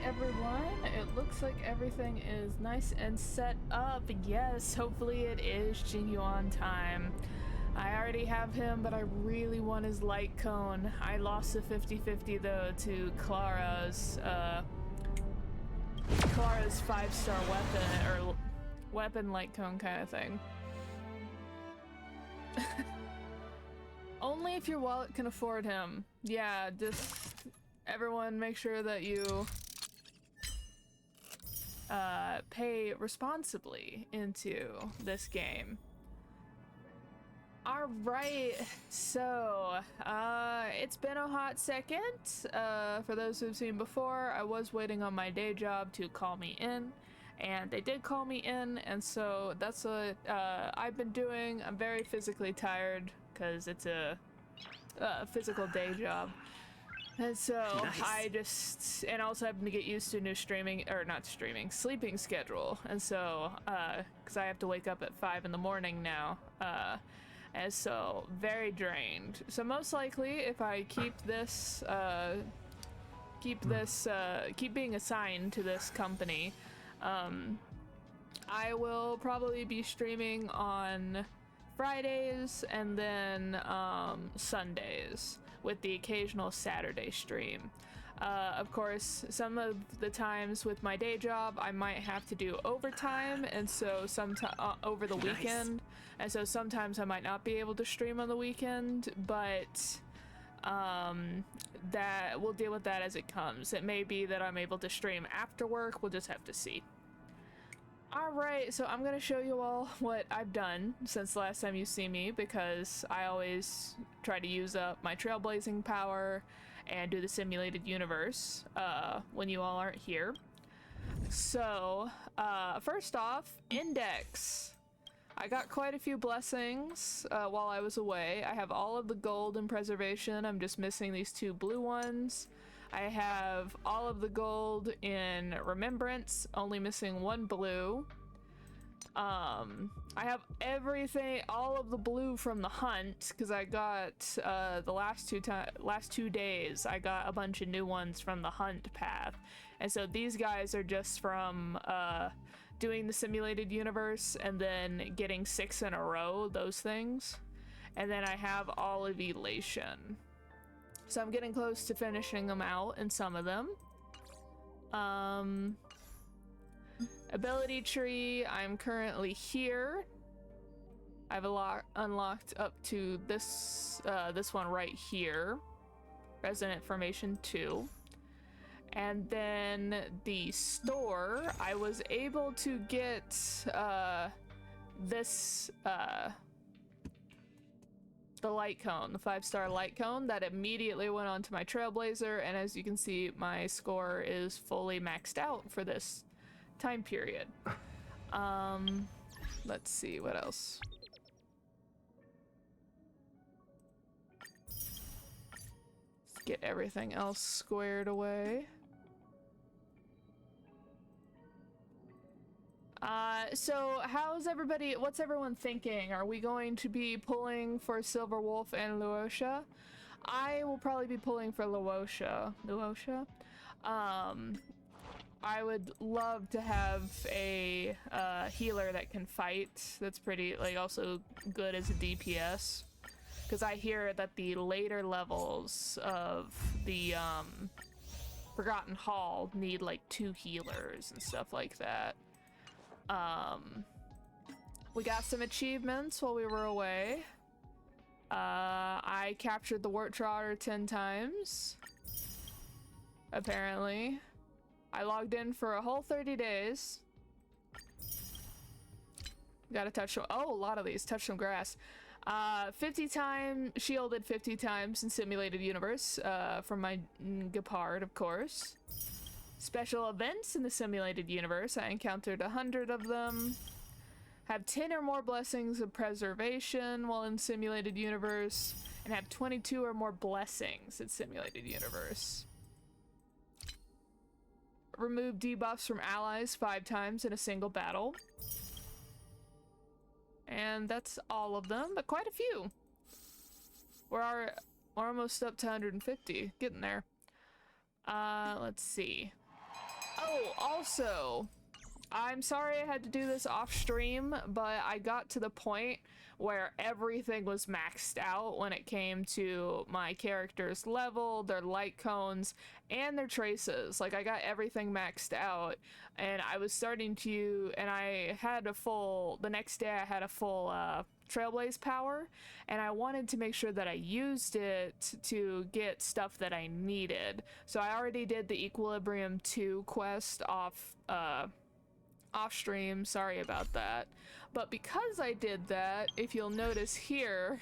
everyone. It looks like everything is nice and set up. Yes, hopefully it is Jingyuan time. I already have him, but I really want his light cone. I lost the 50-50 though to Clara's 5-star weapon, or weapon light cone kind of thing. Only if your wallet can afford him. Yeah, just everyone make sure that you pay responsibly into this game. Alright, so it's been a hot second. For those who've seen before, I was waiting on my day job to call me in, and they did call me in, and so that's what I've been doing. I'm very physically tired because it's a physical day job. And so Nice. and also having to get used to a new sleeping schedule. And so, because I have to wake up at 5 in the morning now, and so very drained. So most likely, if I keep being assigned to this company, I will probably be streaming on Fridays and then Sundays, with the occasional Saturday stream. Of course, some of the times with my day job, I might have to do overtime, and so over the weekend, and so sometimes I might not be able to stream on the weekend, but that we'll deal with that as it comes. It may be that I'm able to stream after work, we'll just have to see. Alright, so I'm gonna show you all what I've done since the last time you see me, because I always try to use up my trailblazing power and do the simulated universe when you all aren't here. So, first off, index. I got quite a few blessings while I was away. I have all of the gold in preservation. I'm just missing these 2 blue ones. I have all of the gold in remembrance, only missing 1 blue. I have everything, all of the blue from the hunt, because I got the last 2 days I got a bunch of new ones from the hunt path, and so these guys are just from doing the simulated universe and then getting 6 in a row, those things. And then I have all of elation. So I'm getting close to finishing them out in some of them. Ability tree, I'm currently here. I've unlocked up to this one right here. Resonant Formation 2. And then the store, I was able to get this the light cone, the 5-star light cone that immediately went onto my trailblazer, and as you can see, my score is fully maxed out for this time period. Let's see what else. Let's get everything else squared away. So what's everyone thinking? Are we going to be pulling for Silver Wolf and Luosha? I will probably be pulling for Luosha. I would love to have a healer that can fight, that's pretty, like, also good as a DPS. Because I hear that the later levels of the Forgotten Hall need like 2 healers and stuff like that. We got some achievements while we were away. I captured the Wart Trotter 10 times. Apparently. I logged in for a whole 30 days. Gotta touch some— oh, a lot of these. Touch some grass. 50 times, shielded 50 times in Simulated Universe, from my Gepard, of course. Special events in the Simulated Universe, I encountered 100 of them. Have 10 or more blessings of preservation while in Simulated Universe, and have 22 or more blessings in Simulated Universe. Remove debuffs from allies 5 times in a single battle. And that's all of them, but quite a few. We're almost up to 150, getting there. Let's see. Oh, also, I'm sorry I had to do this off stream, but I got to the point where everything was maxed out when it came to my character's level, their light cones, and their traces. Like, I got everything maxed out, and I was starting to, and I had a full, the next day I had a full Trailblaze power, and I wanted to make sure that I used it to get stuff that I needed. So I already did the Equilibrium 2 quest off stream, sorry about that. But because I did that, if you'll notice here,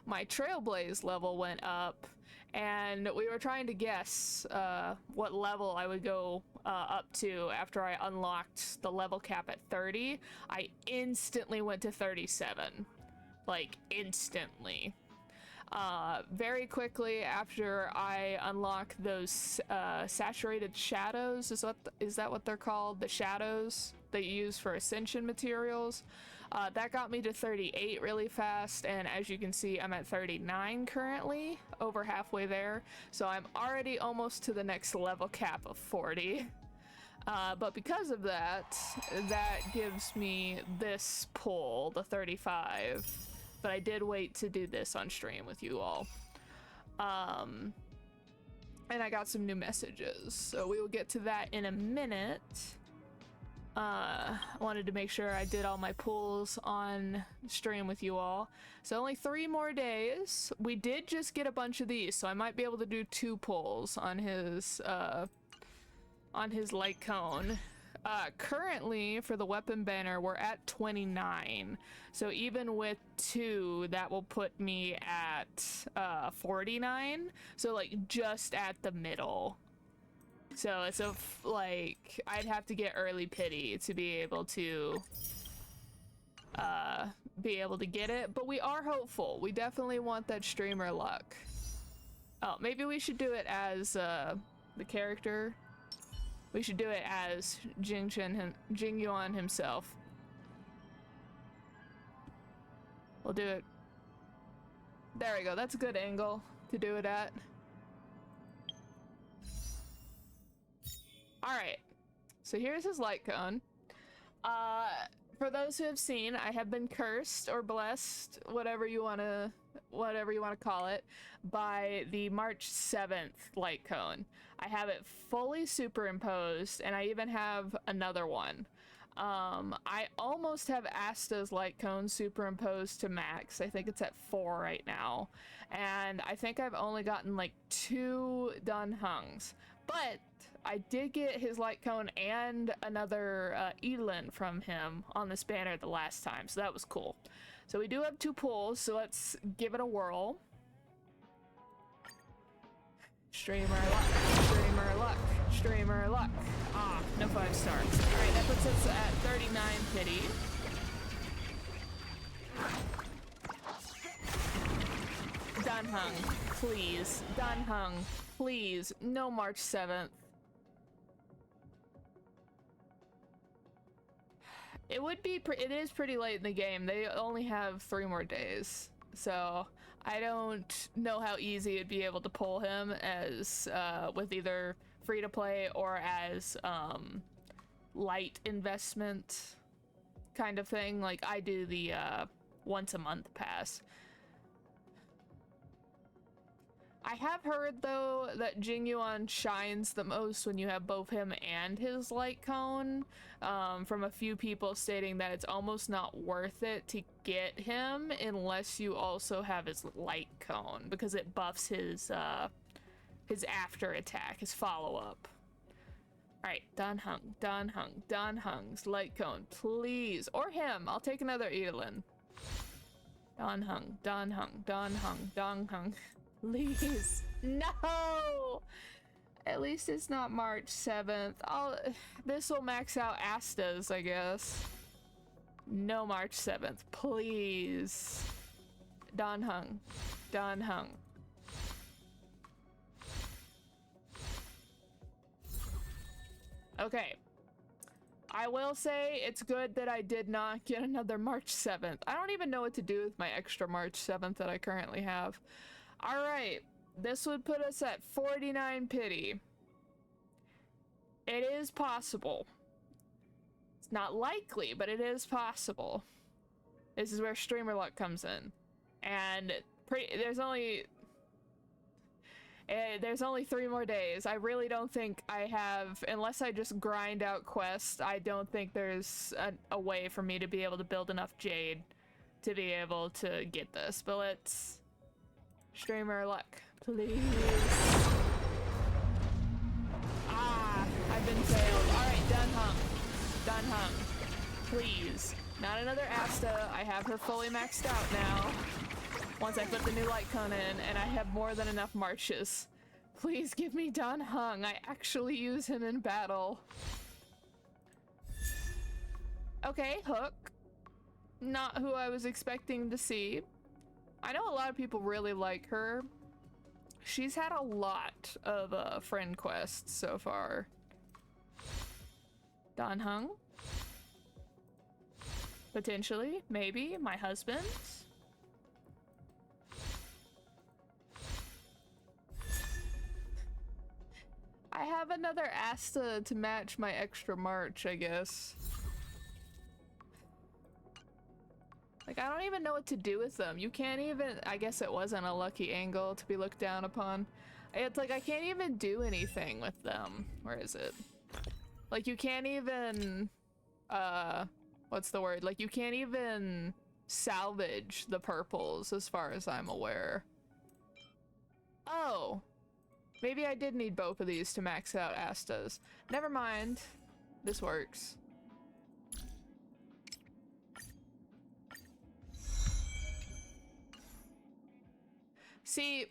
my Trailblaze level went up, and we were trying to guess what level I would go up to after I unlocked the level cap at 30. I instantly went to 37. Like, instantly. Very quickly after I unlock those saturated shadows, is that what they're called? The shadows that you use for ascension materials. That got me to 38 really fast, and as you can see, I'm at 39 currently, over halfway there. So I'm already almost to the next level cap of 40. But because of that, that gives me this pull, the 35. But I did wait to do this on stream with you all. And I got some new messages, so we will get to that in a minute. I wanted to make sure I did all my pulls on stream with you all. So only 3 more days. We did just get a bunch of these, so I might be able to do 2 pulls on his light cone. Currently, for the weapon banner, we're at 29. So even with 2, that will put me at 49. So like just at the middle. So it's like I'd have to get early pity to be able to get it, but we are hopeful. We definitely want that streamer luck. Oh, maybe we should do it as the character. We should do it as Jing Yuan himself. We'll do it. There we go. That's a good angle to do it at. Alright, so here's his light cone. For those who have seen, I have been cursed or blessed, whatever you wanna call it, by the March 7th light cone. I have it fully superimposed, and I even have another one. I almost have Asta's light cone superimposed to max. I think it's at 4 right now. And I think I've only gotten like 2 done hungs. But I did get his light cone and another Edelin from him on this banner the last time, so that was cool. So we do have 2 pulls, so let's give it a whirl. Streamer luck, streamer luck, streamer luck. Ah, no 5 stars. Alright, that puts us at 39 pity. Done hung, please. Done hung, please. No March 7th. It is pretty late in the game. They only have 3 more days. So I don't know how easy it'd be able to pull him as with either free to play or as light investment kind of thing. Like I do the once a month pass. I have heard though that Jing Yuan shines the most when you have both him and his light cone, from a few people stating that it's almost not worth it to get him unless you also have his light cone, because it buffs his after attack, his follow-up. Alright, done hung, done hung, done hungs, light cone, please. Or him, I'll take another Edelin. Done hung, done hung, done hung, done hung. Please. No! At least it's not March 7th. This will max out Asta's, I guess. No March 7th, please. Don hung. Don hung. Okay. I will say it's good that I did not get another March 7th. I don't even know what to do with my extra March 7th that I currently have. Alright, this would put us at 49 pity. It is possible. It's not likely, but it is possible. This is where streamer luck comes in. And there's only 3 more days. I really don't think I have, unless I just grind out quests, I don't think there's a way for me to be able to build enough jade to be able to get this. But let's... Streamer luck, please. Ah, I've been failed. Alright, done hung. Done hung. Please. Not another Asta. I have her fully maxed out now. Once I put the new light cone in, and I have more than enough marches. Please give me Dan Heng. I actually use him in battle. Okay, Hook. Not who I was expecting to see. I know a lot of people really like her. She's had a lot of friend quests so far. Dan Heng. Potentially, maybe, my husband's. I have another Asta to match my extra march, I guess. Like, I don't even know what to do with them. You can't even... I guess it wasn't a lucky angle to be looked down upon. It's like, I can't even do anything with them. Where is it? Like, you can't even... what's the word? Like, you can't even salvage the purples, as far as I'm aware. Oh. Maybe I did need both of these to max out Astas. Never mind. This works. See,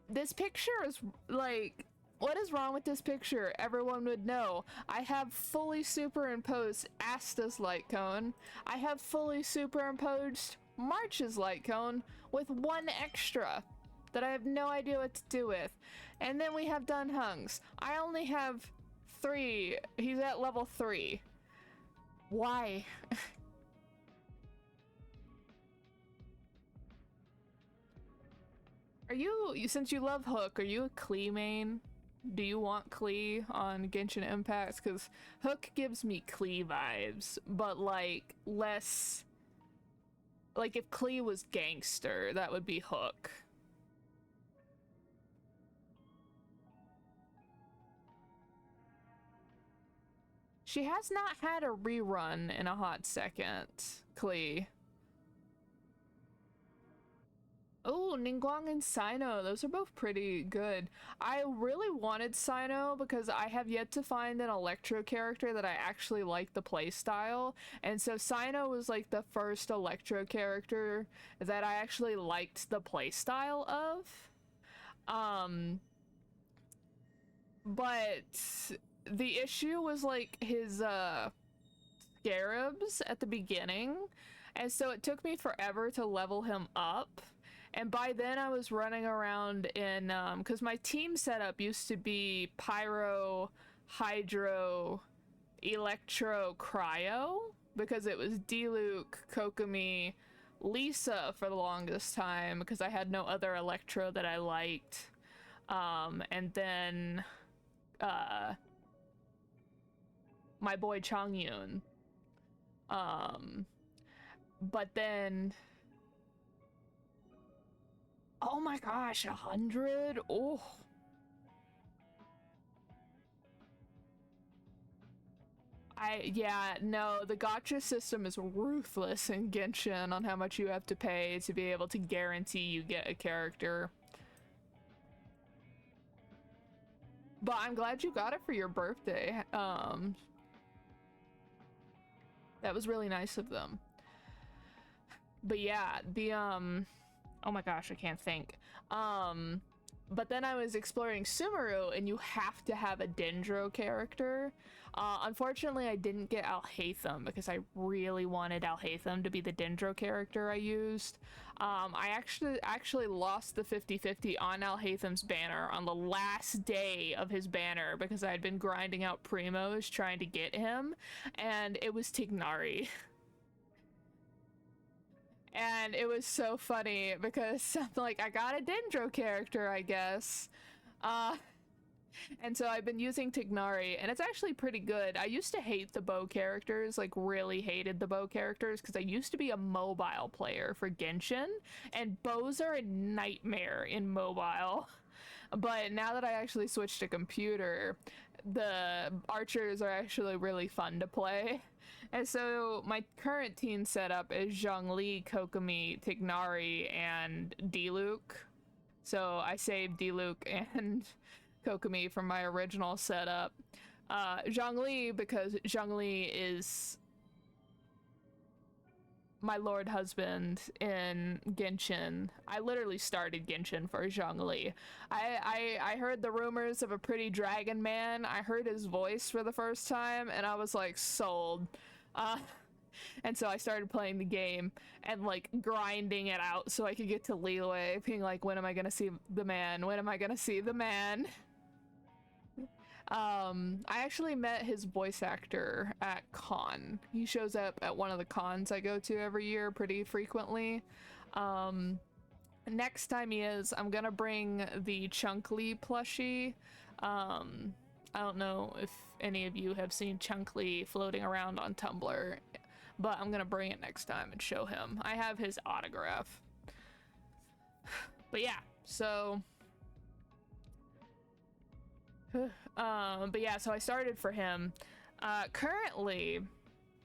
this picture is like, what is wrong with this picture? Everyone would know. I have fully superimposed Asta's light cone. I have fully superimposed March's light cone with one extra that I have no idea what to do with. And then we have Dan Heng's. I only have 3. He's at level 3. Why? Are you, since you love Hook, are you a Klee main? Do you want Klee on Genshin Impact? Because Hook gives me Klee vibes, but like less... Like if Klee was gangster, that would be Hook. She has not had a rerun in a hot second, Klee. Oh, Ningguang and Sino, those are both pretty good. I really wanted Sino because I have yet to find an Electro character that I actually like the playstyle. And so Sino was like the first Electro character that I actually liked the playstyle of. But the issue was like his scarabs at the beginning. And so it took me forever to level him up. And by then I was running around in, because my team setup used to be Pyro, Hydro, Electro, Cryo, because it was Diluc, Kokomi, Lisa for the longest time, because I had no other Electro that I liked. And then, my boy Changyun. But then... Oh my gosh, 100? Oh. Yeah, no, the gacha system is ruthless in Genshin on how much you have to pay to be able to guarantee you get a character. But I'm glad you got it for your birthday. That was really nice of them. But yeah, the, oh my gosh, I can't think. But then I was exploring Sumeru, and you have to have a Dendro character. Unfortunately, I didn't get Alhaitham because I really wanted Alhaitham to be the Dendro character I used. I actually lost the 50-50 on Alhaitham's banner on the last day of his banner because I had been grinding out primos trying to get him, and it was Tignari. And it was so funny because I'm like, I got a Dendro character, I guess. And so I've been using Tignari, and it's actually pretty good. I used to hate the bow characters, like really hated the bow characters, because I used to be a mobile player for Genshin, and bows are a nightmare in mobile. But now that I actually switched to computer, the archers are actually really fun to play. And so my current team setup is Zhongli, Kokomi, Tignari, and Diluc. So I saved Diluc and Kokomi from my original setup. Zhongli, because Zhongli is my lord husband in Genshin. I literally started Genshin for Zhongli. I heard the rumors of a pretty dragon man. I heard his voice for the first time, and I was like, sold. And so I started playing the game and like grinding it out so I could get to Liyue, being like, when am I gonna see the man? When am I gonna see the man? I actually met his voice actor at con. He shows up at one of the cons I go to every year pretty frequently. Next time he is, I'm gonna bring the Chunkly plushie. I don't know if any of you have seen Chunkly floating around on Tumblr, but I'm gonna bring it next time and show him. I have his autograph. But yeah, so but yeah, so I started for him. Currently,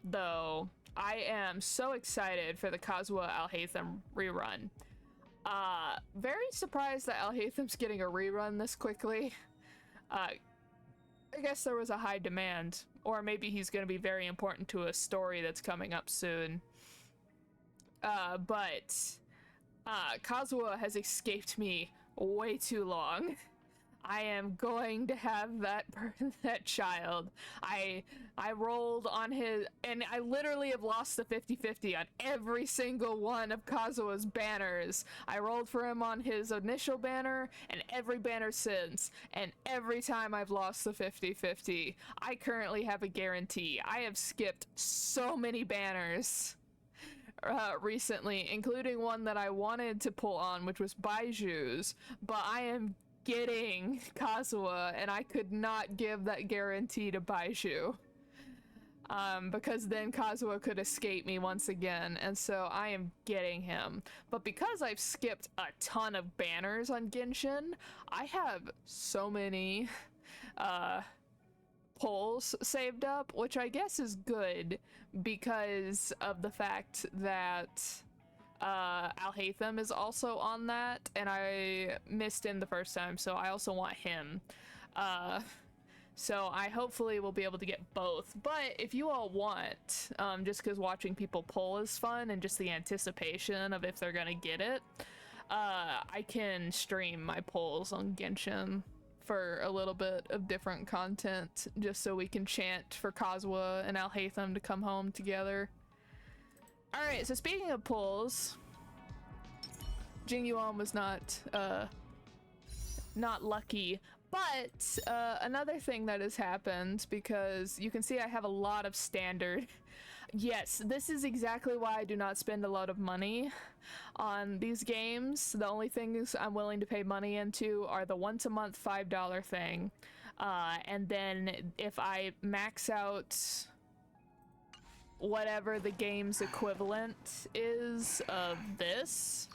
though, I am so excited for the Kazuha Alhaitham rerun. Very surprised that Alhaitham's getting a rerun this quickly. I guess there was a high demand, or maybe he's going to be very important to a story that's coming up soon. But Kazuha has escaped me way too long. I am going to have that child. I rolled on his, and I literally have lost the 50-50 on every single one of Kazuha's banners. I rolled for him on his initial banner and every banner since, and every time I've lost the 50-50. I currently have a guarantee. I have skipped so many banners recently, including one that I wanted to pull on, which was Baiju's, but I am getting Kazuha, and I could not give that guarantee to Baiju. Because then Kazuha could escape me once again, and so I am getting him. But because I've skipped a ton of banners on Genshin, I have so many pulls saved up, which I guess is good because of the fact that Alhaitham is also on that, and I missed him the first time, so I also want him. So I hopefully will be able to get both. But if you all want, just because watching people pull is fun and just the anticipation of if they're gonna get it, I can stream my pulls on Genshin for a little bit of different content, just so we can chant for Kazuha and Alhaitham to come home together. Alright, so speaking of pulls, Jingyuan was not lucky, but another thing that has happened, because you can see I have a lot of standard. Yes, this is exactly why I do not spend a lot of money on these games. The only things I'm willing to pay money into are the once a month $5 thing, and then if I max out whatever the game's equivalent is of this,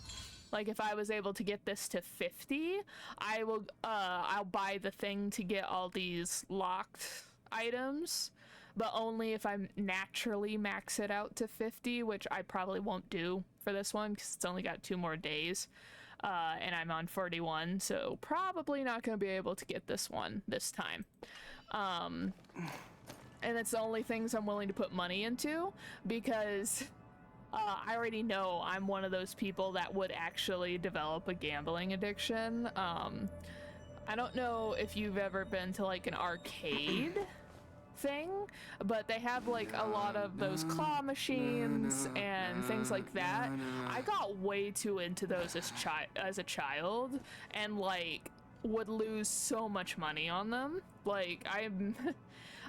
like if I was able to get this to 50, I'll buy the thing to get all these locked items, but only if I naturally max it out to 50, which I probably won't do for this one because it's only got 2 more days, and I'm on 41, so probably not going to be able to get this one this time. And it's the only things I'm willing to put money into, because I already know I'm one of those people that would actually develop a gambling addiction. I don't know if you've ever been to like an arcade thing, but they have like a lot of those claw machines and things like that. I got way too into those as a child, and like would lose so much money on them. Like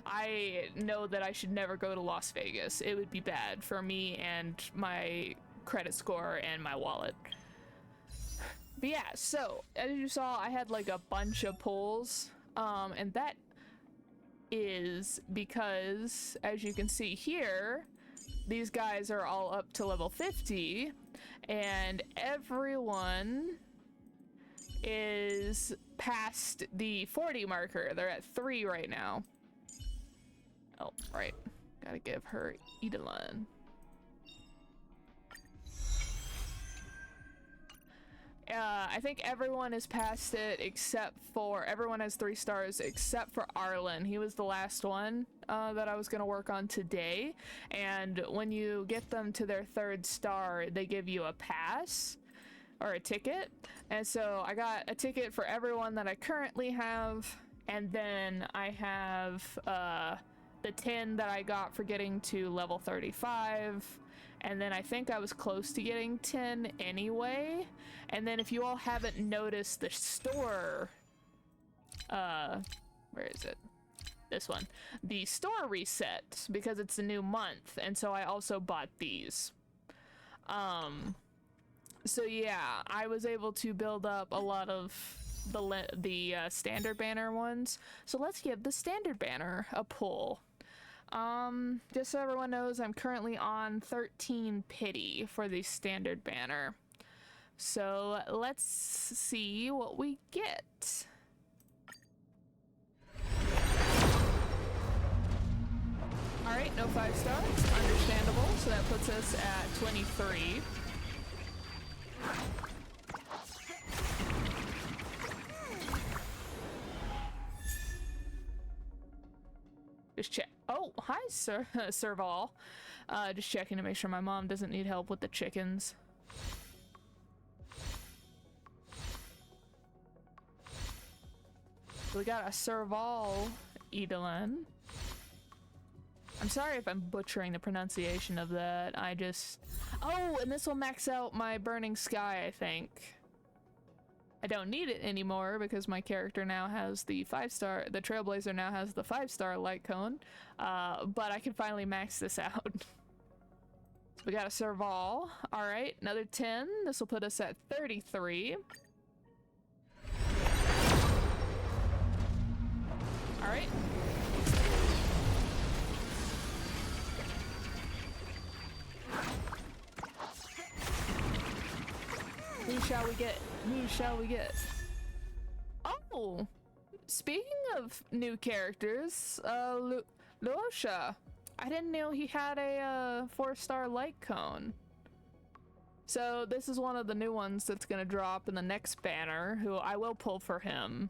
I know that I should never go to Las Vegas. It would be bad for me and my credit score and my wallet. But yeah, so as you saw, I had like a bunch of pulls. And that is because, as you can see here, these guys are all up to level 50, and everyone is past the 40 marker. They're at 3 right now. Oh, right. Gotta give her Edelon. I think everyone is past it except for, everyone has 3 stars except for Arlen. He was the last one that I was gonna work on today. And when you get them to their 3rd star, they give you a pass or a ticket. And so I got a ticket for everyone that I currently have. And then I have the 10 that I got for getting to level 35. And then I think I was close to getting 10 anyway. And then if you all haven't noticed the store, where is it? This one. The store reset because it's a new month. And so I also bought these. So yeah, I was able to build up a lot of the standard banner ones. So let's give the standard banner a pull. Just so everyone knows, I'm currently on 13 pity for the standard banner. So let's see what we get. Alright, no 5 stars. Understandable. So that puts us at 23. Just check. Oh, hi, sir. Serval. Just checking to make sure my mom doesn't need help with the chickens. We got a Serval Edelon. I'm sorry if I'm butchering the pronunciation of that. I just... Oh, and this will max out my Burning Sky, I think. I don't need it anymore because my character now has the 5-star, the Trailblazer now has the 5-star light cone, but I can finally max this out. We got a Serval. Alright, another 10. This will put us at 33. Alright. Who shall we get? Who shall we get? Oh! Speaking of new characters, Luosha. I didn't know he had a 4-star light cone. So this is one of the new ones that's gonna drop in the next banner, who I will pull for him.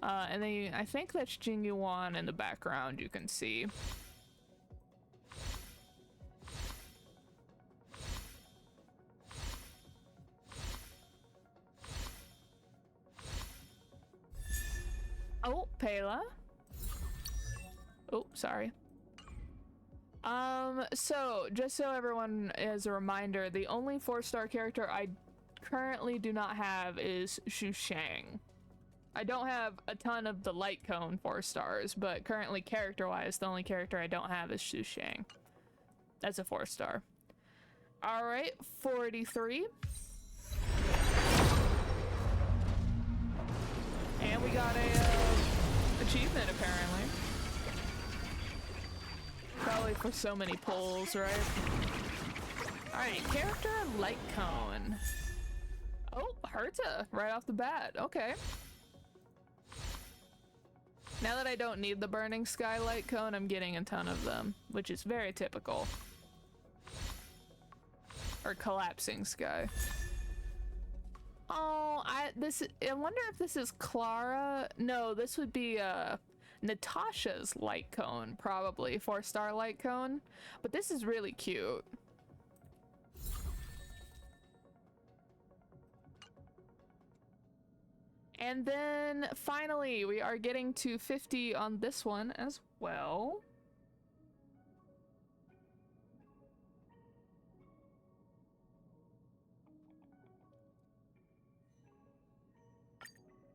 And then I think that's Jing Yuan in the background, you can see. Oh, Pela. Oh, sorry. So, just so everyone is a reminder, the only 4-star character I currently do not have is Xu Shang. I don't have a ton of the light cone 4 stars, but currently character-wise, the only character I don't have is Xu Shang. That's a 4-star. Alright, 43. And we got a achievement, apparently. Probably for so many pulls, right? Alright, character light cone. Oh, Herta, right off the bat. Okay. Now that I don't need the Burning Sky light cone, I'm getting a ton of them, which is very typical. Or Collapsing Sky. Oh, I wonder if this is Clara. No, this would be Natasha's light cone, probably 4-star light cone. But this is really cute. And then finally, we are getting to 50 on this one as well.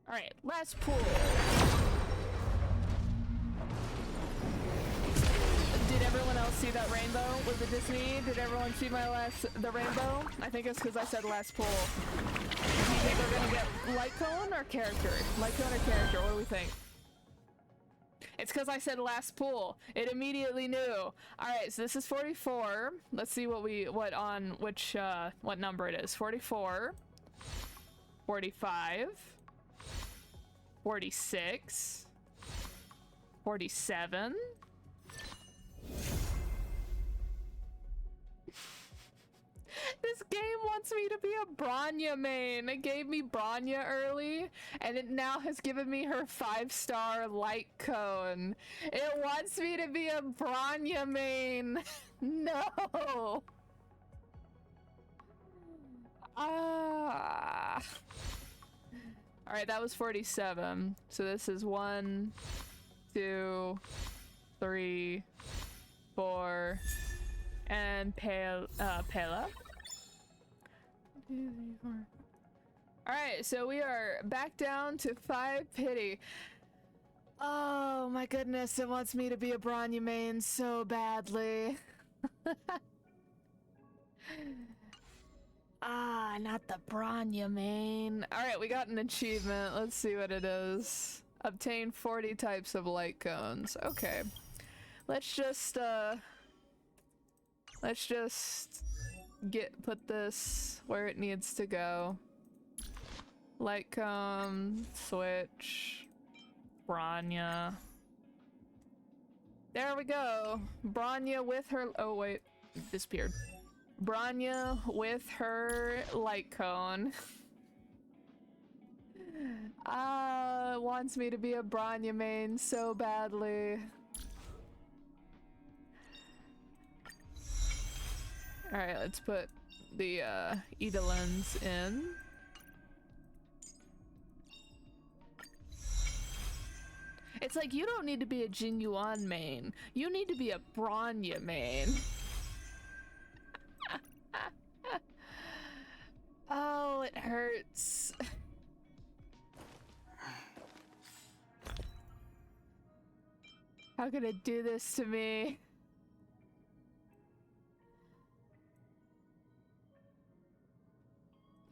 All right, last pool. Did everyone else see that rainbow? Was it just me? Did everyone see the rainbow? I think it's because I said last pool. Do you think we're gonna get light cone or character? Light cone or character? What do we think? It's because I said last pool. It immediately knew. Alright, so this is 44. Let's see what number it is. 44. 45. 46. 47. This game wants me to be a Bronya main. It gave me Bronya early, and it now has given me her 5-star light cone. It wants me to be a Bronya main. No. Ah. Alright, that was 47. So this is 1, 2, 3, 4, and Pela. Alright, so we are back down to 5 pity. Oh my goodness, it wants me to be a Bronya main so badly. Ah, not the Bronya main. Alright, we got an achievement. Let's see what it is. Obtain 40 types of light cones. Okay. Let's just put this where it needs to go. Light cone, switch, Bronya. There we go. Bronya with her, oh wait, it disappeared. Bronya with her light cone. Wants me to be a Bronya main so badly. Alright, let's put the Edelins in. It's like, you don't need to be a Jinyuan main. You need to be a Bronya main. Oh, it hurts. How could it do this to me?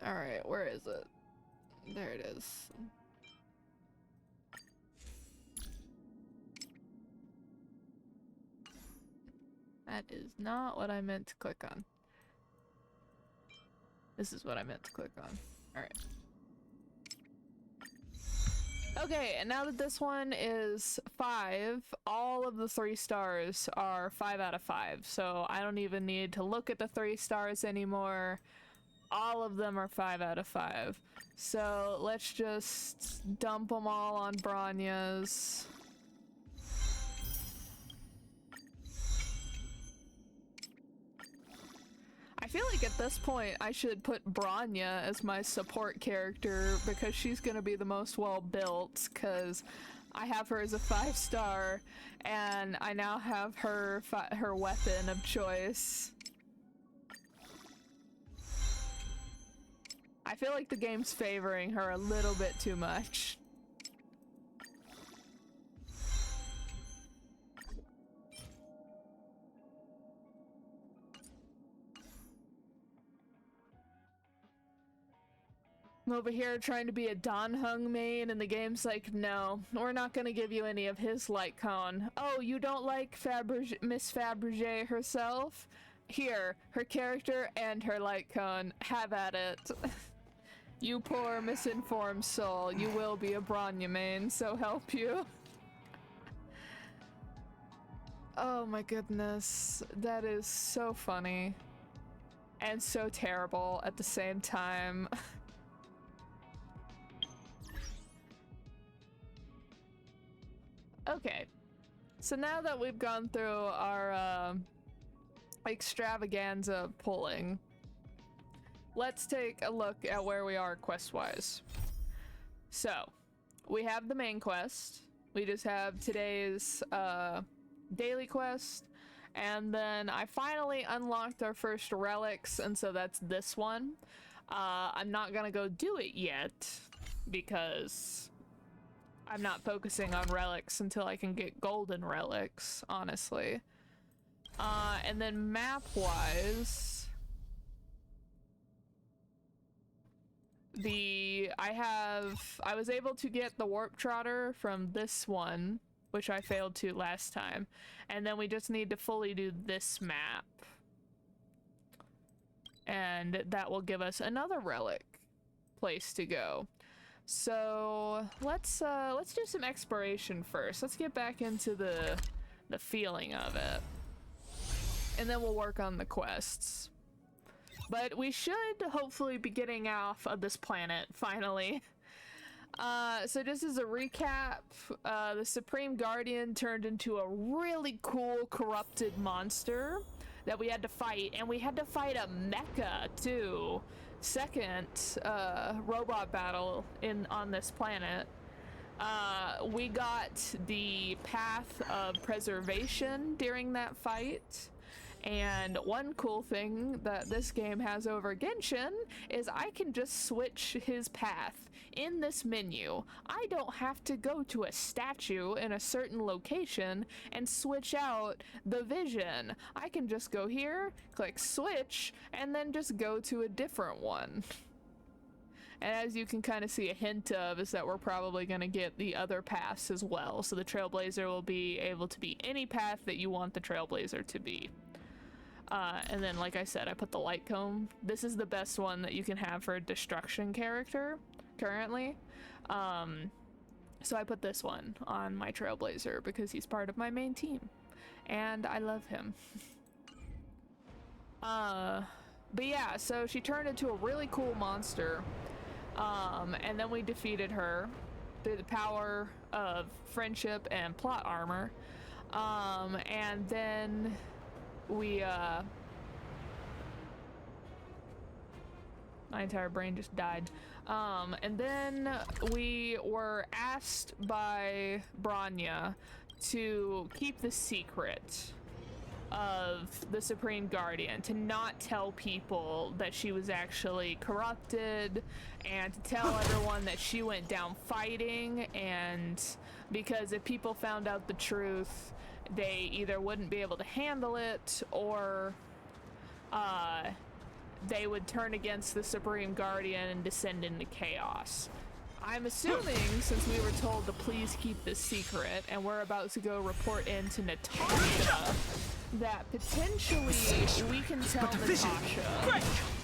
Alright, where is it? There it is. That is not what I meant to click on. This is what I meant to click on. Alright. Okay, and now that this one is 5, all of the 3 stars are 5 out of 5. So I don't even need to look at the 3 stars anymore. All of them are 5 out of 5. So let's just dump them all on Bronyas. I feel like at this point I should put Bronya as my support character because she's gonna be the most well built, because I have her as a 5-star and I now have her weapon of choice. I feel like the game's favoring her a little bit too much. I'm over here trying to be a Danheng main and the game's like, no, we're not gonna give you any of his light cone. Oh, you don't like Miss Fabergé herself? Here, her character and her light cone. Have at it. You poor misinformed soul. You will be a Bronya main, so help you. Oh my goodness. That is so funny. And so terrible at the same time. Okay. So now that we've gone through our extravaganza pulling, let's take a look at where we are quest-wise. So, we have the main quest. We just have today's daily quest. And then I finally unlocked our first relics, and so that's this one. I'm not gonna go do it yet, because I'm not focusing on relics until I can get golden relics, honestly. And then map-wise, I was able to get the warp trotter from this one, which I failed to last time. And then we just need to fully do this map. And that will give us another relic place to go. So let's do some exploration first. Let's get back into the feeling of it. And then we'll work on the quests. But we should hopefully be getting off of this planet finally. So just as a recap, the Supreme Guardian turned into a really cool corrupted monster that we had to fight, and we had to fight a mecha too. Second robot battle on this planet. We got the path of preservation during that fight. And one cool thing that this game has over Genshin is I can just switch his path in this menu. I don't have to go to a statue in a certain location and switch out the vision. I can just go here, click switch, and then just go to a different one. And as you can kind of see a hint of is that we're probably going to get the other paths as well. So the Trailblazer will be able to be any path that you want the Trailblazer to be. And then, like I said, I put the light cone. This is the best one that you can have for a destruction character currently. So I put this one on my Trailblazer because he's part of my main team. And I love him. But yeah, so she turned into a really cool monster. And then we defeated her through the power of friendship and plot armor. And then we my entire brain just died. And then we were asked by Bronya to keep the secret of the Supreme Guardian, to not tell people that she was actually corrupted, and to tell everyone that she went down fighting, and because if people found out the truth, they either wouldn't be able to handle it, or they would turn against the Supreme Guardian and descend into chaos. I'm assuming, since we were told to please keep this secret, and we're about to go report in to Natasha, that potentially we can tell Natasha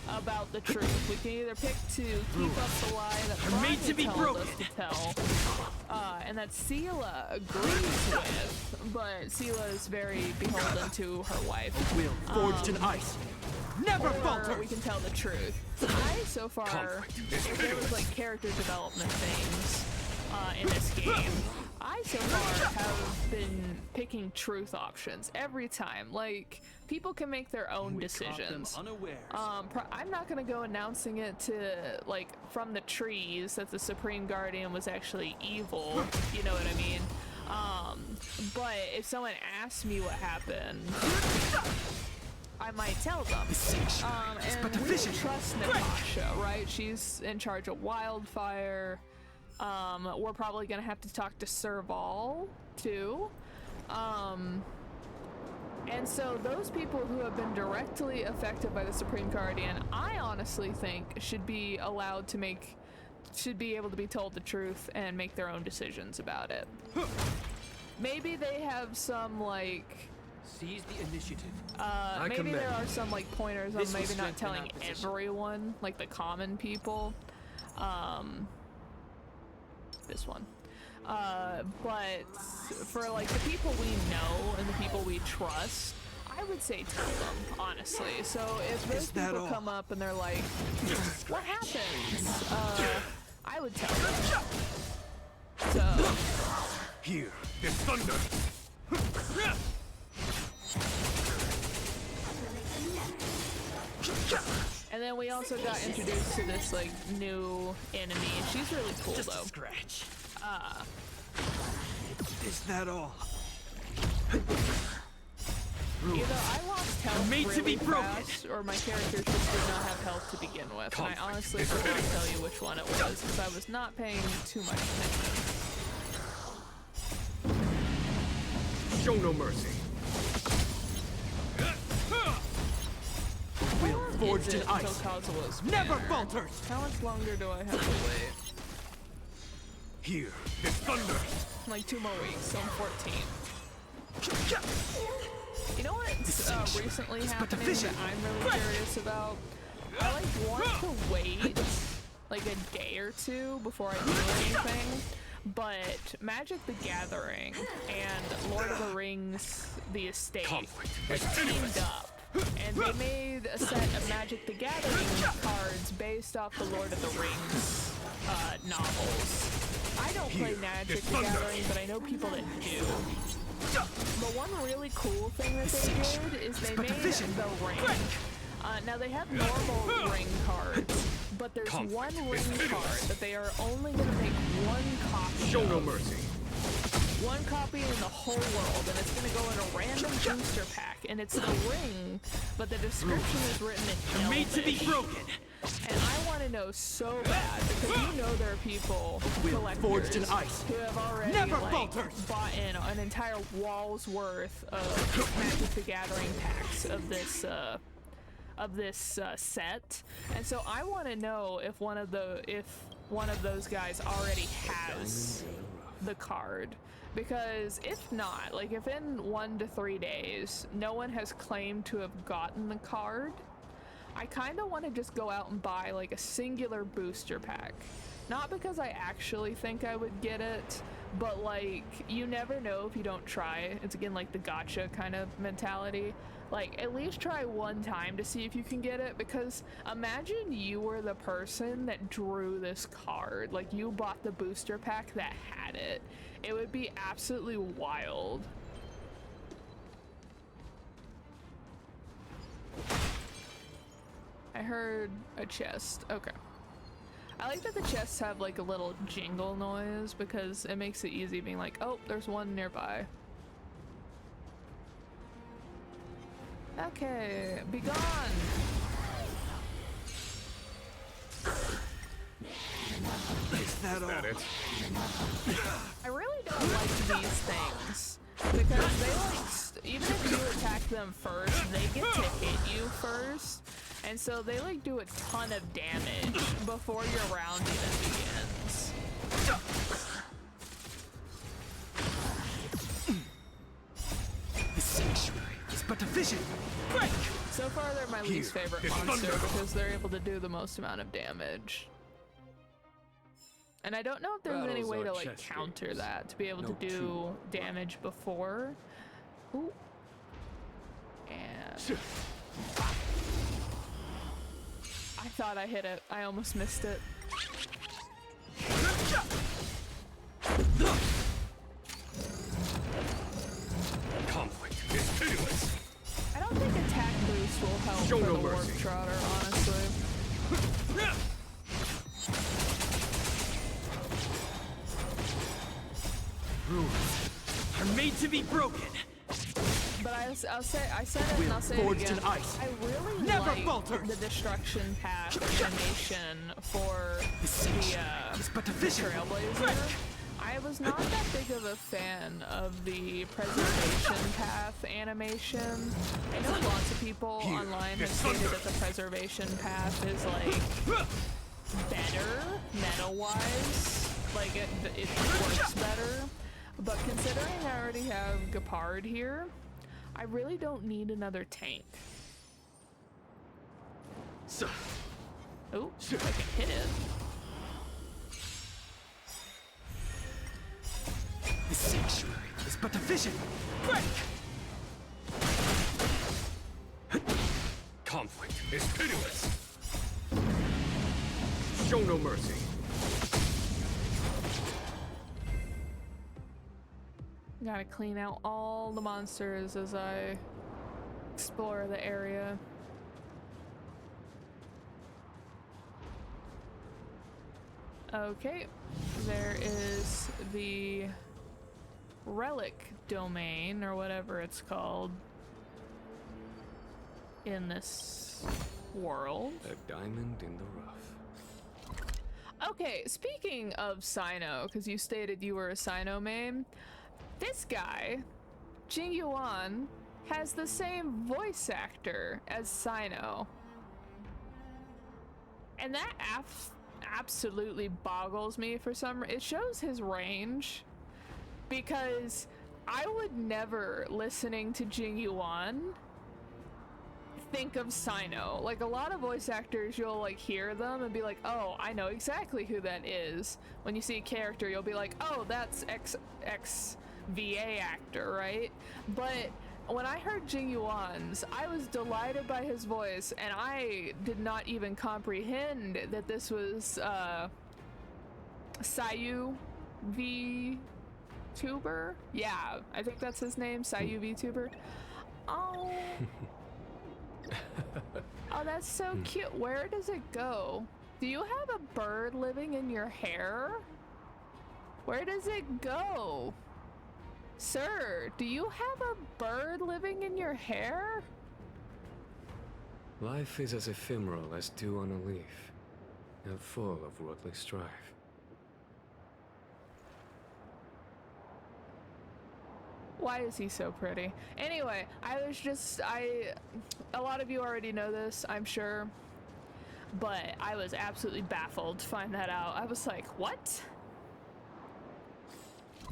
about the truth. We can either pick to keep up the lie that Bronya told us to tell, and that Sela agrees with, but Sela is very beholden to her wife. Will forged in ice. Never falter! We can tell the truth. I, so far, if there was like character development things in this game, I so far have been picking truth options every time. Like, people can make their own decisions. I'm not gonna go announcing it to, like, from the trees that the Supreme Guardian was actually evil, you know what I mean? But if someone asks me what happened, I might tell them. And we trust Natasha, right? She's in charge of Wildfire. We're probably gonna have to talk to Serval too. And so those people who have been directly affected by the Supreme Guardian, I honestly think should be allowed to should be able to be told the truth and make their own decisions about it. Maybe they have some, like, seize the initiative. Maybe there are some, like, pointers on maybe not telling everyone, like the common people. This one. But for, like, the people we know and the people we trust, I would say tell them, honestly. So if those people come up and they're like, what happened? I would tell them. So here, there's thunder. And then we also got introduced to this, like, new enemy. She's really cool, just though. A scratch. Is that all? Either I lost health really fast, or my character just did not have health to begin with. And I honestly couldn't tell you which one it was, because I was not paying too much attention. Show no mercy. Will forged in ice. Never falters. How much longer do I have to wait? Here, there's thunder. like 2 more weeks, so I'm 14. You know what's recently happening that I'm really curious about? I like want to wait like a day or two before I do anything, but Magic the Gathering and Lord of the Rings The Estate teamed up, and they made a set of Magic the Gathering cards based off the Lord of the Rings novels. I don't play Magic the Gathering, but I know people that do. But one really cool thing that they did is they made the ring. Now they have normal ring cards, but there's one ring card that they are only going to make one copy Show of. no mercy. One copy in the whole world, and it's going to go in a random booster pack, and it's the ring, but the description is written in Elvish. Made to be broken. And I want to know so bad, because you know there are people, Forged in collectors, ice. who have already bought in an entire wall's worth of Magic the Gathering packs of this set, and so I want to know if one of those guys already has the card, because if not, like if in 1 to 3 days no one has claimed to have gotten the card, I kind of want to just go out and buy like a singular booster pack. Not because I actually think I would get it, but like, you never know if you don't try. It's again like the gotcha kind of mentality. Like, at least try one time to see if you can get it, because imagine you were the person that drew this card. Like, you bought the booster pack that had it. It would be absolutely wild. I heard a chest. Okay. I like that the chests have like a little jingle noise because it makes it easy being like, oh, there's one nearby. Okay, be gone. Is that all? it? I really don't like these things because they like, even if you attack them first, they get to hit you first. And so they like do a ton of damage before your round even begins. The sanctuary is but a vision. Break! So far they're my least favorite monster because they're able to do the most amount of damage. And I don't know if there's any way to like counter that, to be able to do damage before. Ooh. And I thought I hit it. I almost missed it. Conflict is pitiless. I don't think attack boost will help Show for no the Warp mercy. Trotter, honestly. Rules are made to be broken. But I said it and I'll say it Forged again. in ice. I really Never like falters. the destruction path animation for It's but a vision. Trailblazer. I was not that big of a fan of the preservation path animation. I know lots of people online have stated that the preservation path is like better meta-wise. Like it works better. But considering I already have Gepard here, I really don't need another tank. Oh, I can hit it. The sanctuary is but a vision. Break! Conflict is pitiless. Show no mercy. Gotta clean out all the monsters as I explore the area. Okay, there is the relic domain, or whatever it's called, in this world. A diamond in the rough. Okay, speaking of Sino, because you stated you were a Sino main, this guy, Jing Yuan, has the same voice actor as Sino. And that absolutely boggles me for some reason. It shows his range. because I would never, listening to Jing Yuan, think of Sino. Like, a lot of voice actors, you'll like hear them and be like, oh, I know exactly who that is. When you see a character, you'll be like, oh, that's X VA actor, right? But when I heard Jing Yuan's, I was delighted by his voice, and I did not even comprehend that this was Sayu VTuber? Yeah, I think that's his name, Sayu VTuber. Oh. Oh, that's so cute. Where does it go? Do you have a bird living in your hair? Where does it go? Sir, do you have a bird living in your hair? Life is as ephemeral as dew on a leaf, and full of worldly strife. Why is he so pretty? Anyway, a lot of you already know this, I'm sure, but I was absolutely baffled to find that out. I was like, what?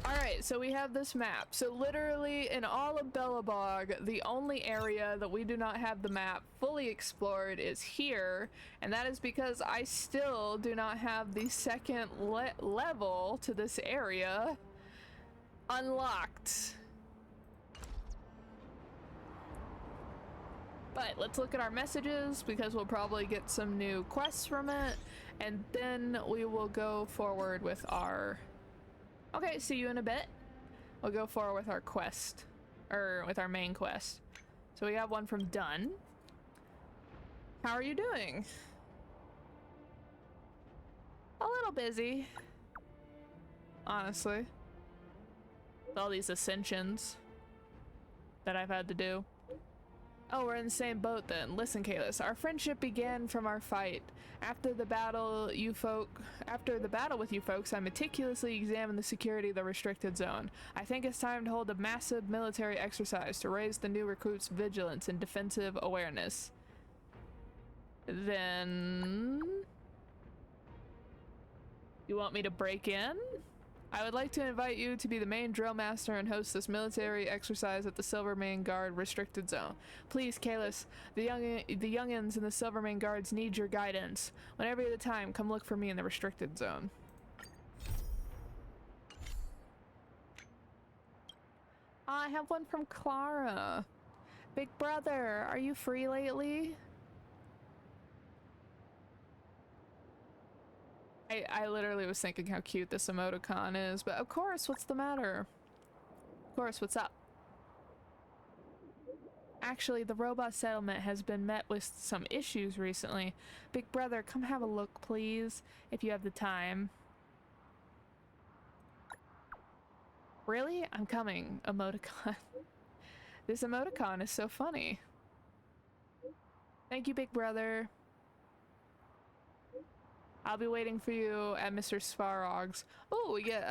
Alright, so we have this map. So literally in all of Belebog, the only area that we do not have the map fully explored is here, and that is because I still do not have the second level to this area unlocked. But let's look at our messages, because we'll probably get some new quests from it, and then we will go forward with our... Okay, see you in a bit. We'll go forward with our quest, or with our main quest. So we have one from Dunn. How are you doing? A little busy, honestly. With all these ascensions that I've had to do. Oh, we're in the same boat then. Listen, Kalis, our friendship began from our fight. After the battle with you folks, I meticulously examined the security of the restricted zone. I think it's time to hold a massive military exercise to raise the new recruits' vigilance and defensive awareness. Then... you want me to break in? I would like to invite you to be the main drill master and host this military exercise at the Silvermane Guard restricted zone. Please, Kalis, the youngins and the Silvermane Guards need your guidance. Whenever you have the time, come look for me in the restricted zone. I have one from Clara. Big brother, are you free lately? I literally was thinking how cute this emoticon is, but of course, what's the matter? Of course, what's up? Actually, the robot settlement has been met with some issues recently. Big brother, come have a look, please, if you have the time. Really? I'm coming, emoticon. This emoticon is so funny. Thank you, big brother. I'll be waiting for you at Mr. Svarog's. Oh, we get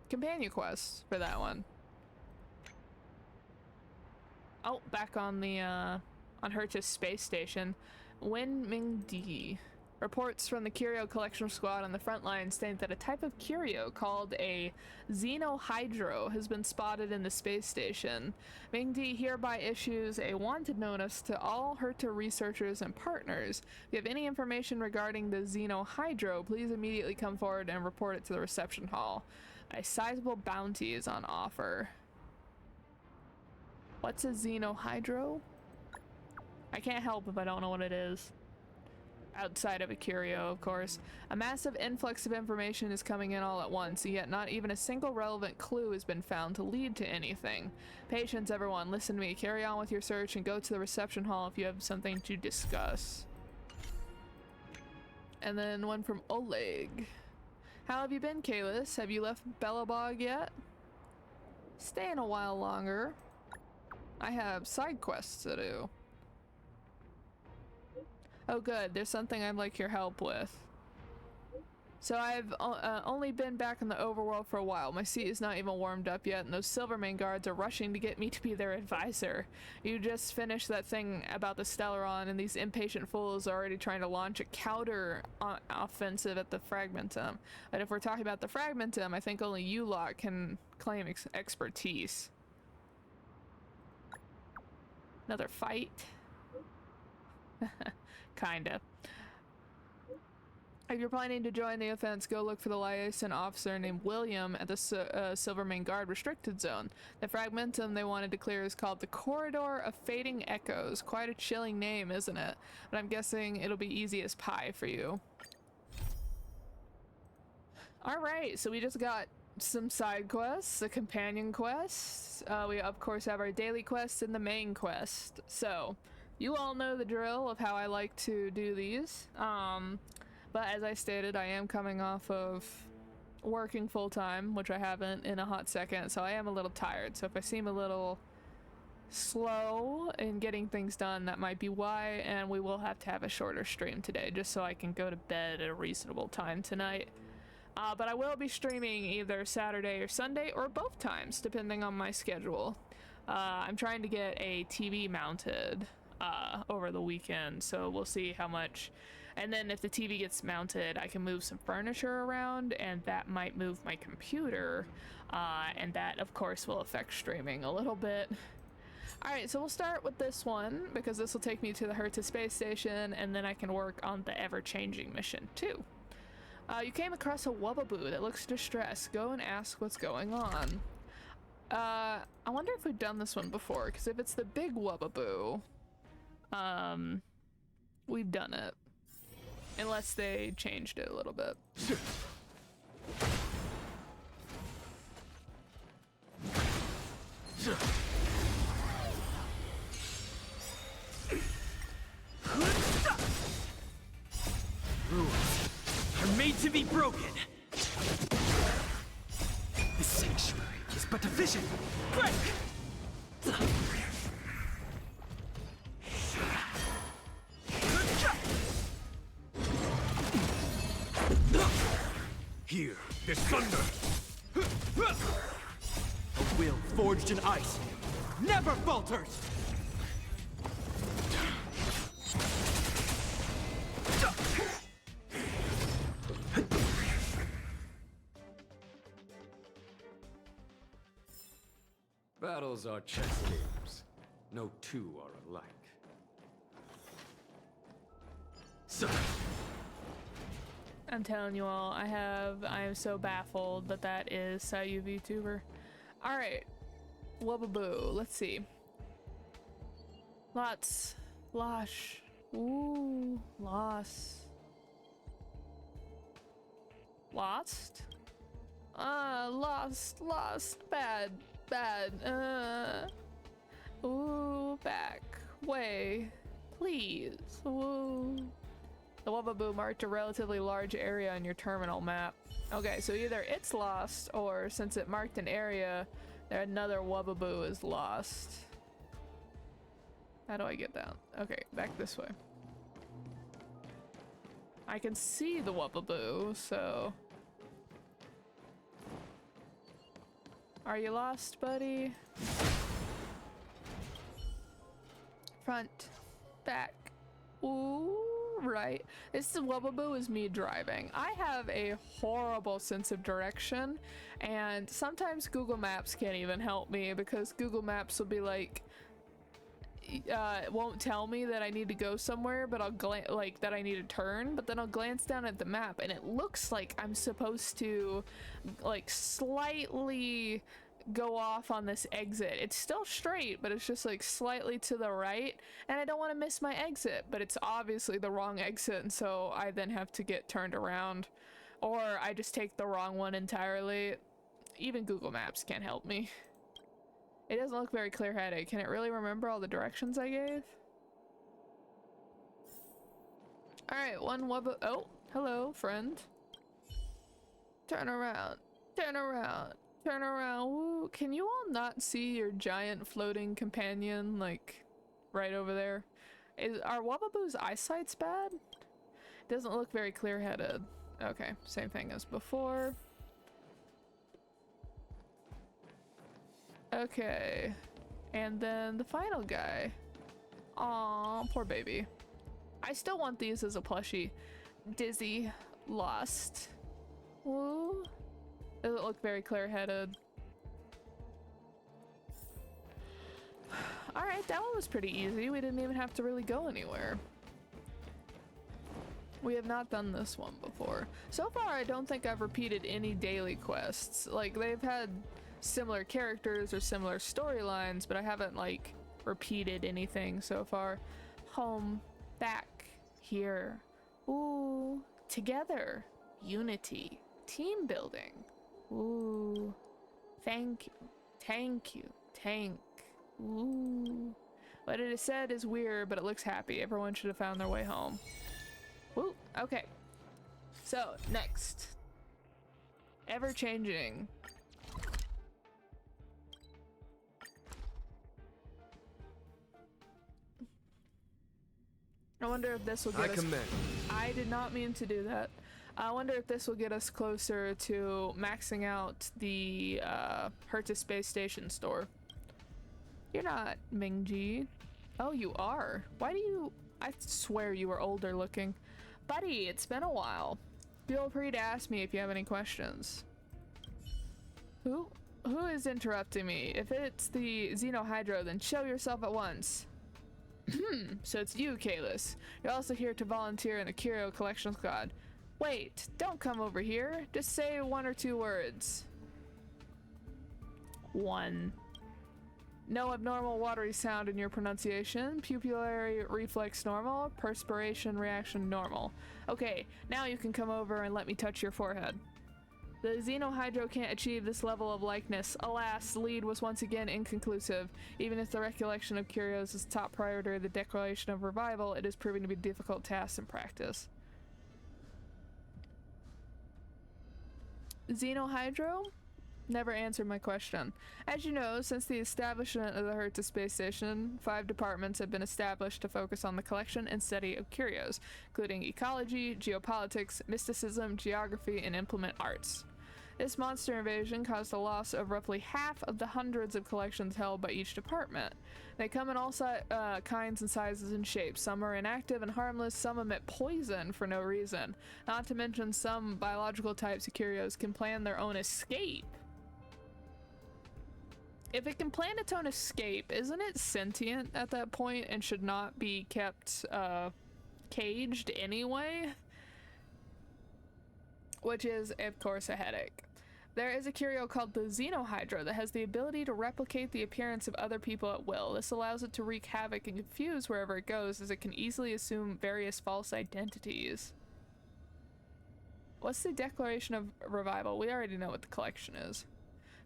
companion quest for that one. Oh, back on the on Herch's space station. Wen Mingdi. Reports from the curio collection squad on the front line state that a type of curio called a xenohydro has been spotted in the space station. Mingdi hereby issues a wanted notice to all Herta researchers and partners. If you have any information regarding the xenohydro, please immediately come forward and report it to the reception hall. A sizable bounty is on offer. What's a xenohydro? I can't help if I don't know what it is. Outside of a curio, of course. A massive influx of information is coming in all at once, yet not even a single relevant clue has been found to lead to anything. Patience, everyone. Listen to me. Carry on with your search and go to the reception hall if you have something to discuss. And then one from Oleg. How have you been, Kalis? Have you left Belebog yet? Staying a while longer. I have side quests to do. Oh good, there's something I'd like your help with. So I've only been back in the overworld for a while. My seat is not even warmed up yet, and those Silvermane guards are rushing to get me to be their advisor. You just finished that thing about the Stellaron, and these impatient fools are already trying to launch a counter offensive at the Fragmentum. But if we're talking about the Fragmentum, I think only you lot can claim expertise. Another fight? Kinda. If you're planning to join the offense, go look for the liaison officer named William at the Silvermane Guard restricted zone. The Fragmentum they wanted to clear is called the Corridor of Fading Echoes. Quite a chilling name, isn't it? But I'm guessing it'll be easy as pie for you. Alright, so we just got some side quests, a companion quest. We of course have our daily quest and the main quest. So, you all know the drill of how I like to do these. But as I stated, I am coming off of working full-time, which I haven't in a hot second, so I am a little tired. So if I seem a little slow in getting things done, that might be why, and we will have to have a shorter stream today, just so I can go to bed at a reasonable time tonight. But I will be streaming either Saturday or Sunday, or both times, depending on my schedule. I'm trying to get a TV mounted over the weekend, so we'll see how much. And then if the TV gets mounted, I can move some furniture around, and that might move my computer, and that of course will affect streaming a little bit. Alright, so we'll start with this one, because this will take me to the Herta space station, and then I can work on the ever-changing mission too. You came across a Wubbaboo that looks distressed. Go and ask what's going on. I wonder if we've done this one before, because if it's the big Wubbaboo, we've done it. Unless they changed it a little bit. Rules are made to be broken. The sanctuary is but a vision. Break! Here, there's thunder. A will forged in ice never falters. Battles are chess games. No two are alike. So, I'm telling you all, I am so baffled that that is Sayu VTuber. Alright. Wubbaboo. Let's see. Lots. Losh. Ooh. Loss. Lost? Lost. Lost. Bad. Bad. Ooh. Back. Way. Please. Ooh. The Wubbaboo marked a relatively large area on your terminal map. Okay, so either it's lost, or since it marked an area, another Wubbaboo is lost. How do I get down? Okay, back this way. I can see the Wubbaboo, so... Are you lost, buddy? Front. Back. Ooh. Right. This Wubbaboo is me driving. I have a horrible sense of direction, and sometimes Google Maps can't even help me, because Google Maps will be like, it won't tell me that I need to go somewhere, but I'll like that I need to turn, but then I'll glance down at the map and it looks like I'm supposed to like slightly go off on this exit. It's still straight, but it's just like slightly to the right, and I don't want to miss my exit, but it's obviously the wrong exit, and so I then have to get turned around, or I just take the wrong one entirely. Even Google Maps can't help me. It doesn't look very clear-headed. Can it really remember all the directions I gave? Alright, one Wubbaboo. Oh, hello, friend. Turn around. Turn around. Turn around. Woo. Can you all not see your giant floating companion, like, right over there? Are Wubbaboo's eyesight's bad? It doesn't look very clear-headed. Okay, same thing as before. Okay, and then the final guy. Aw, poor baby. I still want these as a plushie. Dizzy, lost. Ooh. Doesn't look very clear-headed. Alright, that one was pretty easy. We didn't even have to really go anywhere. We have not done this one before. So far, I don't think I've repeated any daily quests. Like, they've had similar characters or similar storylines, but I haven't, like, repeated anything so far. Home, back, here. Ooh, together. Unity. Team building. Ooh. Thank you. Thank you. Tank. Ooh. What it is said is weird, but it looks happy. Everyone should have found their way home. Woo. Okay. So, next. Ever-changing. I wonder if this will get us... I did not mean to do that. I wonder if this will get us closer to maxing out the Herta Space Station store. You're not Mingji. Oh, you are. Why do you... I swear you were older looking. Buddy, it's been a while. Feel free to ask me if you have any questions. Who is interrupting me? If it's the Xenohydro, then show yourself at once. So it's you, Kalis. You're also here to volunteer in the Curio Collection Squad. Wait, don't come over here. Just say 1 or 2 words. 1. No abnormal watery sound in your pronunciation. Pupillary reflex normal. Perspiration reaction normal. Okay, now you can come over and let me touch your forehead. The Xenohydro can't achieve this level of likeness. Alas, lead was once again inconclusive. Even if the recollection of curios is top priority of the Declaration of Revival, it is proving to be a difficult task in practice. Xenohydro? Never answered my question. As you know, since the establishment of the Herta Space Station, 5 departments have been established to focus on the collection and study of curios, including ecology, geopolitics, mysticism, geography, and implement arts. This monster invasion caused a loss of roughly half of the hundreds of collections held by each department. They come in all kinds and sizes and shapes. Some are inactive and harmless, some emit poison for no reason. Not to mention some biological types of curios can plan their own escape. If it can plan its own escape, isn't it sentient at that point and should not be kept caged anyway? Which is, of course, a headache. There is a curio called the Xenohydro that has the ability to replicate the appearance of other people at will. This allows it to wreak havoc and confuse wherever it goes, as it can easily assume various false identities. What's the Declaration of Revival? We already know what the collection is.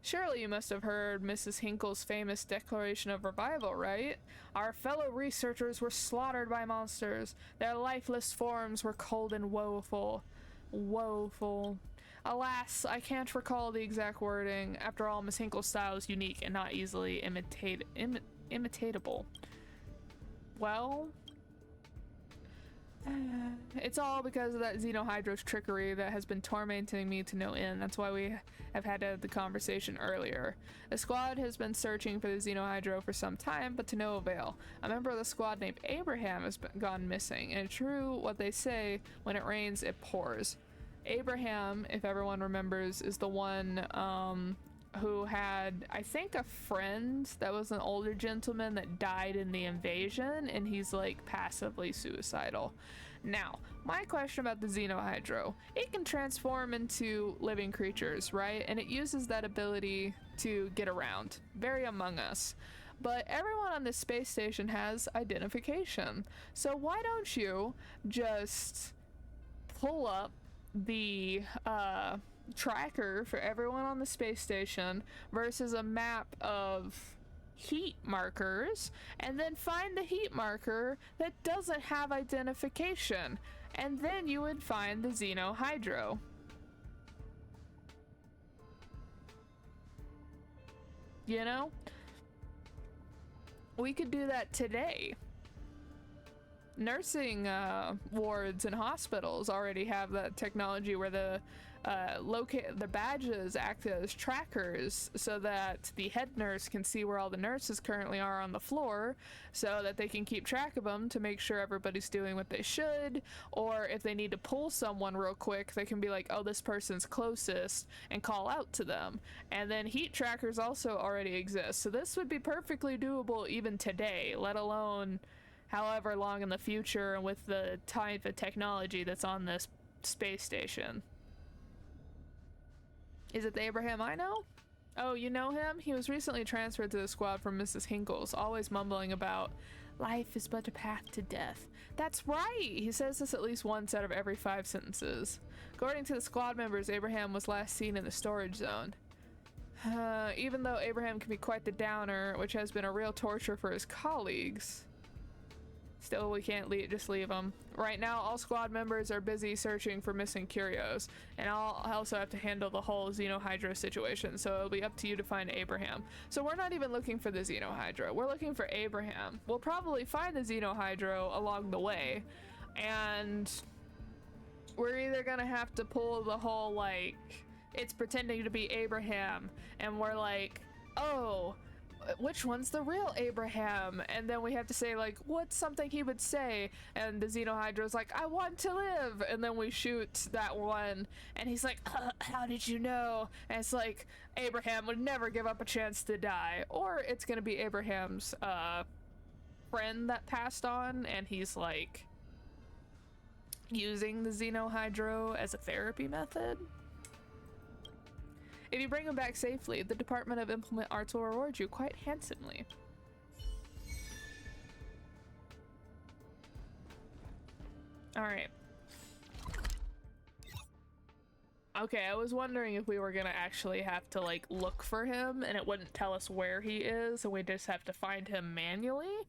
Surely you must have heard Mrs. Hinkle's famous Declaration of Revival, right? Our fellow researchers were slaughtered by monsters. Their lifeless forms were cold and woeful. Woeful. Alas, I can't recall the exact wording. After all, Miss Hinkle's style is unique and not easily imitatable. Well... it's all because of that Xenohydro's trickery that has been tormenting me to no end. That's why we have had the conversation earlier. The squad has been searching for the Xenohydro for some time, but to no avail. A member of the squad named Abraham has gone missing, and true what they say, when it rains, it pours. Abraham, if everyone remembers, is the one who had, I think, a friend that was an older gentleman that died in the invasion, and he's like passively suicidal. Now, my question about the Xenohydro, it can transform into living creatures, right? And it uses that ability to get around. Very Among Us. But everyone on this space station has identification. So why don't you just pull up the tracker for everyone on the space station versus a map of heat markers, and then find the heat marker that doesn't have identification, and then you would find the Xenohydro. You know? We could do that today. nursing wards and hospitals already have that technology where the badges act as trackers so that the head nurse can see where all the nurses currently are on the floor so that they can keep track of them to make sure everybody's doing what they should, or if they need to pull someone real quick they can be like, oh, this person's closest, and call out to them. And then heat trackers also already exist, so this would be perfectly doable even today, let alone however long in the future and with the type of technology that's on this space station. Is it the Abraham I know? Oh, you know him? He was recently transferred to the squad from Mrs. Hinkle's, always mumbling about, life is but a path to death. That's right! He says this at least once out of every 5 sentences. According to the squad members, Abraham was last seen in the storage zone. Even though Abraham can be quite the downer, which has been a real torture for his colleagues, still, we can't just leave him. Right now, all squad members are busy searching for missing curios, and I'll also have to handle the whole Xenohydra situation, so it'll be up to you to find Abraham. So we're not even looking for the Xenohydra, we're looking for Abraham. We'll probably find the Xenohydra along the way, and we're either gonna have to pull the whole, like, it's pretending to be Abraham, and we're like, oh, which one's the real Abraham? And then we have to say, like, what's something he would say? And the Xenohydra's like, I want to live! And then we shoot that one, and he's like, how did you know? And it's like, Abraham would never give up a chance to die. Or it's gonna be Abraham's friend that passed on, and he's like using the Xenohydro as a therapy method. If you bring him back safely, the Department of Implement Arts will reward you quite handsomely. Alright. Okay, I was wondering if we were gonna actually have to, like, look for him and it wouldn't tell us where he is and we just have to find him manually.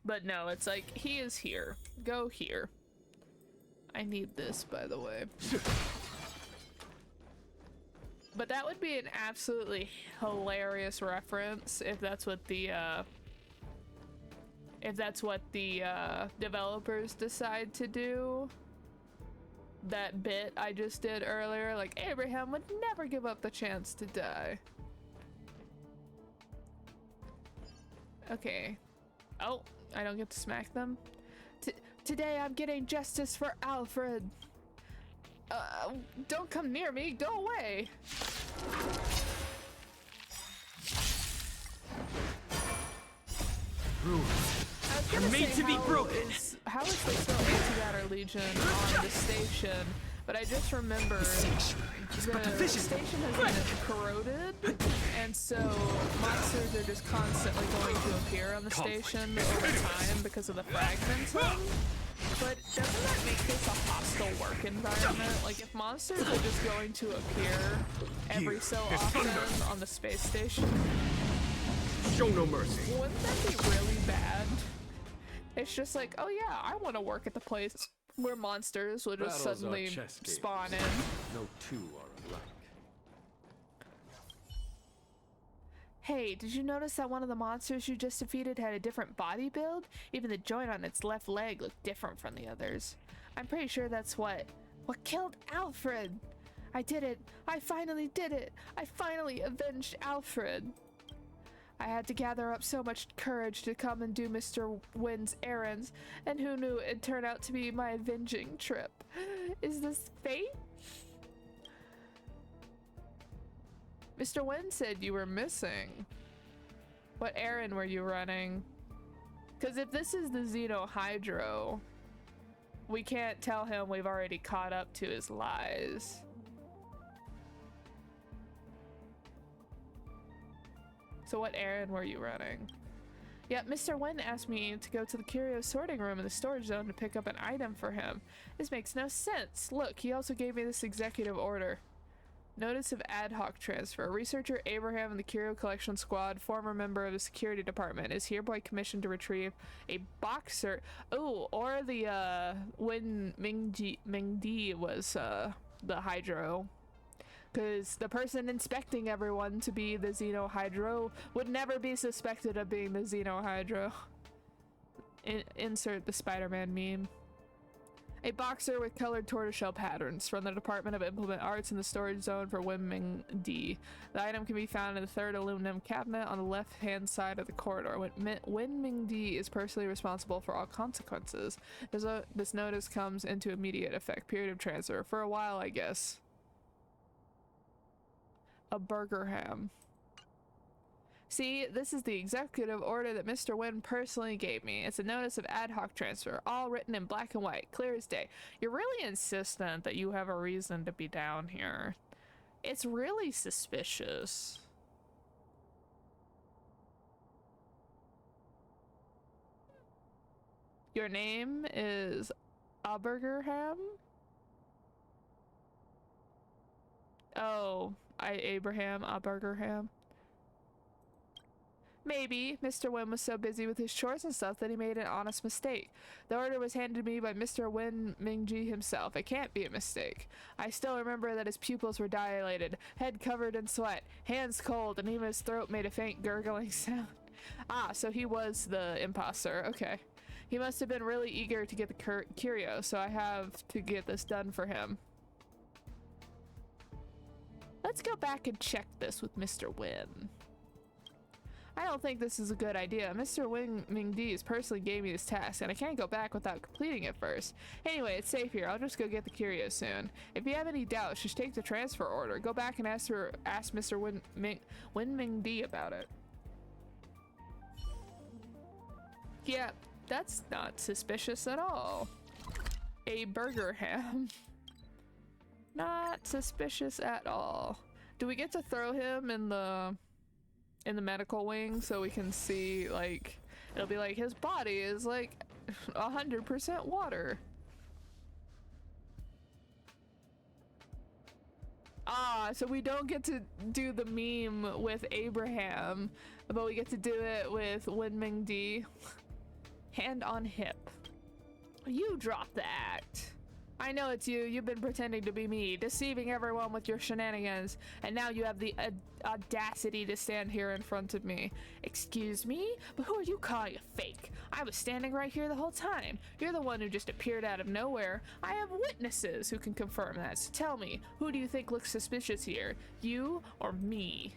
But no, it's like, he is here. Go here. I need this, by the way. But that would be an absolutely hilarious reference if that's what the developers decide to do. That bit I just did earlier, like, Abraham would never give up the chance to die. Okay. Oh, I don't get to smack them. Today I'm getting justice for Alfred. Don't come near me, go away! Rules are made to be broken! How is there still Anti-Matter Legion on the station? But I just remembered the station has been corroded, and so monsters are just constantly going to appear on the station over time because of the fragmentum. But doesn't that make this a hostile work environment? Like, if monsters are just going to appear every so often on the space station, show no mercy. Wouldn't that be really bad? It's just like, oh yeah, I want to work at the place where monsters will just suddenly spawn in. No two are alike. Hey, did you notice that one of the monsters you just defeated had a different body build? Even the joint on its left leg looked different from the others. I'm pretty sure that's what killed Alfred. I did it. I finally did it. I finally avenged Alfred. I had to gather up so much courage to come and do Mr. Wynn's errands, and who knew it'd turn out to be my avenging trip. Is this fate? Mr. Wynn said you were missing. What errand were you running? Because if this is the Xenohydro, we can't tell him we've already caught up to his lies. So what errand were you running? Yeah, Mr. Wynn asked me to go to the curio sorting room in the storage zone to pick up an item for him. This makes no sense. Look, he also gave me this executive order. Notice of ad hoc transfer. Researcher Abraham in the Curio Collection Squad, former member of the Security Department, is hereby commissioned to retrieve a boxer. Oh, or the when Mingdi was the Hydro. Because the person inspecting everyone to be the Xenohydro would never be suspected of being the Xenohydro. insert the Spider-Man meme. A boxer with colored tortoiseshell patterns from the Department of Implement Arts in the storage zone for Winming D. The item can be found in the third aluminum cabinet on the left-hand side of the corridor. Winming D is personally responsible for all consequences. This notice comes into immediate effect. Period of transfer. For a while, I guess. A burger ham. See, this is the executive order that Mr. Wynn personally gave me. It's a notice of ad hoc transfer, all written in black and white, clear as day. You're really insistent that you have a reason to be down here. It's really suspicious. Your name is Abergerham? Oh, Abraham Abergerham. Maybe. Mr. Wynn was so busy with his chores and stuff that he made an honest mistake. The order was handed to me by Mr. Wynn Mingji himself. It can't be a mistake. I still remember that his pupils were dilated, head covered in sweat, hands cold, and even his throat made a faint gurgling sound. Ah, so he was the imposter. Okay. He must have been really eager to get the curio, so I have to get this done for him. Let's go back and check this with Mr. Wynn. I don't think this is a good idea. Mr. Wing Mingdi personally gave me this task, and I can't go back without completing it first. Anyway, it's safe here. I'll just go get the curio soon. If you have any doubts, just take the transfer order. Go back and ask Mr. Win Mingdi about it. Yeah, that's not suspicious at all. A burger ham. Not suspicious at all. Do we get to throw him in the medical wing so we can see, like, it'll be like his body is like 100% water. Ah, so we don't get to do the meme with Abraham, but we get to do it with Winming D. Hand on hip. You drop the act. I know it's you. You've been pretending to be me, deceiving everyone with your shenanigans, and now you have the audacity to stand here in front of me. Excuse me? But who are you calling a fake? I was standing right here the whole time. You're the one who just appeared out of nowhere. I have witnesses who can confirm that. So tell me, who do you think looks suspicious here? You or me?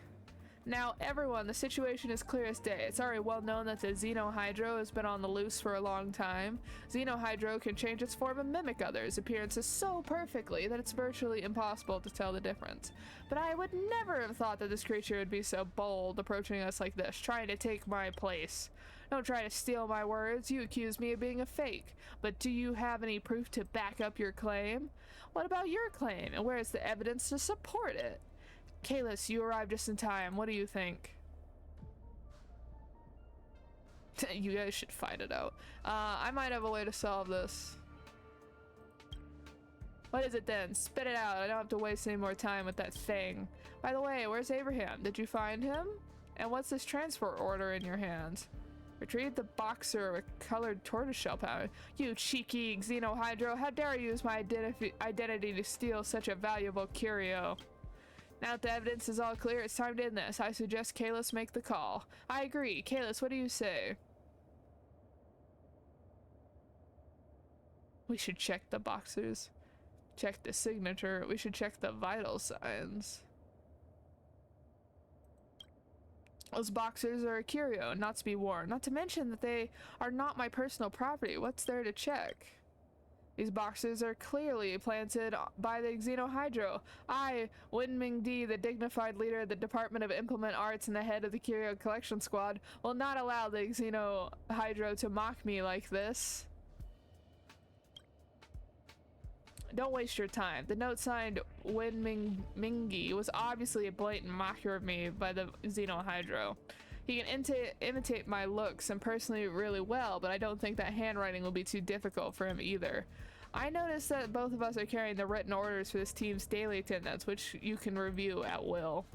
Now, everyone, the situation is clear as day. It's already well known that the Xenohydro has been on the loose for a long time. Xenohydro can change its form and mimic others' appearances so perfectly that it's virtually impossible to tell the difference. But I would never have thought that this creature would be so bold, approaching us like this, trying to take my place. Don't try to steal my words. You accuse me of being a fake. But do you have any proof to back up your claim? What about your claim, and where is the evidence to support it? Kalis, you arrived just in time. What do you think? You guys should find it out. I might have a way to solve this. What is it then? Spit it out. I don't have to waste any more time with that thing. By the way, where's Abraham? Did you find him? And what's this transfer order in your hands? Retrieve the boxer with colored tortoiseshell pattern. You cheeky Xenohydro. How dare you use my identity to steal such a valuable curio? Now that the evidence is all clear, it's time to end this. I suggest Kalis make the call. I agree. Kalis, what do you say? We should check the boxers. Check the signature. We should check the vital signs. Those boxers are a curio, not to be worn. Not to mention that they are not my personal property. What's there to check? These boxes are clearly planted by the Xenohydro. I, Winming D, the dignified leader of the Department of Implement Arts and the head of the Curio Collection Squad, will not allow the Xenohydro to mock me like this. Don't waste your time. The note signed Winming Mingi was obviously a blatant mockery of me by the Xenohydro. He can imitate my looks and personally really well, but I don't think that handwriting will be too difficult for him either. I noticed that both of us are carrying the written orders for this team's daily attendance, which you can review at will.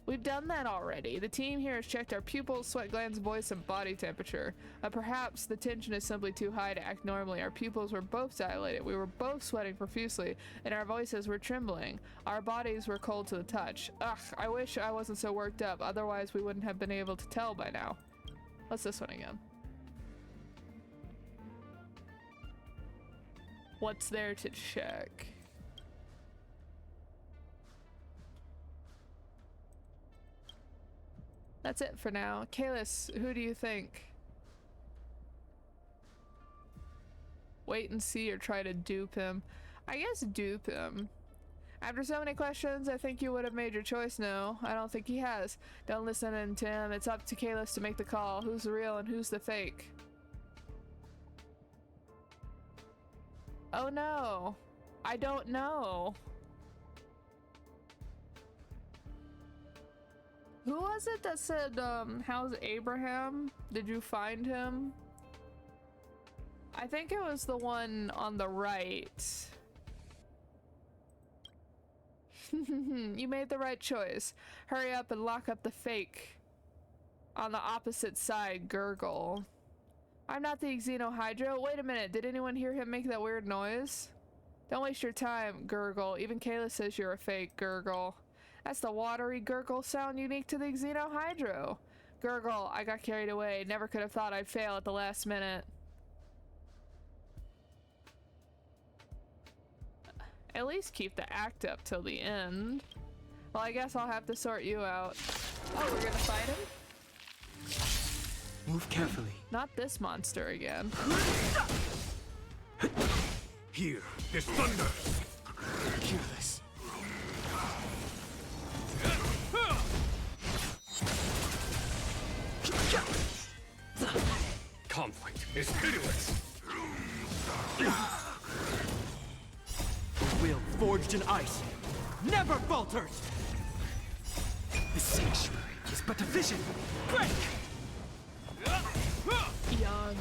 We've done that already. The team here has checked our pupils, sweat glands, voice, and body temperature. Perhaps the tension is simply too high to act normally. Our pupils were both dilated. We were both sweating profusely, and our voices were trembling. Our bodies were cold to the touch. Ugh, I wish I wasn't so worked up. Otherwise, we wouldn't have been able to tell by now. What's this one again? What's there to check? That's it for now. Kalis, who do you think? Wait and see or try to dupe him? I guess dupe him. After so many questions, I think you would have made your choice. No, I don't think he has. Don't listen in to him. It's up to Kalis to make the call. Who's the real and who's the fake? Oh no. I don't know. Who was it that said, how's Abraham? Did you find him? I think it was the one on the right. You made the right choice. Hurry up and lock up the fake. On the opposite side, gurgle. I'm not the Xenohydra. Wait a minute, did anyone hear him make that weird noise? Don't waste your time, gurgle. Even Kayla says you're a fake, gurgle. That's the watery gurgle sound unique to the Xenohydro. Gurgle, I got carried away. Never could have thought I'd fail at the last minute. At least keep the act up till the end. Well, I guess I'll have to sort you out. Oh, we're gonna fight him? Move carefully. Not this monster again. Here, there's thunder! Hear this. Conflict is pitiless! The will forged in ice never falters! The sanctuary is but a vision. Break! Young.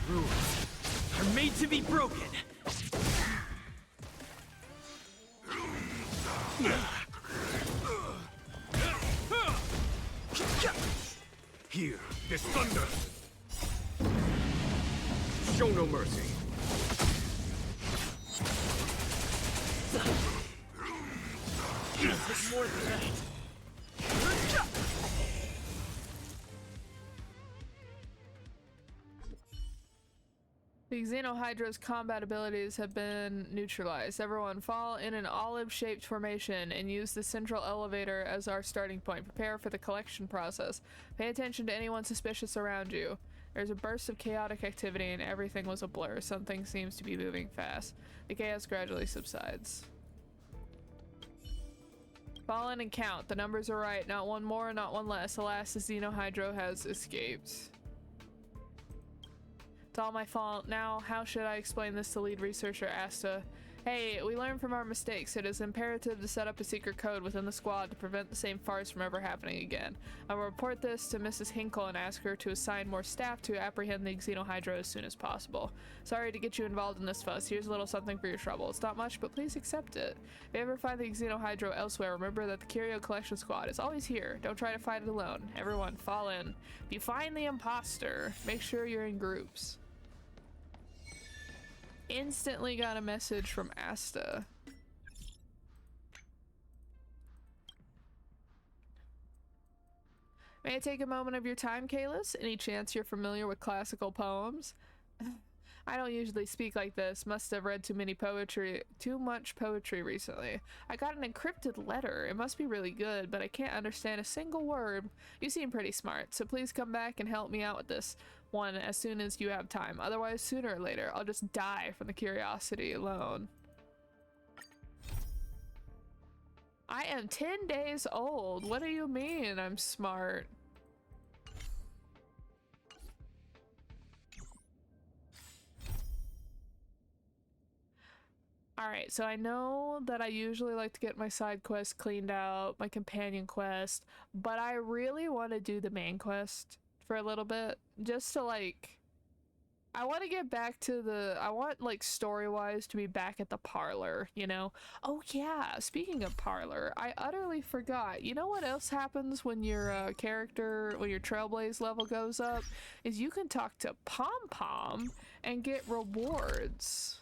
Rules are made to be broken. Here, there's thunder! Show no mercy! It's more than that. The Xenohydro's combat abilities have been neutralized. Everyone fall in an olive-shaped formation and use the central elevator as our starting point. Prepare for the collection process. Pay attention to anyone suspicious around you. There's a burst of chaotic activity and everything was a blur. Something seems to be moving fast. The chaos gradually subsides. Fall in and count. The numbers are right. Not one more, not one less. Alas, the Xenohydro has escaped. It's all my fault. Now, how should I explain this to lead researcher Asta? Hey, we learned from our mistakes. It is imperative to set up a secret code within the squad to prevent the same farce from ever happening again. I will report this to Mrs. Hinkle and ask her to assign more staff to apprehend the Xenohydro as soon as possible. Sorry to get you involved in this fuss. Here's a little something for your trouble. It's not much, but please accept it. If you ever find the Xenohydro elsewhere, remember that the Curio Collection Squad is always here. Don't try to fight it alone. Everyone, fall in. If you find the imposter, make sure you're in groups. Instantly got a message from Asta. May I take a moment of your time, Kalis? Any chance you're familiar with classical poems? I don't usually speak like this. Must have read too much poetry recently. I got an encrypted letter. It must be really good, but I can't understand a single word. You seem pretty smart, so please come back and help me out with this one as soon as you have time. Otherwise, sooner or later, I'll just die from the curiosity alone. I am 10 days old. What do you mean I'm smart? Alright, so I know that I usually like to get my side quest cleaned out, my companion quest, but I really want to do the main quest for a little bit, just to like, I want to get back to the, I want like story-wise to be back at the parlor, you know? Oh yeah, speaking of parlor, I utterly forgot. You know what else happens when your character, when your Trailblaze level goes up? Is you can talk to Pom Pom and get rewards.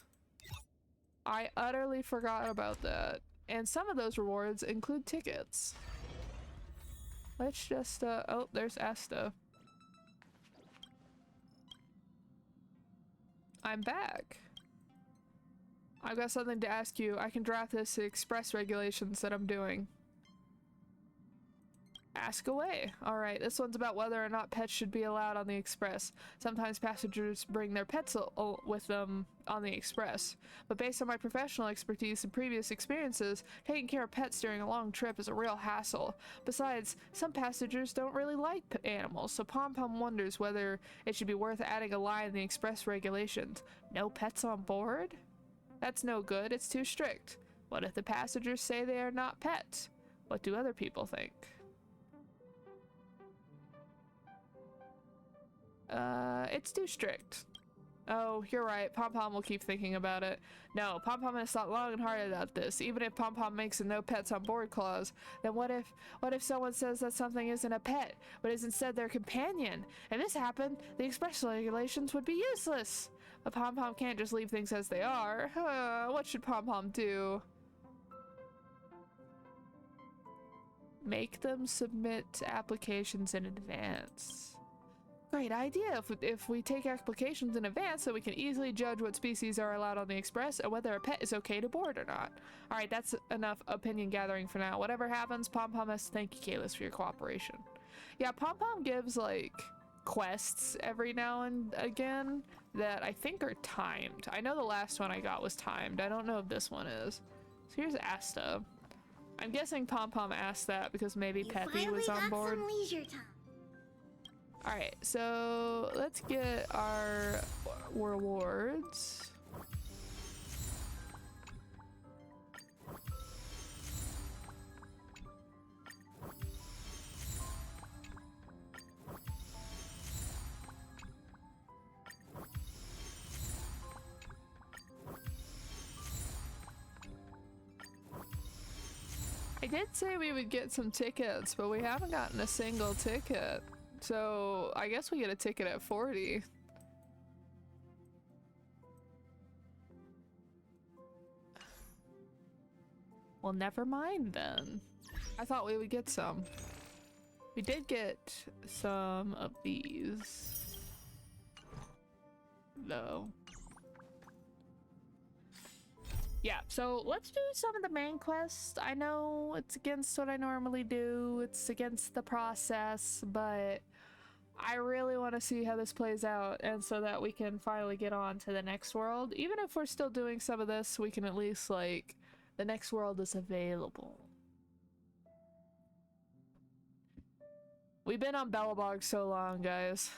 I utterly forgot about that. And some of those rewards include tickets. Let's just, oh, there's Asta. I'm back. I've got something to ask you. I can draft this express regulations that I'm doing. Ask away. Alright, this one's about whether or not pets should be allowed on the express. Sometimes passengers bring their pets with them on the express. But based on my professional expertise and previous experiences, taking care of pets during a long trip is a real hassle. Besides, some passengers don't really like animals, so Pom Pom wonders whether it should be worth adding a line in the express regulations. No pets on board? That's no good, it's too strict. What if the passengers say they are not pets? What do other people think? It's too strict. Oh, you're right. Pom Pom will keep thinking about it. No, Pom Pom has thought long and hard about this. Even if Pom Pom makes a no pets on board clause, then what if someone says that something isn't a pet, but is instead their companion? And this happened, the express regulations would be useless. But Pom Pom can't just leave things as they are. What should Pom Pom do? Make them submit applications in advance. Great idea. If we take applications in advance, so we can easily judge what species are allowed on the express and whether a pet is okay to board or not. Alright, that's enough opinion gathering for now. Whatever happens, Pom Pom has to thank you, Kalis, for your cooperation. Yeah, Pom Pom gives, like, quests every now and again that I think are timed. I know the last one I got was timed. I don't know if this one is. So here's Asta. I'm guessing Pom Pom asked that because maybe Peppy was on board. Some leisure time. Alright, so let's get our rewards. I did say we would get some tickets, but we haven't gotten a single ticket. So I guess we get a ticket at 40. Well, never mind then. I thought we would get some. We did get some of these, though. Yeah, so let's do some of the main quests. I know it's against what I normally do. It's against the process, but I really want to see how this plays out, and so that we can finally get on to the next world. Even if we're still doing some of this, we can at least, like, the next world is available. We've been on Belebog so long, guys.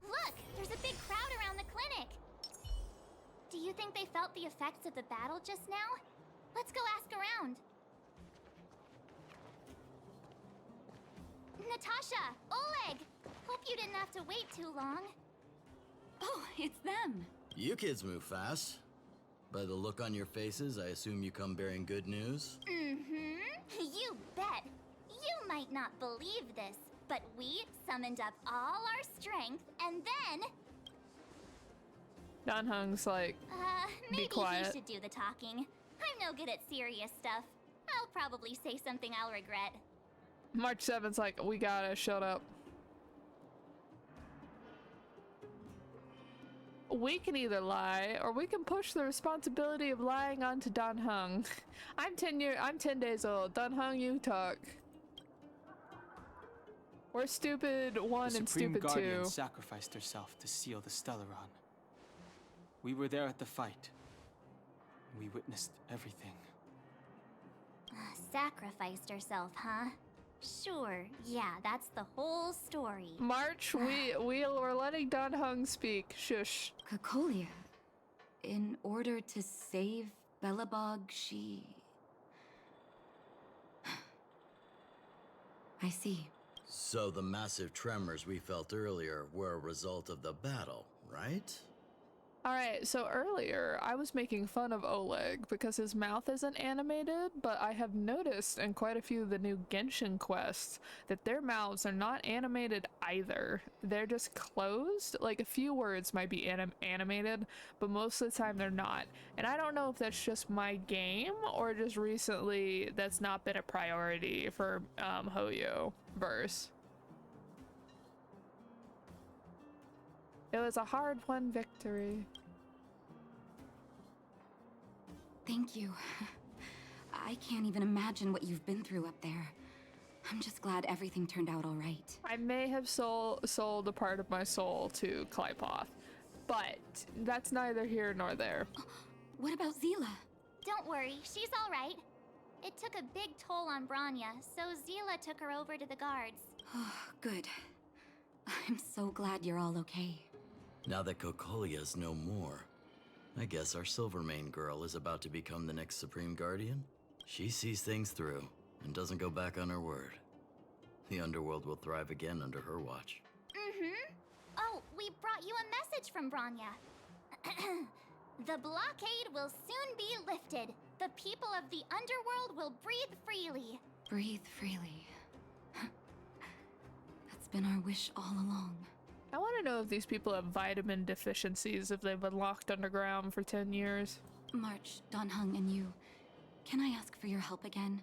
Look, there's a big crowd around the clinic. Do you think they felt the effects of the battle just now? Let's go ask around. Natasha! Oleg! Hope you didn't have to wait too long. Oh, it's them. You kids move fast. By the look on your faces, I assume you come bearing good news? Mm-hmm. You bet. You might not believe this, but we summoned up all our strength and then... Don Hung's like, maybe quiet. he should do the talking. I'm no good at serious stuff. I'll probably say something I'll regret. March 7th's like, we gotta shut up. We can either lie, or we can push the responsibility of lying onto Don Hung. I'm 10 days old. Don Hung, you talk. We're stupid 1 and Supreme stupid Guardian 2. sacrificed herself to seal the Stellaron. We were there at the fight. We witnessed everything. Sacrificed herself, huh? Sure, yeah, that's the whole story. March, we're letting Don Hung speak. Shush. Cocolia. In order to save Belebog, she... I see. So the massive tremors we felt earlier were a result of the battle, right? Alright, so earlier I was making fun of Oleg because his mouth isn't animated, but I have noticed in quite a few of the new Genshin quests that their mouths are not animated either. They're just closed. Like a few words might be animated, but most of the time they're not. And I don't know if that's just my game or just recently that's not been a priority for Hoyo verse. It was a hard-won victory. Thank you. I can't even imagine what you've been through up there. I'm just glad everything turned out all right. I may have sold a part of my soul to Klypoth, but that's neither here nor there. What about Zila? Don't worry, she's all right. It took a big toll on Bronya, so Zila took her over to the guards. Oh, good. I'm so glad you're all okay. Now that Kokolia's no more, I guess our Silvermane girl is about to become the next Supreme Guardian? She sees things through and doesn't go back on her word. The underworld will thrive again under her watch. Mm-hmm. Oh, we brought you a message from Bronya. The blockade will soon be lifted. The people of the underworld will breathe freely. Breathe freely. That's been our wish all along. I want to know if these people have vitamin deficiencies if they've been locked underground for 10 years. March, Donhung, and you, can I ask for your help again?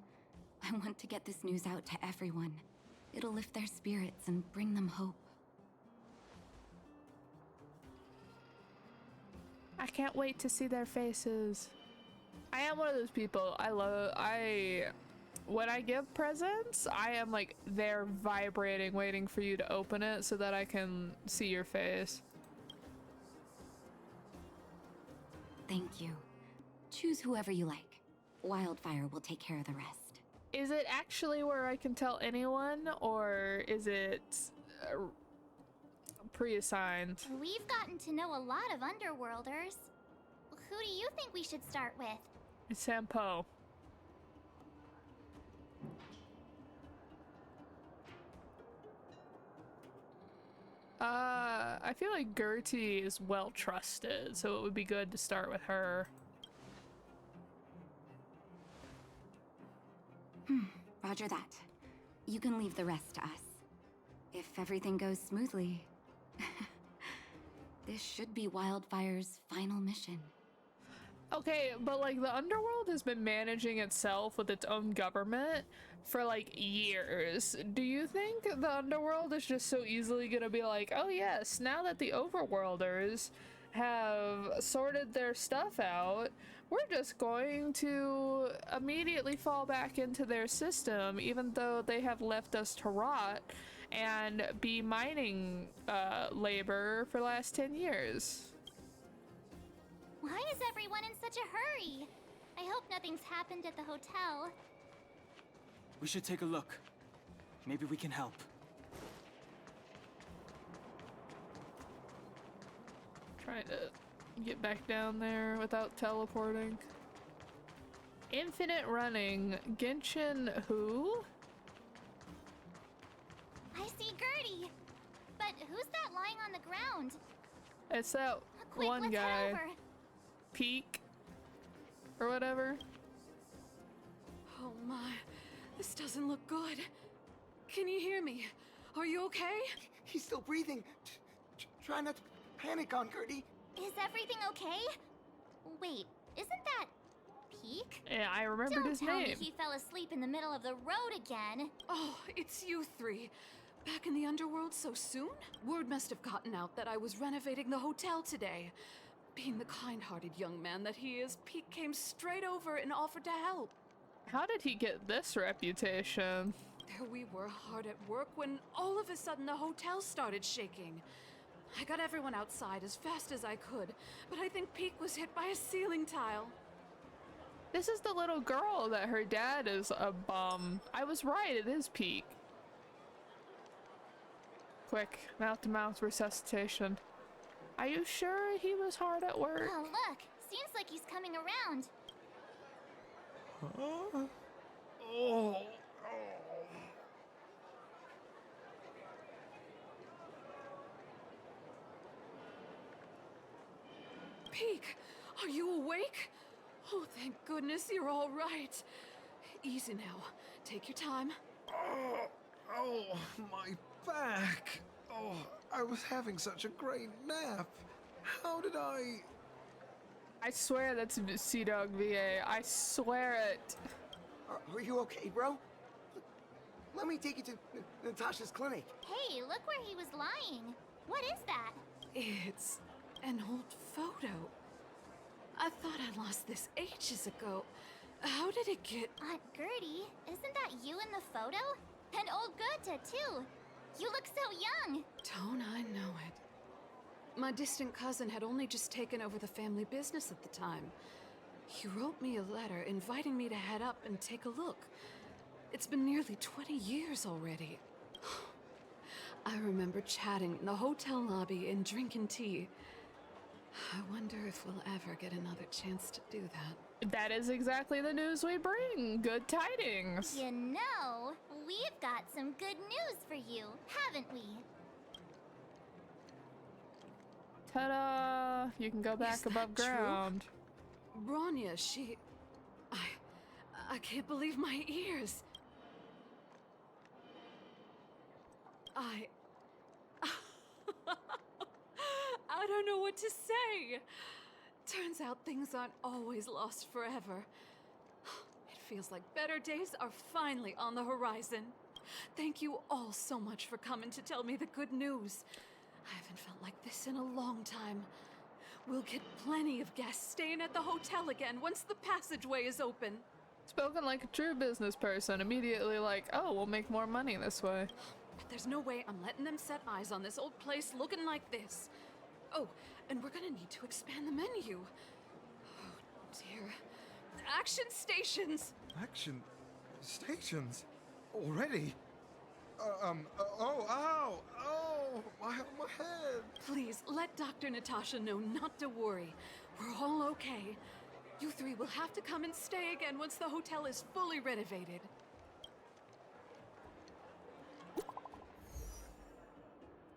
I want to get this news out to everyone. It'll lift their spirits and bring them hope. I can't wait to see their faces. I am one of those people. When I give presents, I am like there vibrating, waiting for you to open it so that I can see your face. Thank you. Choose whoever you like. Wildfire will take care of the rest. Is it actually where I can tell anyone, or is it pre-assigned? We've gotten to know a lot of underworlders. Who do you think we should start with? It's Sampo. I feel like Gertie is well trusted, so it would be good to start with her. Roger that. You can leave the rest to us. If everything goes smoothly, this should be Wildfire's final mission. Okay, but like the underworld has been managing itself with its own government for like years. Do you think the underworld is just so easily gonna be like, oh yes, now that the overworlders have sorted their stuff out, we're just going to immediately fall back into their system, even though they have left us to rot and be mining labor for the last 10 years? Why is everyone in such a hurry? I hope nothing's happened at the hotel. We should take a look. Maybe we can help. Trying to get back down there without teleporting. Infinite running. Genshin who? I see Gertie. But who's that lying on the ground? It's that Quick, one let's guy. head over. Peak? Or whatever. Oh my, this doesn't look good. Can you hear me? Are you okay? He's still breathing. Try not to panic on Gertie. Is everything okay? Wait, isn't that Peak? Yeah, I remembered Don't his tell me name. he fell asleep in the middle of the road again. Oh, it's you three. Back in the underworld so soon? Word must have gotten out that I was renovating the hotel today. Being the kind-hearted young man that he is, Peak came straight over and offered to help. How did he get this reputation? There we were hard at work when all of a sudden the hotel started shaking. I got everyone outside as fast as I could, but I think Peak was hit by a ceiling tile. This is the little girl that her dad is a bum. I was right, it is Peak. Quick, mouth-to-mouth resuscitation. Are you sure he was hard at work? Oh, look. Seems like he's coming around. Peak, are you awake? Oh, thank goodness you're all right. Easy now. Take your time. Oh, my back. Oh, I was having such a great nap. How did I... I swear that's Sea Dog VA. I swear it. Are you okay, bro? Let me take you to Natasha's clinic. Hey, look where he was lying. What is that? It's an old photo. I thought I lost this ages ago. How did it get... Aunt Gertie, isn't that you in the photo? And old Goethe, too. You look so young. Don't I know it? My distant cousin had only just taken over the family business at the time. He wrote me a letter inviting me to head up and take a look. It's been nearly 20 years already. I remember chatting in the hotel lobby and drinking tea. I wonder if we'll ever get another chance to do that. That is exactly the news we bring. Good tidings. You know, we've got some good news for you, haven't we? Ta-da! You can go back Is that above true? ground. Bronya, she... I can't believe my ears. I don't know what to say. Turns out things aren't always lost forever. It feels like better days are finally on the horizon. Thank you all so much for coming to tell me the good news. I haven't felt like this in a long time. We'll get plenty of guests staying at the hotel again once the passageway is open. Spoken like a true business person. Immediately like, oh, we'll make more money this way. But there's no way I'm letting them set eyes on this old place looking like this. Oh, and we're gonna need to expand the menu. Oh, dear. Action stations! Action stations? Already? Ow! Oh, my head! Please, let Dr. Natasha know not to worry. We're all okay. You three will have to come and stay again once the hotel is fully renovated.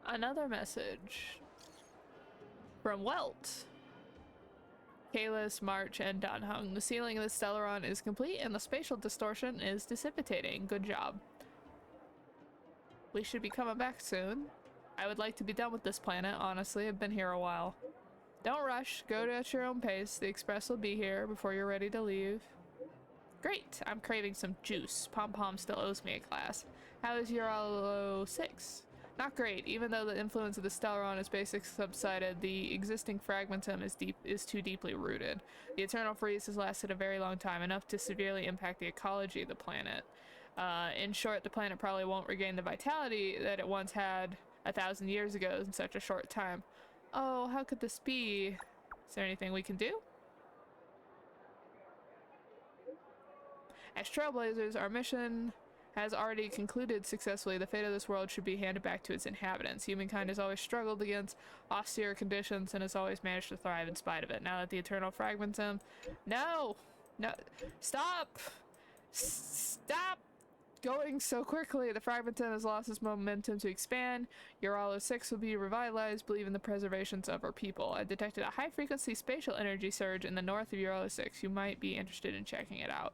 Another message from Welt. Kalis, March, and Danhung. The sealing of the Stellaron is complete and the spatial distortion is dissipating. Good job. We should be coming back soon. I would like to be done with this planet, honestly. I've been here a while. Don't rush. Go at your own pace. The express will be here before you're ready to leave. Great. I'm craving some juice. Pom-Pom still owes me a class. How is Uralo 6? Not great. Even though the influence of the Stellaron is basically subsided, the existing fragmentum is too deeply rooted. The eternal freeze has lasted a very long time, enough to severely impact the ecology of the planet. In short, the planet probably won't regain the vitality that it once had 1,000 years ago in such a short time. Oh, how could this be? Is there anything we can do? As trailblazers, our mission has already concluded successfully. The fate of this world should be handed back to its inhabitants. Humankind has always struggled against austere conditions and has always managed to thrive in spite of it. Now that the eternal fragmentum... No! No! Stop! Stop going so quickly. The fragmentum has lost its momentum to expand. Uralo 6 will be revitalized. Believe in the preservations of our people. I detected a high-frequency spatial energy surge in the north of Uralo 6. You might be interested in checking it out.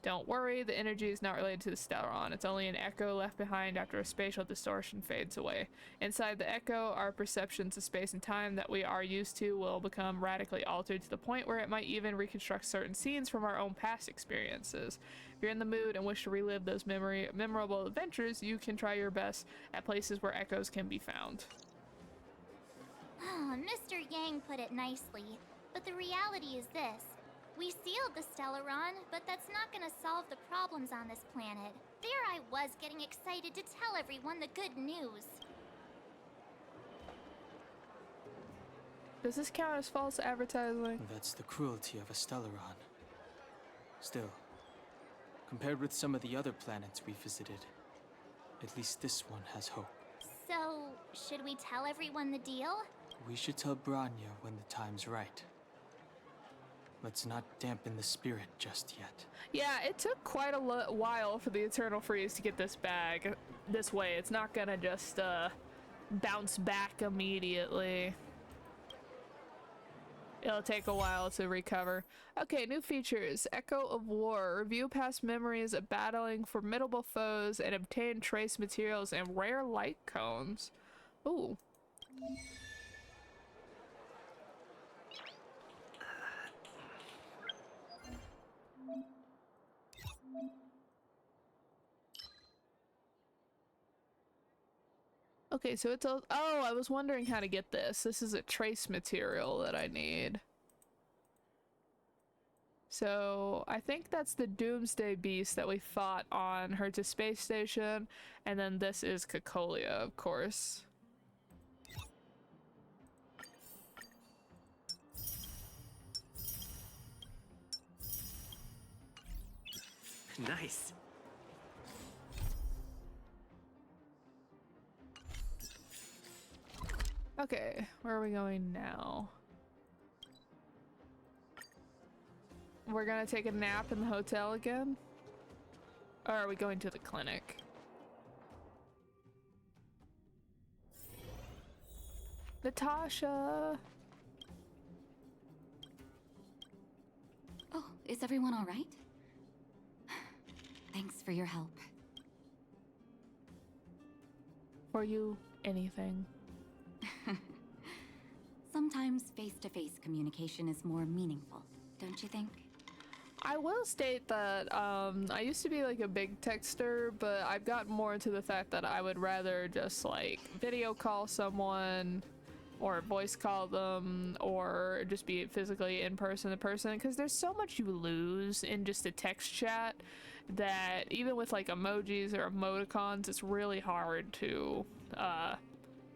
Don't worry, the energy is not related to the Stellaron. It's only an echo left behind after a spatial distortion fades away. Inside the echo, our perceptions of space and time that we are used to will become radically altered to the point where it might even reconstruct certain scenes from our own past experiences. If you're in the mood and wish to relive those memorable adventures, you can try your best at places where echoes can be found. Mr. Yang put it nicely, but the reality is this. We sealed the Stellaron, but that's not gonna solve the problems on this planet. There I was getting excited to tell everyone the good news. Does this count as false advertising? That's the cruelty of a Stellaron. Still, compared with some of the other planets we visited, at least this one has hope. So, should we tell everyone the deal? We should tell Bronya when the time's right. Let's not dampen the spirit just yet. Yeah, it took quite a while for the Eternal Freeze to get this bag this way. It's not gonna just bounce back immediately. It'll take a while to recover. Okay, new features. Echo of War. Review past memories of battling formidable foes and obtain trace materials and rare light cones. Ooh. Okay, so it's a— oh, I was wondering how to get this. This is a trace material that I need. So I think that's the Doomsday Beast that we fought on Herta Space Station, and then this is Cacolia, of course. Nice. Okay, where are we going now? We're gonna take a nap in the hotel again? Or are we going to the clinic? Natasha! Oh, is everyone all right? Thanks for your help. For you, anything. Sometimes face-to-face communication is more meaningful, don't you think? I will state that I used to be like a big texter, but I've gotten more into the fact that I would rather just like video call someone or voice call them or just be physically in person to person, because there's so much you lose in just a text chat that even with like emojis or emoticons, it's really hard to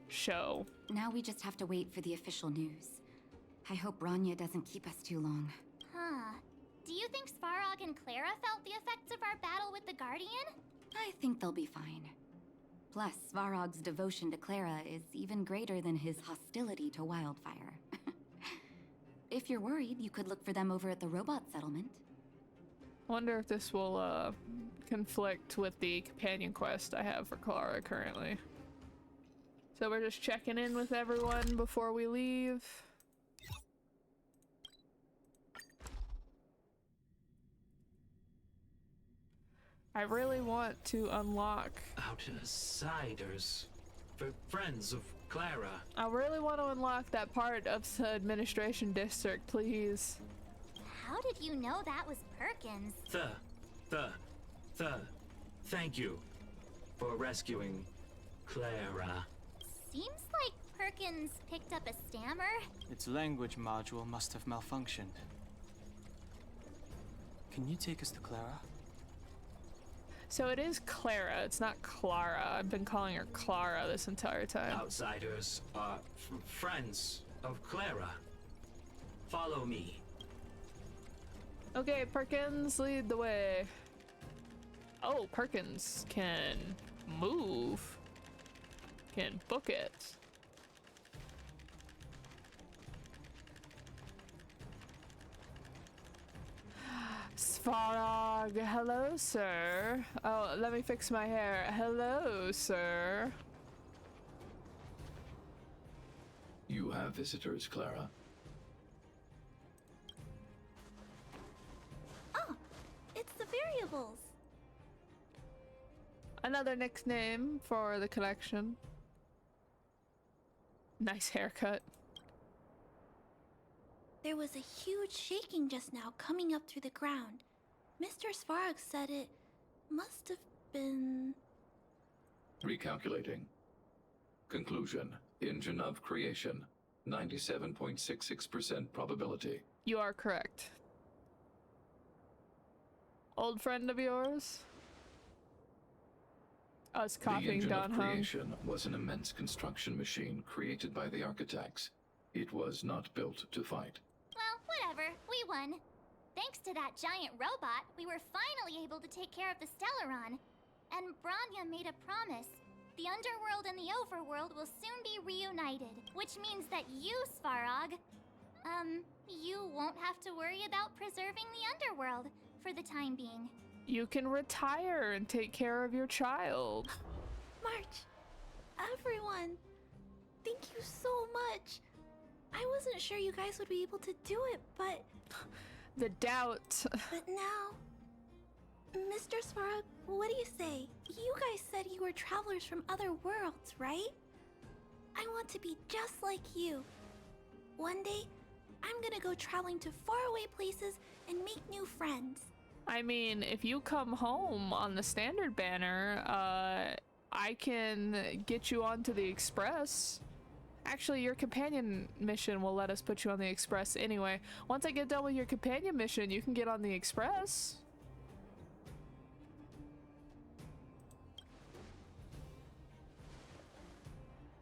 show. Now we just have to wait for the official news. I hope Bronya doesn't keep us too long. Huh. Do you think Svarog and Clara felt the effects of our battle with the Guardian? I think they'll be fine. Plus, Svarog's devotion to Clara is even greater than his hostility to Wildfire. If you're worried, you could look for them over at the robot settlement. Wonder if this will conflict with the companion quest I have for Clara currently. So we're just checking in with everyone before we leave. I really want to unlock— Outsiders. For friends of Clara. I really want to unlock that part of the administration district, please. How did you know that was Perkins? Thank you for rescuing Clara. Seems like Perkins picked up a stammer. Its language module must have malfunctioned. Can you take us to Clara? So it is Clara, it's not Clara. I've been calling her Clara this entire time. Outsiders are friends of Clara. Follow me. Okay, Perkins, lead the way. Oh, Perkins can move. Can book it. Svarog, hello, sir. Oh, let me fix my hair. Hello, sir. You have visitors, Clara. Oh, it's the variables. Another nickname for the collection. Nice haircut. There was a huge shaking just now coming up through the ground. Mr. Svarog said it must have been... Recalculating. Conclusion. Engine of creation. 97.66% probability. You are correct. Old friend of yours? Us The copying engine Don of Hung. creation was an immense construction machine created by the architects. It was not built to fight. Well, whatever. We won. Thanks to that giant robot, we were finally able to take care of the Stellaron. And Bronya made a promise. The underworld and the overworld will soon be reunited, which means that you, Svarog, you won't have to worry about preserving the underworld for the time being. You can retire and take care of your child. March, everyone, thank you so much. I wasn't sure you guys would be able to do it, but The doubt. but now, Mr. Svarog, what do you say? You guys said you were travelers from other worlds, right? I want to be just like you. One day, I'm gonna go traveling to faraway places and make new friends. I mean, if you come home on the standard banner, I can get you onto the express. Actually, your companion mission will let us put you on the express anyway. Once I get done with your companion mission, you can get on the express.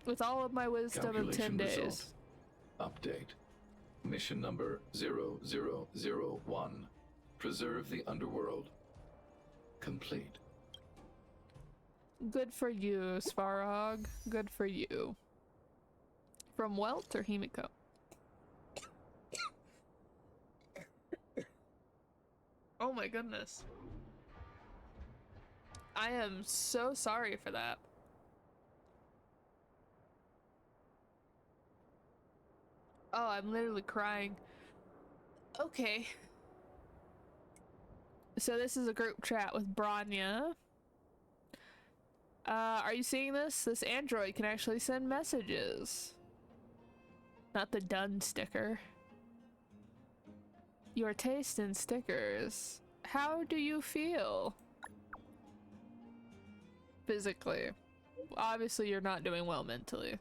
With all of my wisdom in 10 Calculation days. result. Update. Mission number 0001. Preserve the underworld. Complete. Good for you, Svarog. Good for you. From Welt or Himiko? Oh my goodness. I am so sorry for that. Oh, I'm literally crying. Okay. So this is a group chat with Bronya. Are you seeing this? This android can actually send messages. Not the done sticker. Your taste in stickers. How do you feel? Physically. Obviously you're not doing well mentally.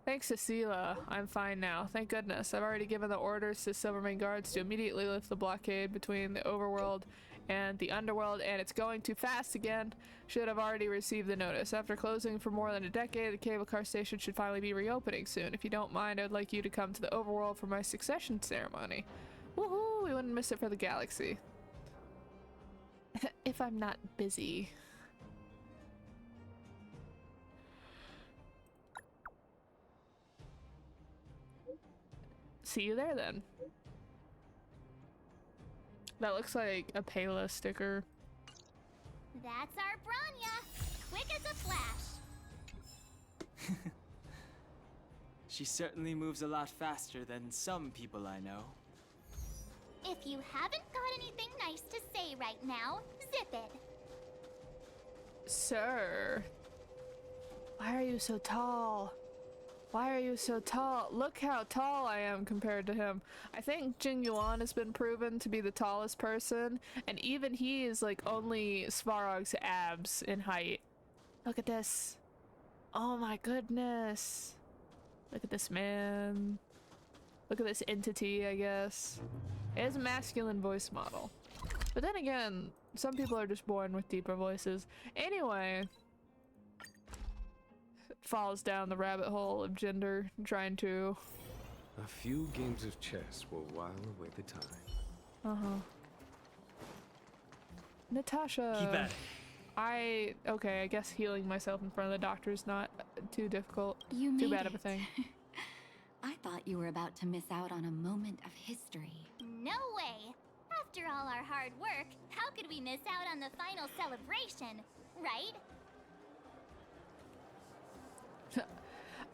Thanks to Sela, I'm fine now. Thank goodness. I've already given the orders to Silvermane guards to immediately lift the blockade between the overworld and the underworld, and it's going too fast again. Should have already received the notice. After closing for more than a decade, the cable car station should finally be reopening soon. If you don't mind, I'd like you to come to the overworld for my succession ceremony. Woohoo! We wouldn't miss it for the galaxy. If I'm not busy. See you there then. That looks like a Pela sticker. That's our Bronya! Quick as a flash! She certainly moves a lot faster than some people I know. If you haven't got anything nice to say right now, zip it. Sir, why are you so tall? Why are you so tall? Look how tall I am compared to him. I think Jing Yuan has been proven to be the tallest person, and even he is like only Svarog's abs in height. Look at this. Oh my goodness. Look at this man. Look at this entity, I guess. It is a masculine voice model. But then again, some people are just born with deeper voices. Anyway. Falls down the rabbit hole of gender, trying to... A few games of chess will while away the time. Uh-huh. Natasha! Keep at it. Okay, I guess healing myself in front of the doctor is not too difficult. You Too made bad of a thing. I thought you were about to miss out on a moment of history. No way! After all our hard work, how could we miss out on the final celebration, right?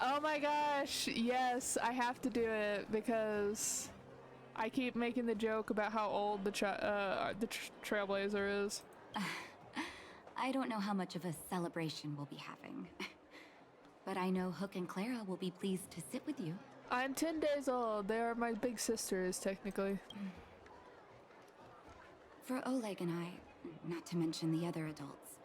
Oh my gosh, yes, I have to do it because I keep making the joke about how old the Trailblazer is. I don't know how much of a celebration we'll be having. But I know Hook and Clara will be pleased to sit with you. I'm 10 days old. They are my big sisters, technically. For Oleg and I, not to mention the other adults,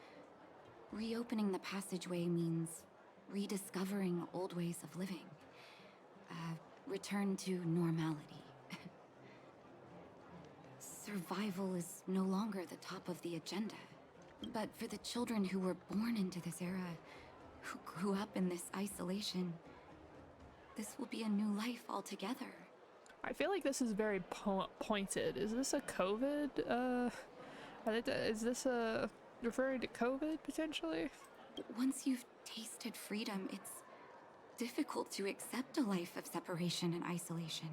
reopening the passageway means rediscovering old ways of living. Return to normality. Survival is no longer the top of the agenda. But for the children who were born into this era, who grew up in this isolation, this will be a new life altogether. I feel like this is very pointed. Is this a COVID? Is this referring to COVID, potentially? Once you've tasted freedom, it's difficult to accept a life of separation and isolation.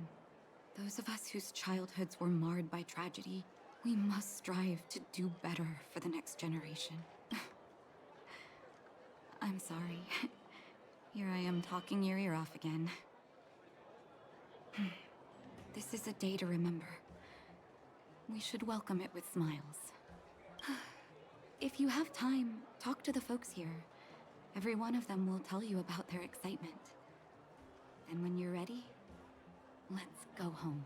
Those of us whose childhoods were marred by tragedy, we must strive to do better for the next generation. I'm sorry. Here I am talking your ear off again. This is a day to remember. We should welcome it with smiles. If you have time, talk to the folks here. Every one of them will tell you about their excitement. And when you're ready, let's go home.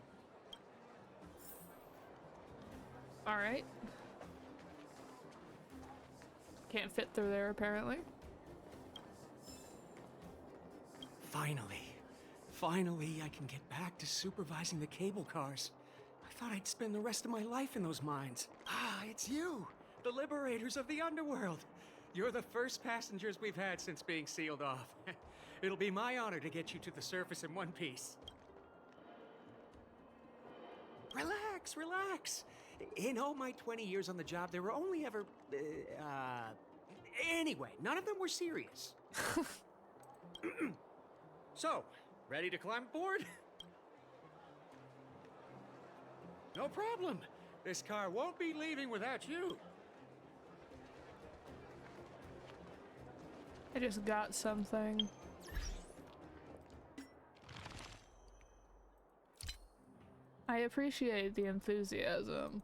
All right. Can't fit through there, apparently. Finally, I can get back to supervising the cable cars. I thought I'd spend the rest of my life in those mines. Ah, it's you, the liberators of the underworld. You're the first passengers we've had since being sealed off. It'll be my honor to get you to the surface in one piece. Relax, relax. In all my 20 years on the job, there were only ever, anyway, none of them were serious. So, ready to climb aboard? No problem. This car won't be leaving without you. I just got something. I appreciate the enthusiasm.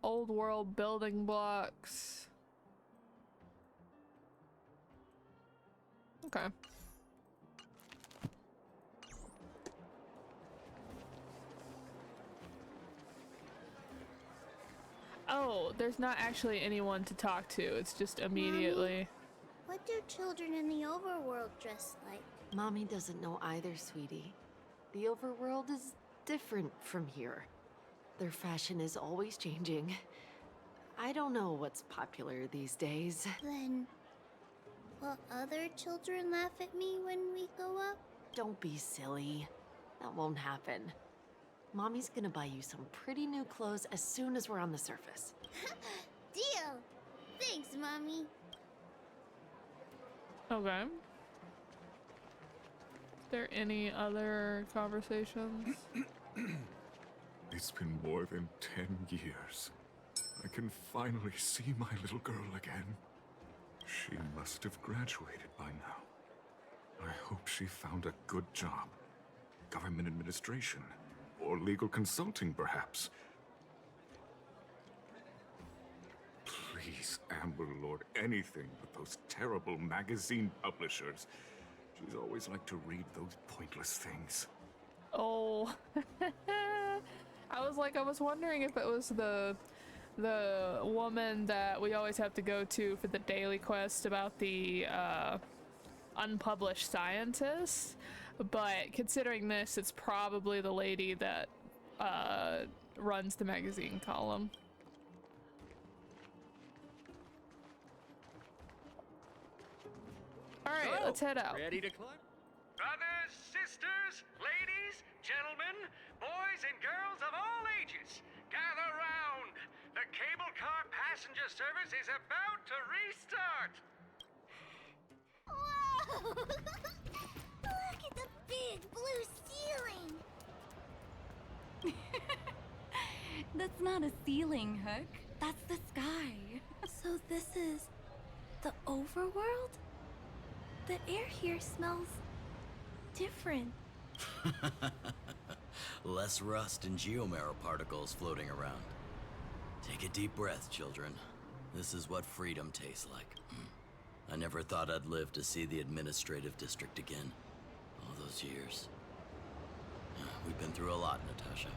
Old world building blocks. Okay. Oh, there's not actually anyone to talk to. It's just immediately. What do children in the overworld dress like? Mommy doesn't know either, sweetie. The overworld is different from here. Their fashion is always changing. I don't know what's popular these days. Then, will other children laugh at me when we go up? Don't be silly. That won't happen. Mommy's gonna buy you some pretty new clothes as soon as we're on the surface. Deal! Thanks, Mommy. Okay. Is there any other conversations? It's been more than 10 years. I can finally see my little girl again. She must have graduated by now. I hope she found a good job. Government administration. Or legal consulting, perhaps. Please, Amber Lord, anything but those terrible magazine publishers. She's always liked to read those pointless things. Oh. I was wondering if it was the woman that we always have to go to for the daily quest about the unpublished scientists, but considering this, it's probably the lady that runs the magazine column. Alright, let's head out. Ready to climb? Brothers, sisters, ladies, gentlemen, boys and girls of all ages, gather round. The cable car passenger service is about to restart. Whoa! Look at the big blue ceiling! That's not a ceiling, Hook. That's the sky. So this is the overworld? The air here smells different. Less rust and geomarrow particles floating around. Take a deep breath, children. This is what freedom tastes like. I never thought I'd live to see the administrative district again. All those years. We've been through a lot, Natasha.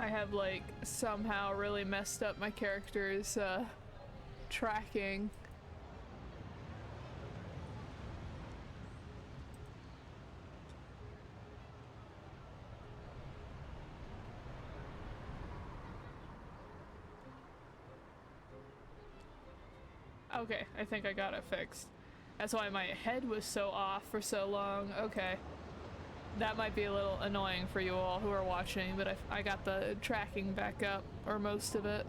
I have like somehow really messed up my character's tracking. Okay, I think I got it fixed. That's why my head was so off for so long. Okay. That might be a little annoying for you all who are watching, but I got the tracking back up, or most of it.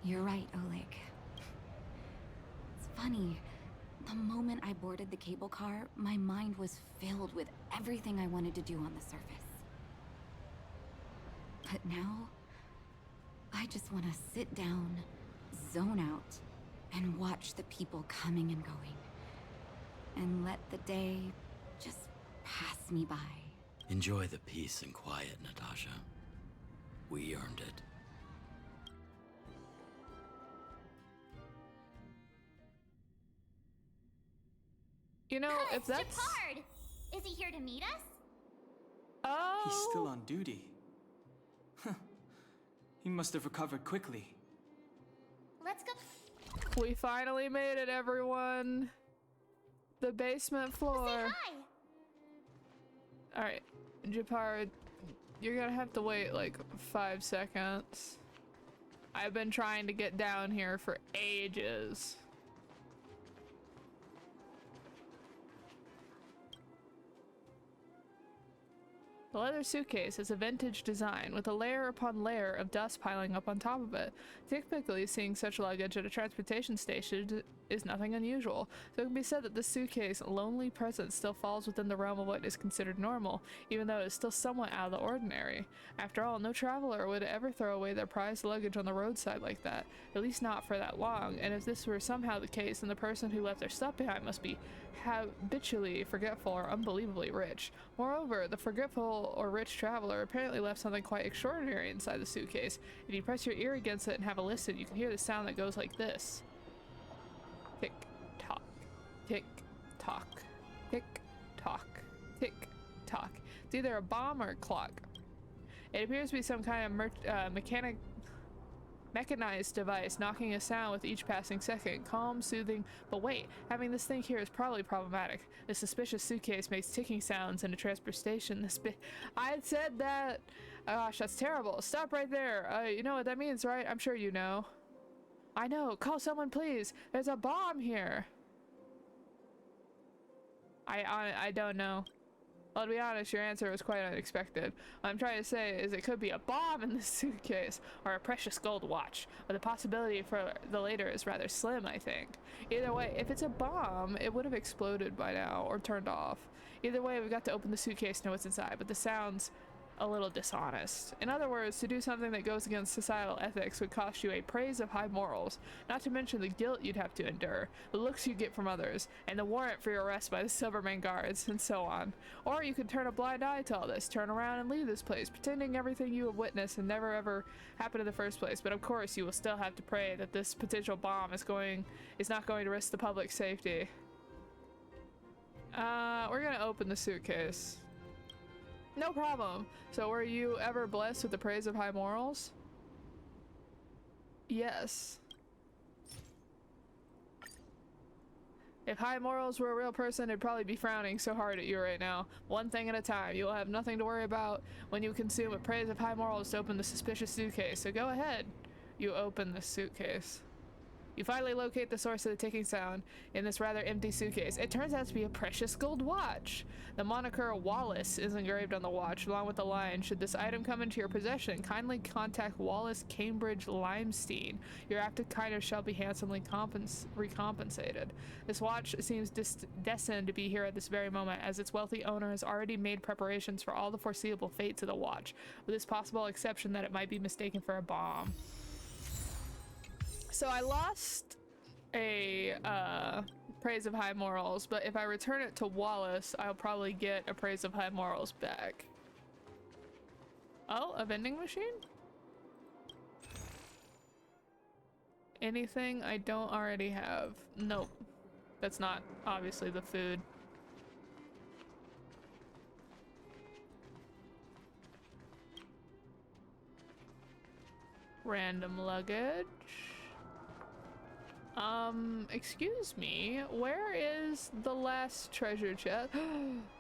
You're right, Oleg. It's funny. The moment I boarded the cable car, my mind was filled with everything I wanted to do on the surface. But now, I just want to sit down, zone out, and watch the people coming and going. And let the day just pass me by. Enjoy the peace and quiet, Natasha. We earned it. You know, if that's... Gepard! Is he here to meet us? Oh! He's still on duty. He must have recovered quickly. Let's go. We finally made it, everyone. The basement floor. Say hi. Alright, Gepard, you're gonna have to wait like 5 seconds. I've been trying to get down here for ages. The leather suitcase is a vintage design with a layer upon layer of dust piling up on top of it. Typically, seeing such luggage at a transportation station is nothing unusual, so it can be said that the suitcase's lonely presence still falls within the realm of what is considered normal, even though it is still somewhat out of the ordinary. After all, no traveler would ever throw away their prized luggage on the roadside like that, at least not for that long, and if this were somehow the case, then the person who left their stuff behind must be habitually forgetful or unbelievably rich. Moreover, the forgetful or rich traveler apparently left something quite extraordinary inside the suitcase. If you press your ear against it and have a listen, you can hear the sound that goes like this. Tick tock, tick tock, tick tock, tick tock. It's either a bomb or a clock. It appears to be some kind of mechanized device, knocking a sound with each passing second. Calm, soothing, but wait, having this thing here is probably problematic. The suspicious suitcase makes ticking sounds in a transportation. I said that. Gosh, that's terrible. Stop right there. You know what that means, right? I'm sure you know. I know. Call someone, please. There's a bomb here. I don't know. Well, to be honest, your answer was quite unexpected. What I'm trying to say is it could be a bomb in this suitcase, or a precious gold watch, but the possibility for the later is rather slim, I think. Either way, if it's a bomb, it would have exploded by now, or turned off. Either way, we've got to open the suitcase to know what's inside, but this sounds a little dishonest. In other words, to do something that goes against societal ethics would cost you a praise of high morals, not to mention the guilt you'd have to endure, the looks you get from others, and the warrant for your arrest by the Silvermane guards, and so on. Or you could turn a blind eye to all this, turn around and leave this place, pretending everything you have witnessed and never ever happened in the first place, but of course you will still have to pray that this potential bomb is not going to risk the public's safety. We're gonna open the suitcase. No problem. So were you ever blessed with the praise of high morals? Yes. If high morals were a real person, it'd probably be frowning so hard at you right now. One thing at a time. You will have nothing to worry about when you consume a praise of high morals to open the suspicious suitcase. So go ahead. You open the suitcase. You finally locate the source of the ticking sound in this rather empty suitcase. It turns out to be a precious gold watch. The moniker Wallace is engraved on the watch, along with the line, "Should this item come into your possession, kindly contact Wallace Cambridge Limestein. Your act of kindness shall be handsomely recompensated." This watch seems destined to be here at this very moment, as its wealthy owner has already made preparations for all the foreseeable fates of the watch, with this possible exception that it might be mistaken for a bomb. So I lost a praise of high morals, but if I return it to Wallace, I'll probably get a praise of high morals back. Oh, a vending machine? Anything I don't already have? Nope. That's not obviously the food. Random luggage. Excuse me, where is the last treasure chest?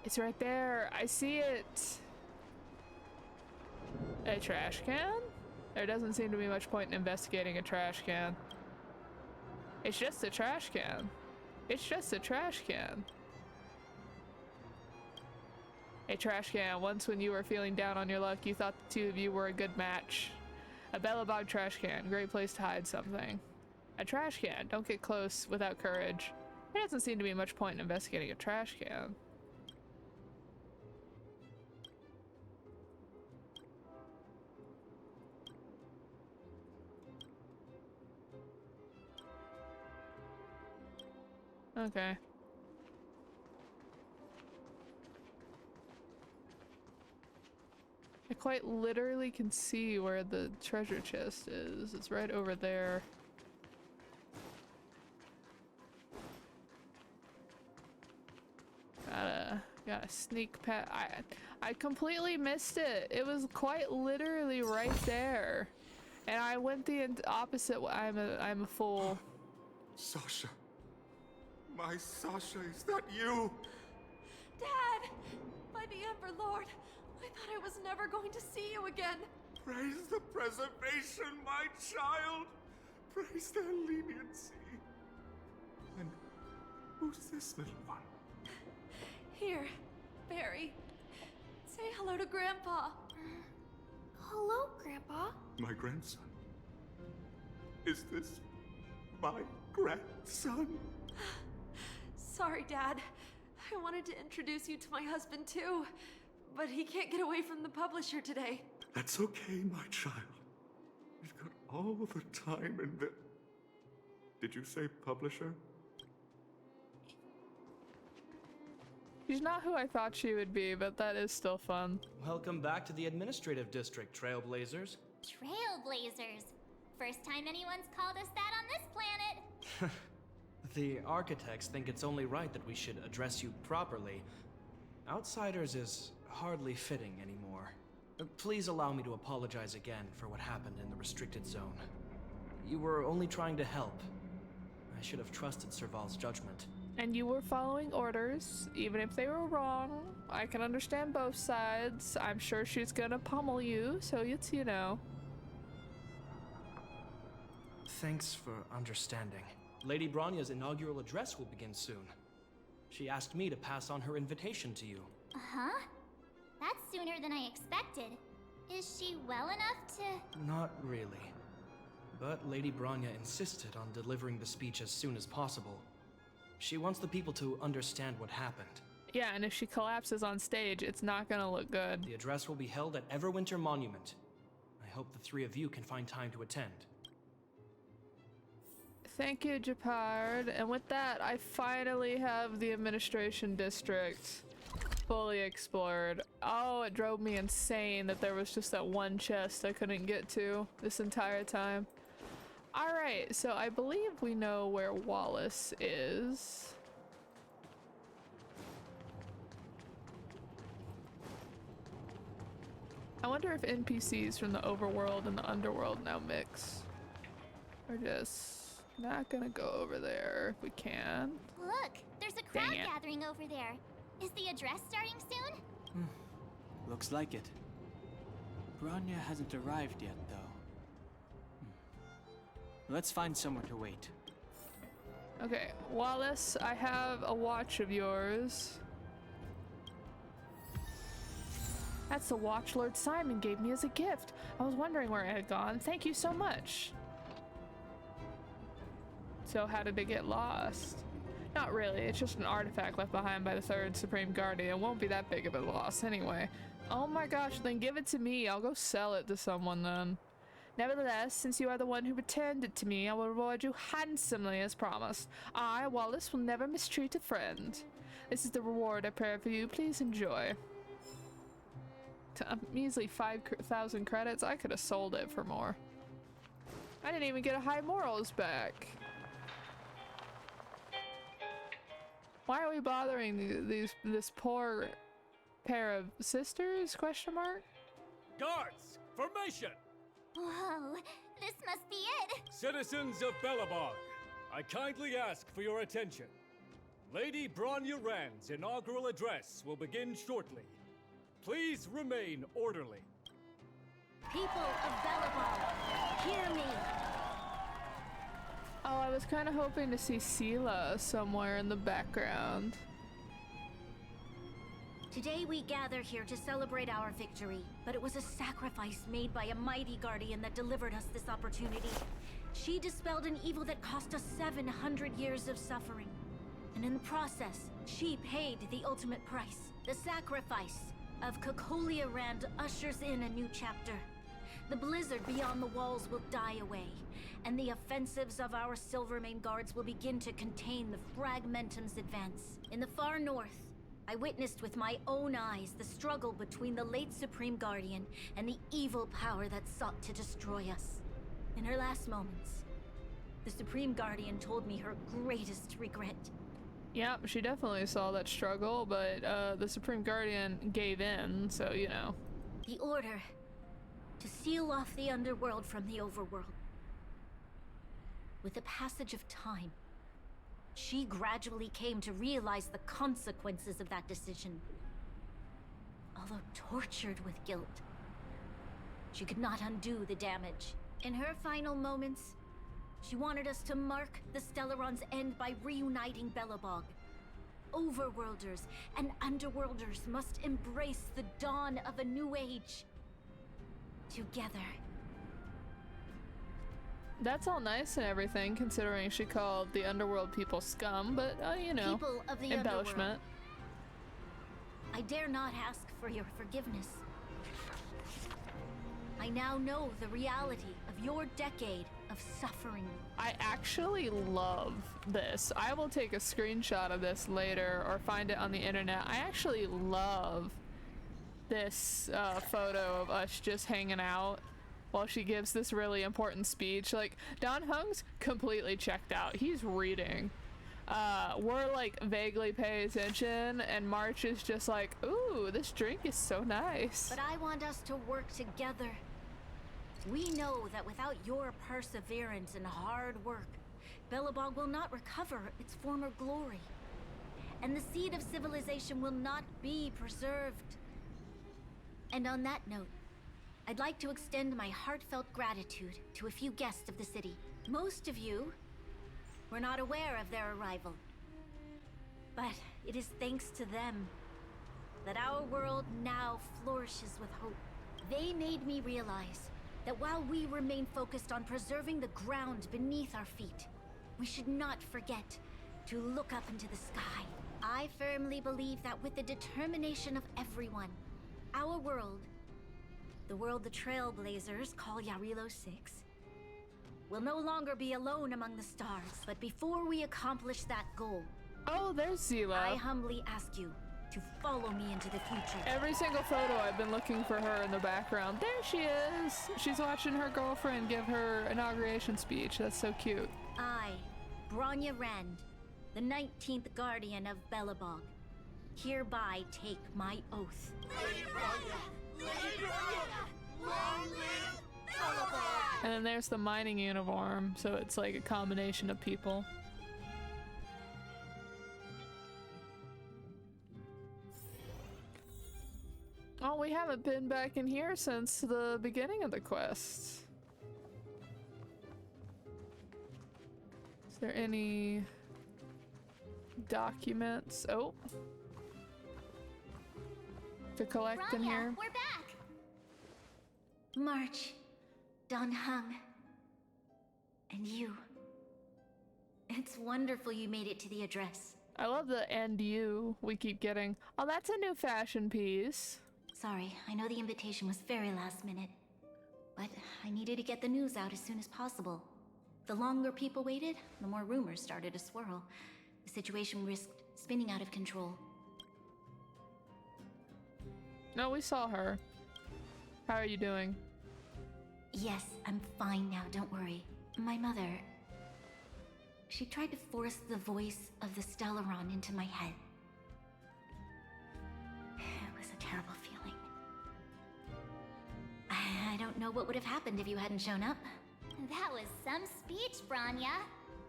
It's right there, I see it. A trash can? There doesn't seem to be much point in investigating a trash can. It's just a trash can. It's just a trash can. A trash can. Once when you were feeling down on your luck, you thought the two of you were a good match. A Belebog trash can. Great place to hide something. A trash can. Don't get close without courage. There doesn't seem to be much point in investigating a trash can. Okay. I quite literally can see where the treasure chest is. It's right over there. Gotta sneak past. I completely missed it. It was quite literally right there, and I went the opposite way. I'm a fool. Sasha. My Sasha, is that you? Dad! By the Ember Lord, I thought I was never going to see you again. Praise the preservation, my child. Praise their leniency. And who's this little one? Here, Barry. Say hello to Grandpa. Hello, Grandpa. My grandson. Is this my grandson? Sorry, Dad. I wanted to introduce you to my husband too, but he can't get away from the publisher today. That's okay, my child. We've got all the time in the... Did you say publisher? She's not who I thought she would be, but that is still fun. Welcome back to the administrative district, Trailblazers. Trailblazers. First time anyone's called us that on this planet. The architects think it's only right that we should address you properly. Outsiders is hardly fitting anymore. Please allow me to apologize again for what happened in the restricted zone. You were only trying to help. I should have trusted Serval's judgment. And you were following orders, even if they were wrong. I can understand both sides. I'm sure she's gonna pummel you, so it's, you know. Thanks for understanding. Lady Bronya's inaugural address will begin soon. She asked me to pass on her invitation to you. Uh-huh. That's sooner than I expected. Is she well enough to... Not really. But Lady Bronya insisted on delivering the speech as soon as possible. She wants the people to understand what happened. Yeah, and if she collapses on stage, it's not gonna look good. The address will be held at Everwinter Monument. I hope the three of you can find time to attend. Thank you, Japard. And with that, I finally have the administration district fully explored. Oh, it drove me insane that there was just that one chest I couldn't get to this entire time. Alright, so I believe we know where Wallace is. I wonder if NPCs from the overworld and the underworld now mix. Or just not gonna go over there if we can. Look, there's a crowd gathering over there. Is the address starting soon? Looks like it. Bronya hasn't arrived yet, though. Let's find somewhere to wait. Okay, Wallace, I have a watch of yours. That's the watch Lord Simon gave me as a gift. I was wondering where it had gone. Thank you so much. So how did it get lost? Not really, it's just an artifact left behind by the third Supreme Guardian. It won't be that big of a loss anyway. Oh my gosh, then give it to me. I'll go sell it to someone then. Nevertheless, since you are the one who returned it to me, I will reward you handsomely as promised. I, Wallace, will never mistreat a friend. This is the reward I prepare for you. Please enjoy. A measly 5,000 credits. I could have sold it for more. I didn't even get a high morals back. Why are we bothering this poor pair of sisters? Question mark. Guards, formation! Whoa, this must be it! Citizens of Belebog, I kindly ask for your attention. Lady Bronya Rand's inaugural address will begin shortly. Please remain orderly. People of Belebog, hear me! Oh, I was kind of hoping to see Sela somewhere in the background. Today we gather here to celebrate our victory, but it was a sacrifice made by a mighty guardian that delivered us this opportunity. She dispelled an evil that cost us 700 years of suffering. And in the process, she paid the ultimate price. The sacrifice of Cocolia Rand ushers in a new chapter. The blizzard beyond the walls will die away, and the offensives of our Silvermane guards will begin to contain the Fragmentum's advance. In the far north, I witnessed with my own eyes the struggle between the late Supreme Guardian and the evil power that sought to destroy us. In her last moments, the Supreme Guardian told me her greatest regret. Yep, she definitely saw that struggle, but the Supreme Guardian gave in, so you know. The order to seal off the underworld from the overworld. With the passage of time, she gradually came to realize the consequences of that decision. Although tortured with guilt, she could not undo the damage. In her final moments, she wanted us to mark the Stellaron's end by reuniting Belebog. Overworlders and Underworlders must embrace the dawn of a new age. Together. That's all nice and everything, considering she called the underworld people scum, but, you know, People of the embellishment. I dare not ask for your forgiveness. I now know the reality of your decade of suffering. I actually love this. I will take a screenshot of this later or find it on the internet. I actually love this photo of us just hanging out while she gives this really important speech. Like, Don Hung's completely checked out. He's reading. We're like vaguely paying attention, and March is just like, ooh, this drink is so nice. But I want us to work together. We know that without your perseverance and hard work, Belebog will not recover its former glory. And the seed of civilization will not be preserved. And on that note, I'd like to extend my heartfelt gratitude to a few guests of the city. Most of you were not aware of their arrival. But it is thanks to them that our world now flourishes with hope. They made me realize that while we remain focused on preserving the ground beneath our feet, we should not forget to look up into the sky. I firmly believe that with the determination of everyone, our world, the world the Trailblazers call Yarilo 6, will no longer be alone among the stars. But before we accomplish that goal, oh, there's Zila. I humbly ask you to follow me into the future. Every single photo I've been looking for her in the background. There she is. She's watching her girlfriend give her inauguration speech. That's so cute. I, Bronya Rand, the 19th Guardian of Belebog, hereby take my oath. Lady Bronya! Lady Bronya! Long live Belebog! And then there's the mining uniform, so it's like a combination of people. Oh, we haven't been back in here since the beginning of the quest. Is there any documents? Oh. To collect in Bronya, here? we're back! March, Don Hung, and you. It's wonderful you made it to the address. I love the "and you" we keep getting. Oh, that's a new fashion piece. Sorry, I know the invitation was very last minute, but I needed to get the news out as soon as possible. The longer people waited, the more rumors started to swirl. The situation risked spinning out of control. No, we saw her. How are you doing? Yes, I'm fine now, don't worry. My mother... she tried to force the voice of the Stellaron into my head. It was a terrible feeling. I don't know what would have happened if you hadn't shown up. That was some speech, Bronya.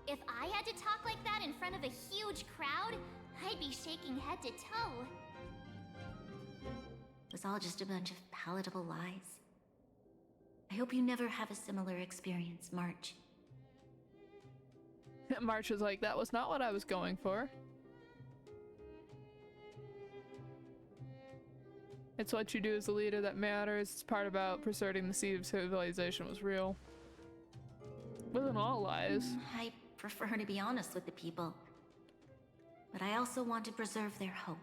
If I had to talk like that in front of a huge crowd, I'd be shaking head to toe. It was all just a bunch of palatable lies. I hope you never have a similar experience, March. March was like, that was not what I was going for. It's what you do as a leader that matters. It's part about preserving the seed of civilization was real. Wasn't all lies. I prefer to be honest with the people. But I also want to preserve their hope.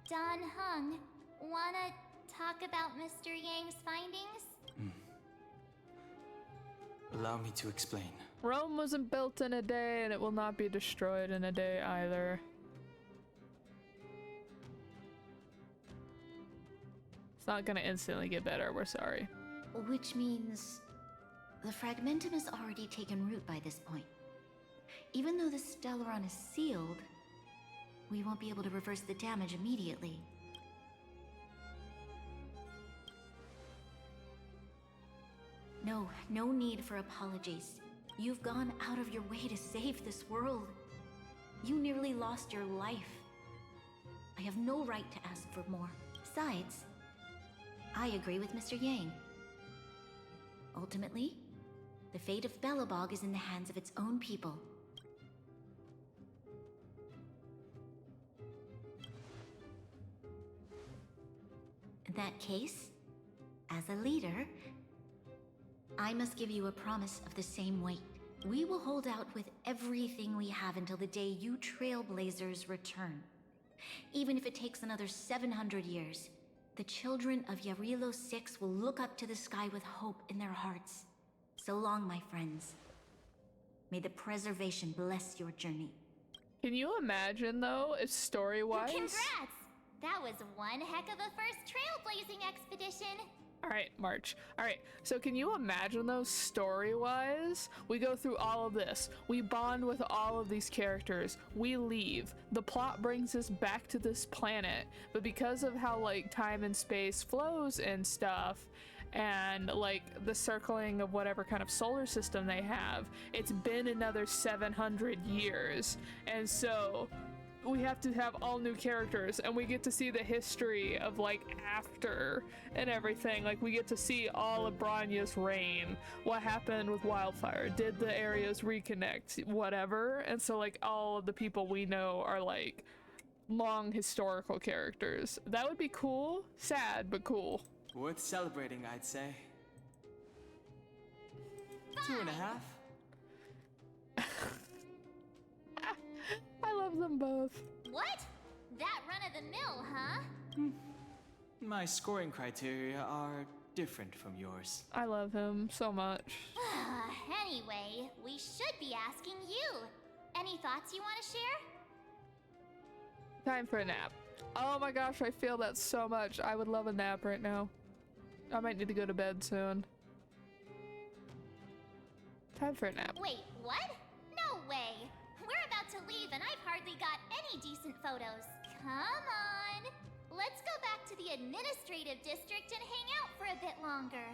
Don Hung, wanna talk about Mr. Yang's findings? Allow me to explain. Rome wasn't built in a day, and it will not be destroyed in a day either. It's not gonna instantly get better, we're sorry. Which means the fragmentum has already taken root by this point. Even though the Stellaron is sealed, we won't be able to reverse the damage immediately. No need for apologies. You've gone out of your way to save this world. You nearly lost your life. I have no right to ask for more. Besides, I agree with Mr. Yang. Ultimately, the fate of Belebog is in the hands of its own people. In that case, as a leader, I must give you a promise of the same weight. We will hold out with everything we have until the day you Trailblazers return. Even if it takes another 700 years, the children of Yarilo 6 will look up to the sky with hope in their hearts. So long, my friends. May the preservation bless your journey. Can you imagine, though, if story-wise... Congrats! That was one heck of a first trailblazing expedition. Alright, March. Alright, so can you imagine though, story-wise? We go through all of this. We bond with all of these characters. We leave. The plot brings us back to this planet. But because of how, like, time and space flows and stuff, and, like, the circling of whatever kind of solar system they have, it's been another 700 years. And so... we have to have all new characters, and we get to see the history of, like, after and everything. Like, we get to see all of Bronya's reign, what happened with Wildfire, did the areas reconnect, whatever. And so, like, all of the people we know are, like, long historical characters. That would be cool. Sad, but cool. Worth celebrating, I'd say. 2.5. I love them both. What? That run-of-the-mill, huh? My scoring criteria are different from yours. I love him so much. Anyway, we should be asking you. Any thoughts you want to share? Time for a nap. Oh my gosh, I feel that so much. I would love a nap right now. I might need to go to bed soon. Time for a nap. Wait, what? No way. We're about to leave and I've hardly got any decent photos. Come on. Let's go back to the administrative district and hang out for a bit longer.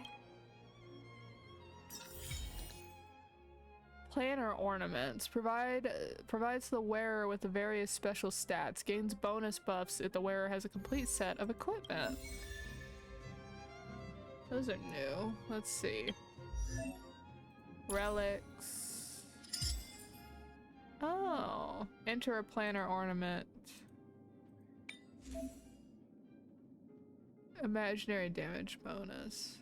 Planner ornaments provides the wearer with the various special stats, gains bonus buffs if the wearer has a complete set of equipment. Those are new. Let's see. Relics. Oh, enter a planner ornament. Imaginary damage bonus.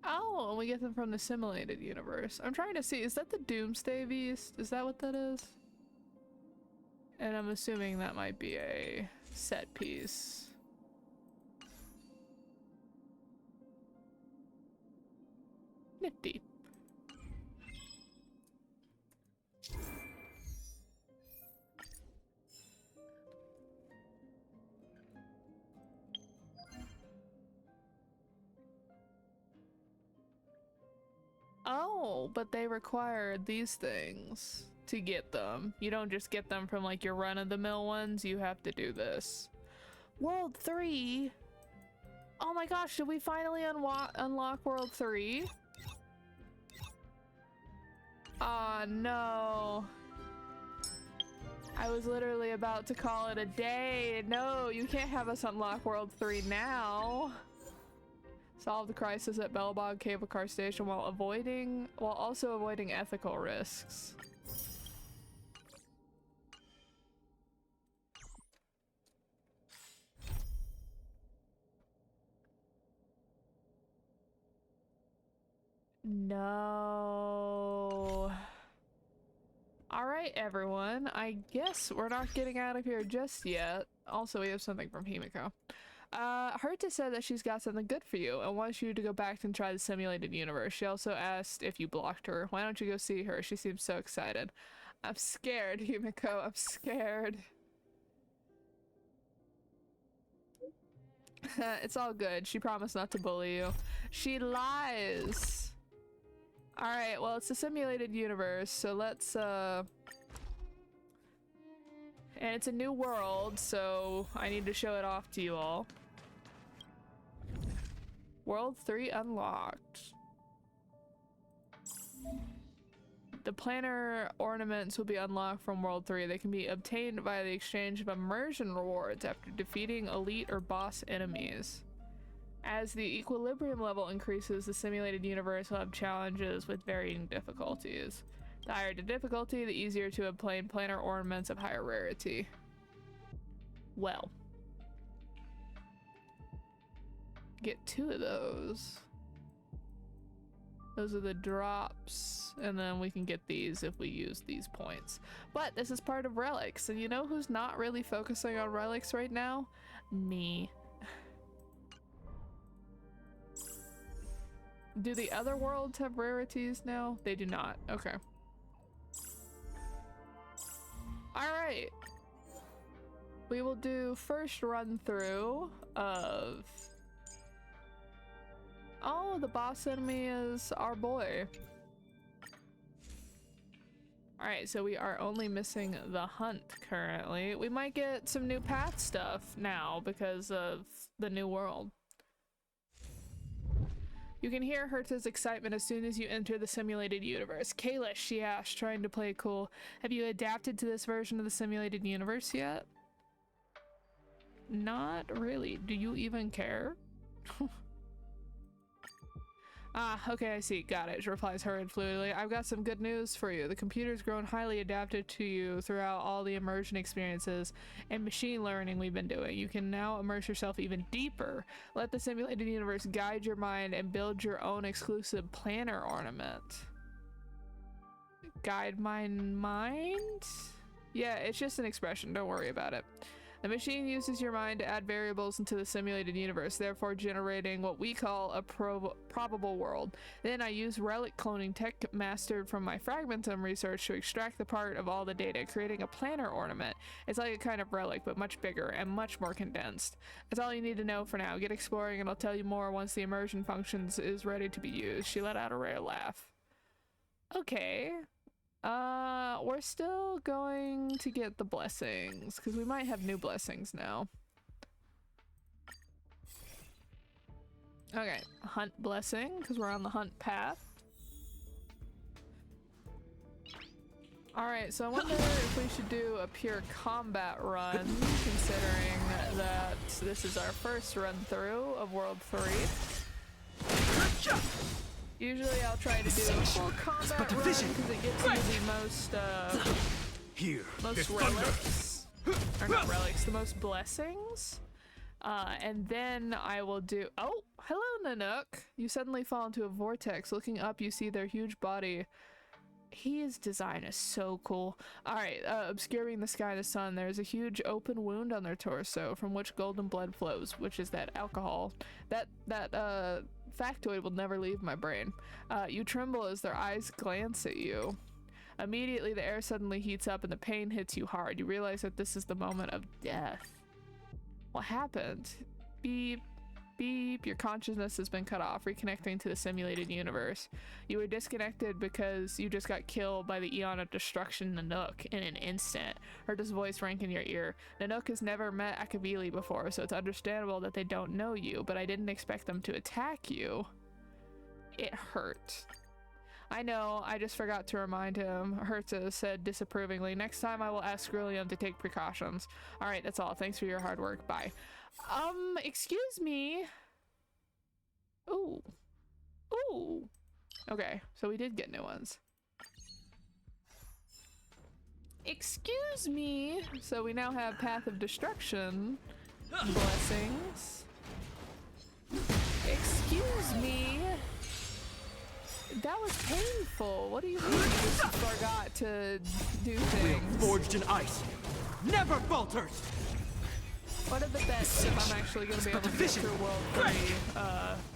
Oh, and we get them from the simulated universe. I'm trying to see, is that the Doomsday Beast? Is that what that is? And I'm assuming that might be a set piece. Nifty. Oh, but they require these things to get them. You don't just get them from like your run-of-the-mill ones, you have to do this. World 3? Oh my gosh, did we finally unlock World 3? Aw, no. I was literally about to call it a day. No, you can't have us unlock World 3 now. Solve the crisis at Belebog Cable Car Station while also avoiding ethical risks. No. Alright, everyone. I guess we're not getting out of here just yet. Also, we have something from Himiko. Herta said that she's got something good for you and wants you to go back and try the simulated universe. She also asked if you blocked her. Why don't you go see her? She seems so excited. I'm scared, Himiko. I'm scared. It's all good. She promised not to bully you. She lies. Alright, well, it's a simulated universe, so let's, and it's a new world, so I need to show it off to you all. World 3 unlocked. The planner ornaments will be unlocked from World 3. They can be obtained via the exchange of immersion rewards after defeating elite or boss enemies. As the equilibrium level increases, the simulated universe will have challenges with varying difficulties. The higher the difficulty, the easier to obtain planner ornaments of higher rarity. Well. Get 2 of those. Those are the drops, and then we can get these if we use these points. But this is part of relics, and you know who's not really focusing on relics right now? Me. Do the other worlds have rarities now? They do not. Okay. Alright. We will do first run through of... Oh, the boss enemy is our boy. Alright, so we are only missing the hunt currently. We might get some new path stuff now because of the new world. You can hear Herta's excitement as soon as you enter the simulated universe. Kalish, she asked, trying to play cool. Have you adapted to this version of the simulated universe yet? Not really. Do you even care? Ah, okay, I see. Got it. She replies hurried fluidly. I've got some good news for you. The computer's grown highly adapted to you throughout all the immersion experiences and machine learning we've been doing. You can now immerse yourself even deeper. Let the simulated universe guide your mind and build your own exclusive planner ornament. Guide my mind? Yeah, it's just an expression. Don't worry about it. The machine uses your mind to add variables into the simulated universe, therefore generating what we call a probable world. Then I use relic cloning tech mastered from my Fragmentum research to extract the part of all the data, creating a planner ornament. It's like a kind of relic, but much bigger and much more condensed. That's all you need to know for now. Get exploring and I'll tell you more once the immersion functions is ready to be used. She let out a rare laugh. Okay. We're still going to get the blessings, because we might have new blessings now. Okay, hunt blessing, because we're on the hunt path. Alright, so I wonder if we should do a pure combat run, considering that this is our first run through of World 3. Usually I'll try to do a full combat run because it gives you the most, most relics. Or not relics, the most blessings. And then I will do- Oh! Hello, Nanook! You suddenly fall into a vortex. Looking up, you see their huge body. His design is so cool. Alright, obscuring the sky and the sun, there's a huge open wound on their torso from which golden blood flows, which is that alcohol. That factoid will never leave my brain. You tremble as their eyes glance at you. Immediately, the air suddenly heats up and the pain hits you hard. You realize that this is the moment of death. What happened? Beep. Beep, your consciousness has been cut off, reconnecting to the simulated universe. You were disconnected because you just got killed by the Eon of Destruction Nanook in an instant. Herta's voice rang in your ear. Nanook has never met Akavili before, so it's understandable that they don't know you, but I didn't expect them to attack you. It hurt. I know, I just forgot to remind him. Herta said disapprovingly. Next time I will ask Grillium to take precautions. Alright, that's all. Thanks for your hard work. Bye. Excuse me. Ooh. Ooh. Okay, so we did get new ones. Excuse me. So we now have Path of Destruction. Blessings. Excuse me. That was painful. What do you mean you just forgot to do things? Forged in ice. Never falters! What are the bets if I'm actually going to be able to get through World 3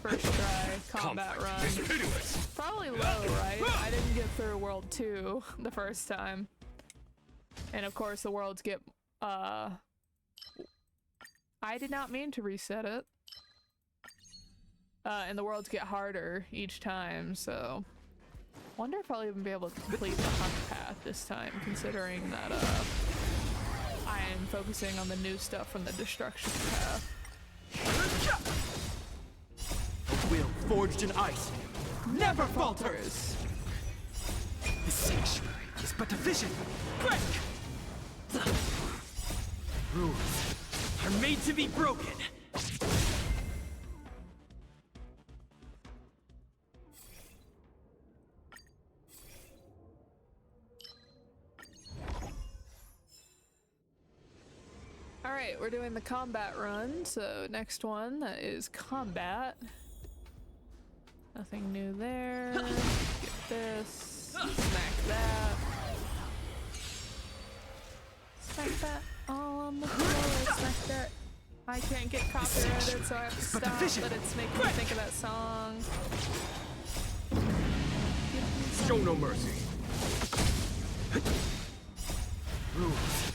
first try combat run? Probably low, right? I didn't get through World 2 the first time. And of course the worlds get, I did not mean to reset it. And the worlds get harder each time, so... Wonder if I'll even be able to complete the hunt path this time, considering that, I am focusing on the new stuff from the destruction path. Will forged in ice never falters! The sanctuary is but a vision. Break! Rules are made to be broken. Alright, we're doing the combat run, so next one that is combat. Nothing new there. Get this. Smack that. Smack that on the floor. Smack that. I can't get copyrighted, so I have to stop, but it's making me think of that song. Show no mercy. Rules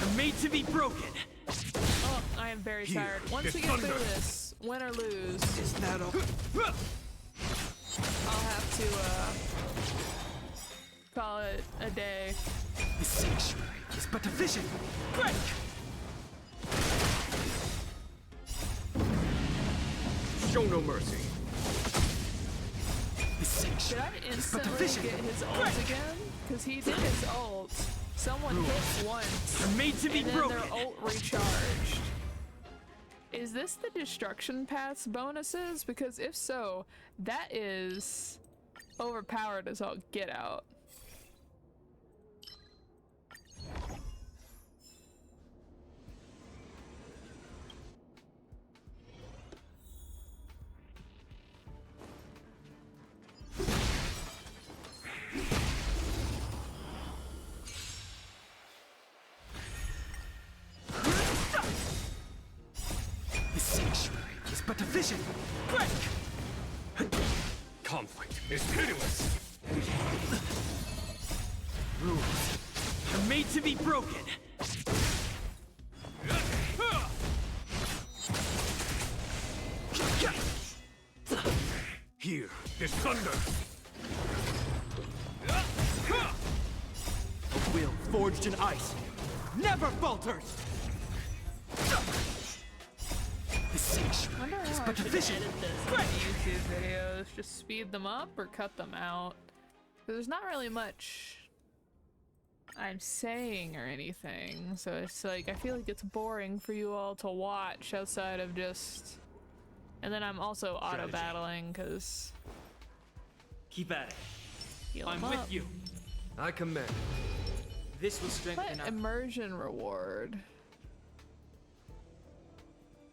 are made to be broken. Oh, I am very tired. Once we get through this, win or lose, is that all? I'll have to call it a day. The sanctuary is but a vision. Break! Show no mercy. The sanctuary Did I instantly get his ult again? Because he did his ult. Someone hit once, made to be and then broken. their ult recharged. Is this the destruction path's bonuses? Because if so, that is overpowered as all get out. The sanctuary is but a vision. Break! Conflict is pitiless. Rules are made to be broken. Here is thunder. A will forged in ice never falters. The sanctuary I wonder is how I but a should vision. edit this in YouTube videos. Just speed them up or cut them out. 'Cause there's not really much I'm saying or anything, so it's like I feel like it's boring for you all to watch outside of just. And then I'm also auto battling because. Keep at it. Heal I'm 'em with up. you. I commend. This will strengthen What our... immersion reward?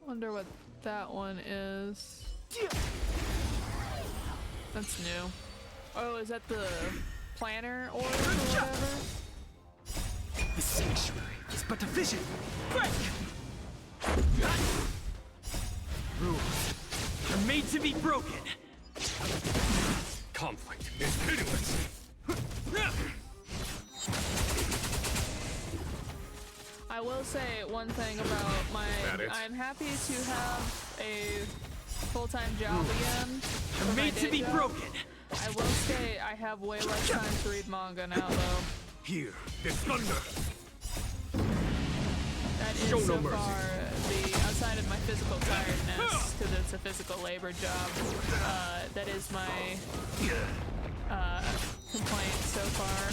Wonder what that one is. That's new. Oh, is that the planner orb or whatever? The sanctuary is but a vision. Break! Rules are made to be broken. Conflict is pitiless. I will say one thing about my. I'm happy to have a full-time job again. for my Made to day be job. broken. I will say I have way less time to read manga now, though. Here is thunder. That is Show so no mercy. far the outside of my physical tiredness, because it's a physical labor job. That is my complaints so far.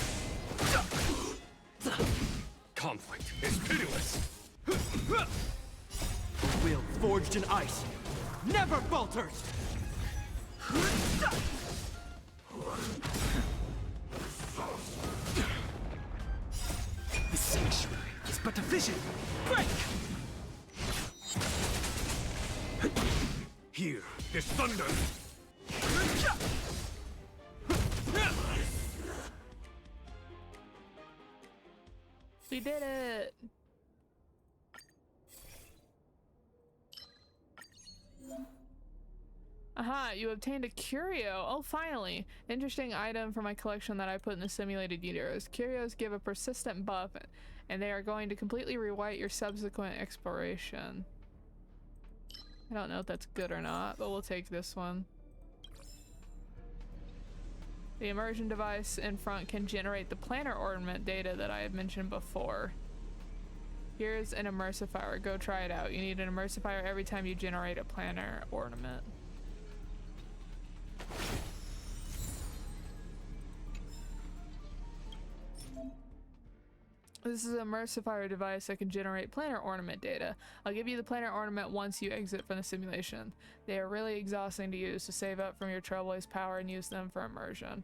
Conflict is pitiless. A will forged in ice never falters! The sanctuary is but a vision. Break! Here is thunder. We did it! Aha, you obtained a curio. Oh, finally. Interesting item from my collection that I put in the simulated universe. Curios give a persistent buff, and they are going to completely rewrite your subsequent exploration. I don't know if that's good or not, but we'll take this one. The immersion device in front can generate the planner ornament data that I had mentioned before. Here's an immersifier. Go try it out. You need an immersifier every time you generate a planner ornament. This is an immersifier device that can generate planner ornament data. I'll give you the planner ornament once you exit from the simulation. They are really exhausting to use, so save up from your Trailblaze power and use them for immersion.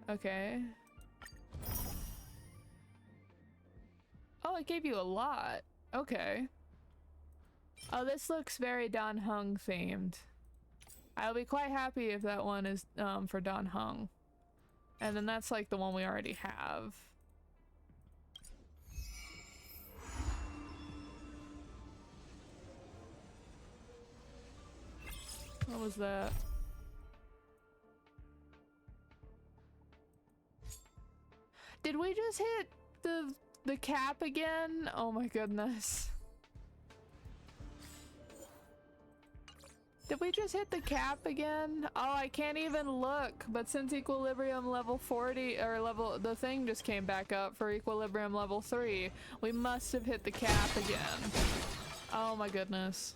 Okay. Oh, it gave you a lot. Okay. Oh, this looks very Dan Heng themed. I'll be quite happy if that one is for Dan Heng. And then that's like the one we already have. What was that? Did we just hit the cap again? Oh my goodness. Did we just hit the cap again? Oh, I can't even look. But since equilibrium level 40 or the thing just came back up for equilibrium level 3, we must have hit the cap again. Oh my goodness.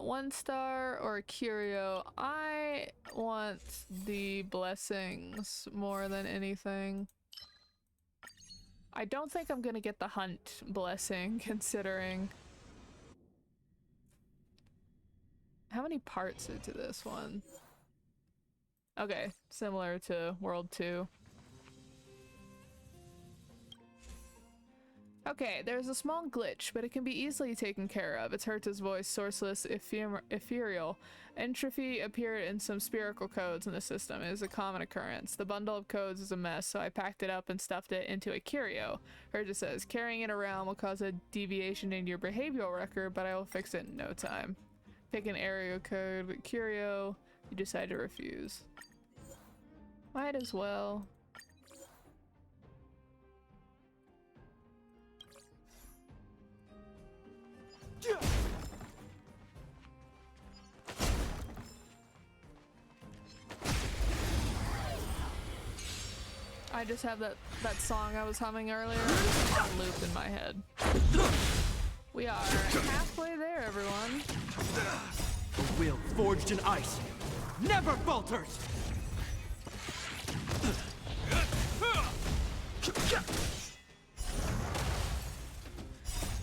One star or a curio. I want the blessings more than anything. I don't think I'm gonna get the hunt blessing, considering how many parts are to this one. Okay, similar to World 2. Okay, there's a small glitch, but it can be easily taken care of. It's Herta's voice, sourceless, ethereal. Entropy appeared in some spherical codes in the system. It is a common occurrence. The bundle of codes is a mess, so I packed it up and stuffed it into a curio. Herta says, carrying it around will cause a deviation in your behavioral record, but I will fix it in no time. Pick an area code, but curio, you decide to refuse. Might as well. I just have that song I was humming earlier on loop in my head. We are halfway there, everyone. A will forged in ice never falters!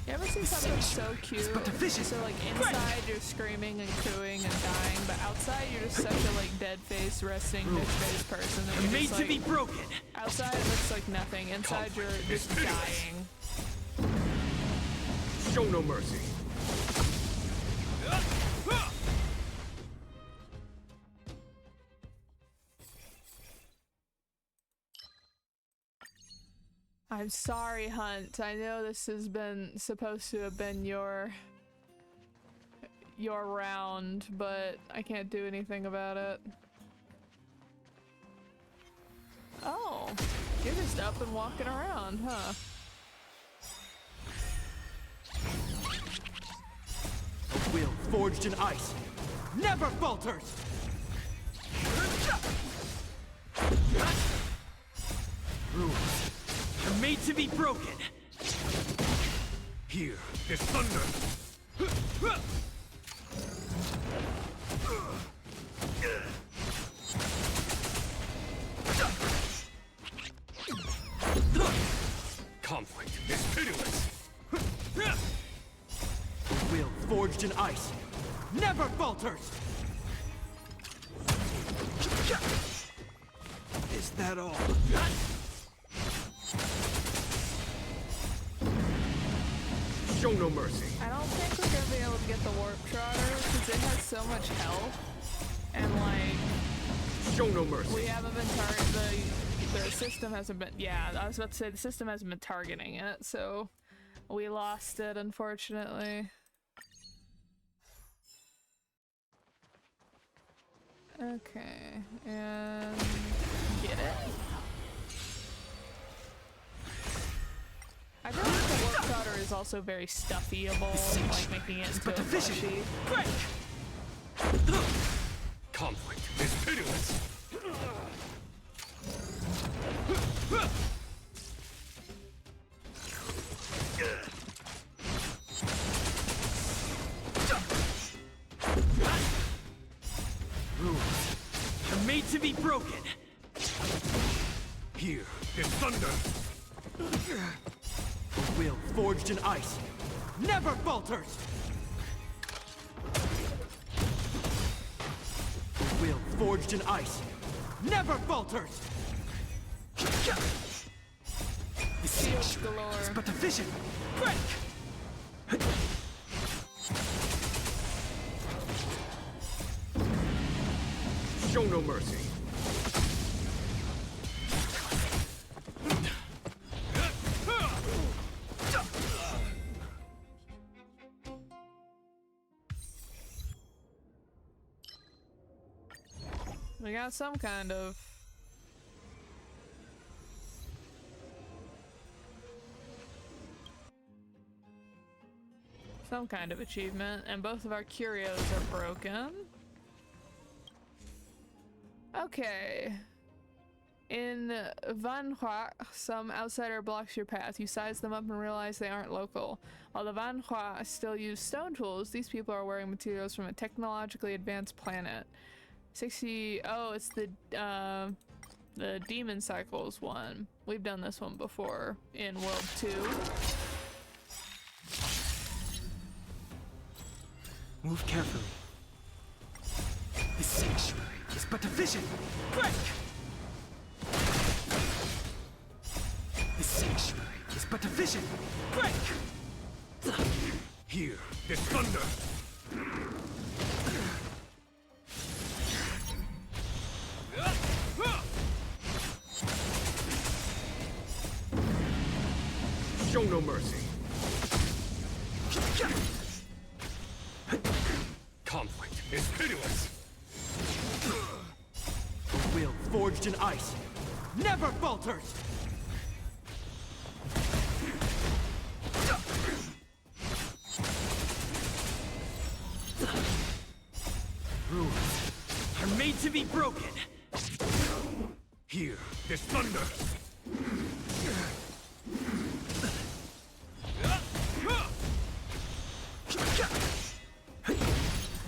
You ever see something so cute? So like inside you're screaming and cooing and dying, but outside you're just such a like dead face, resting bitch face person. That you're Made just, to like, be broken. Outside it looks like nothing. Inside you're just dying. Show no mercy. I'm sorry, Hunt. I know this has been supposed to have been your round, but I can't do anything about it. Oh, you're just up and walking around, huh? A will forged in ice never falters! Rules are made to be broken. Here is thunder. A will forged in ice never falters! Is that all? Show no mercy. I don't think we're gonna be able to get the warp trotter because it has so much health, and like, show no mercy. We haven't been targeting the system hasn't been. Yeah, I was about to say the system hasn't been targeting it, so we lost it unfortunately. Okay, and get it. I feel like the warp trotter is also very stuffyable, like making it into a plushie. Conflict is pitiless. Rules are made to be broken. Here is thunder. Will forged in ice never falters. Will forged in ice never falters. The siege is but a vision. Break! Show no mercy. We got some kind of achievement, and both of our curios are broken. Okay. In Van Hua, some outsider blocks your path. You size them up and realize they aren't local. While the Van Hua still use stone tools, these people are wearing materials from a technologically advanced planet. 60. Oh, it's the Demon Cycles one. We've done this one before in World 2. Move carefully. The sanctuary is but a vision. Break! The sanctuary is but a vision. Break! Here is thunder. Show no mercy. Conflict is pitiless. Will forged in ice never falters. Rules are made to be broken. Here is thunder.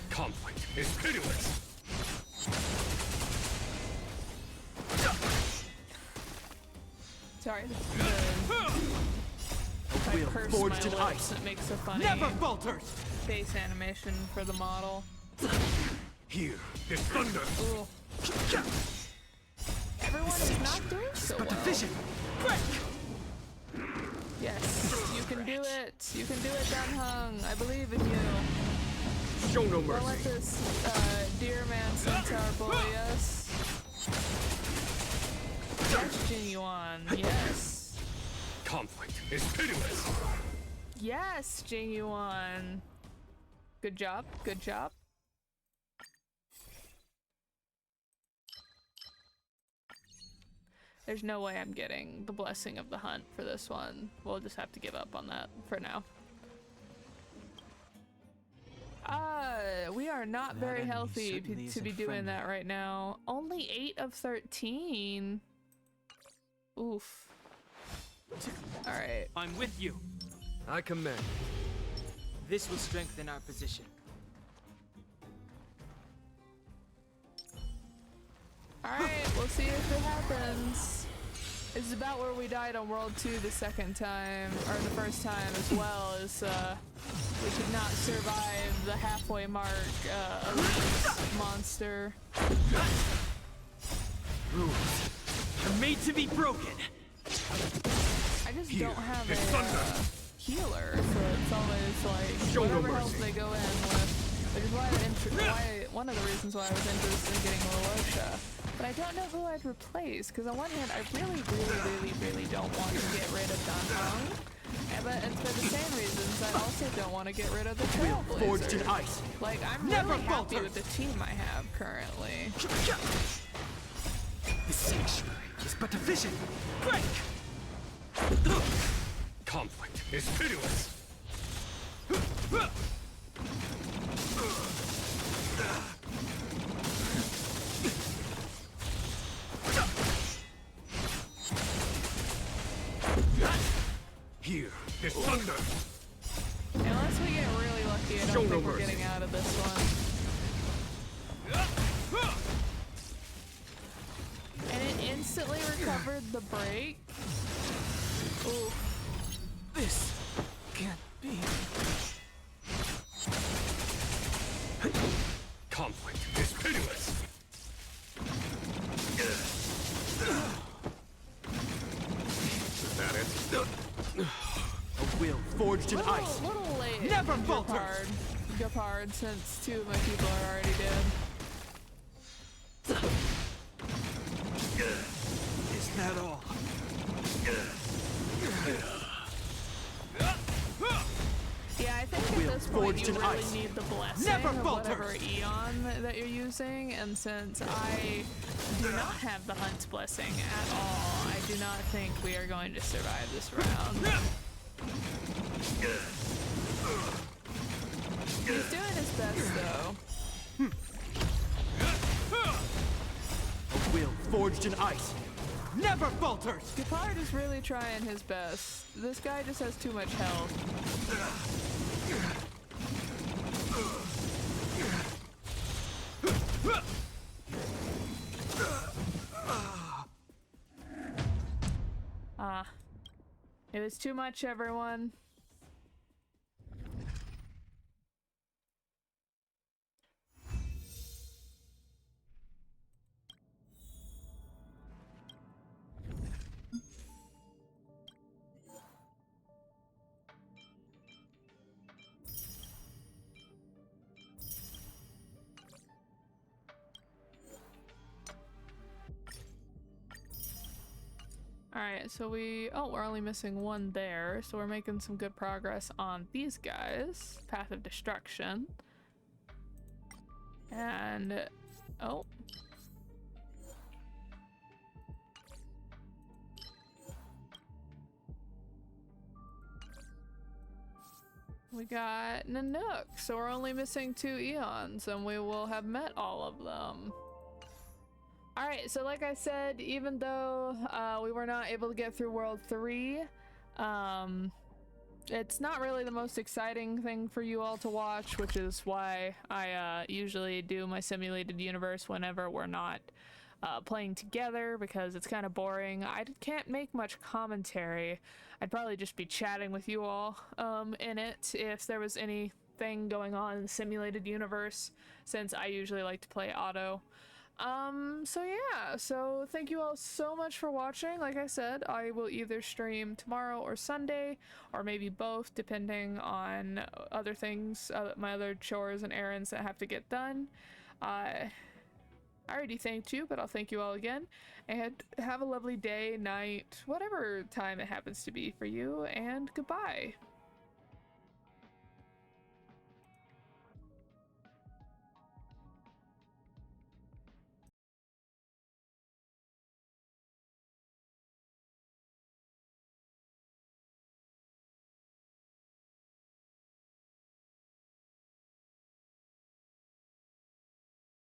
Conflict is pitiless. Sorry, I Will curse forged my in lips. ice It makes a funny never falters. face animation for the model. Here is thunder. Ooh. Everyone is not doing so well. Vision. Yes, you can do it. You can do it, Dunhung. I believe in you. Show no Don't mercy. let this deer man centaur bully us. Yes, Jinyuan. Yes. Conflict is pitiless. Yes, Jinyuan. Good job. Good job. There's no way I'm getting the blessing of the hunt for this one. We'll just have to give up on that for now. We are not very healthy to be doing that right now. Only 8 of 13. Oof. Alright. I'm with you. I commend. This will strengthen our position. Alright, we'll see if it happens. This is about where we died on World 2 the second time, or the first time as well, as we could not survive the halfway mark of monster. Rules are made to be broken. I just don't have a healer, so it's always like Show no whatever health mercy. they go in with, which is why one of the reasons why I was interested in getting Lilosha. But I don't know who I'd replace, because on one hand, I really don't want to get rid of Danhong. But it's for the same reasons I also don't want to get rid of the Trailblazer. Forged in ice. Like, I'm Never really happy falter. with the team I have currently. The sanctuary is but a vision. Break! Conflict is pitiless. Here is thunder. Unless we get really lucky, I don't think we're getting out of this one. And it instantly recovered the break. Ooh. This can't be. Conflict is pitiless. Is that it? A will forged in ice. Little late. Never falter. Gepard, since 2 of my people are already dead. Is that all? Yeah, I think at this point you really need the blessing of whatever Eon that you're using, and since I do not have the Hunt's blessing at all, I do not think we are going to survive this round. He's doing his best though. A will forged in ice. Never falters! Gepard is really trying his best. This guy just has too much health. It was too much, everyone. Alright, so we're only missing 1 there, so we're making some good progress on these guys. Path of Destruction. And, oh. We got Nanook, so we're only missing 2 Eons, and we will have met all of them. Alright, so like I said, even though we were not able to get through World 3, it's not really the most exciting thing for you all to watch, which is why I usually do my simulated universe whenever we're not playing together, because it's kind of boring. I can't make much commentary. I'd probably just be chatting with you all in it if there was anything going on in the simulated universe, since I usually like to play auto. So yeah, so thank you all so much for watching. Like I said, I will either stream tomorrow or Sunday, or maybe both, depending on other things, my other chores and errands that have to get done. I already thanked you, but I'll thank you all again, and have a lovely day, night, whatever time it happens to be for you, and goodbye.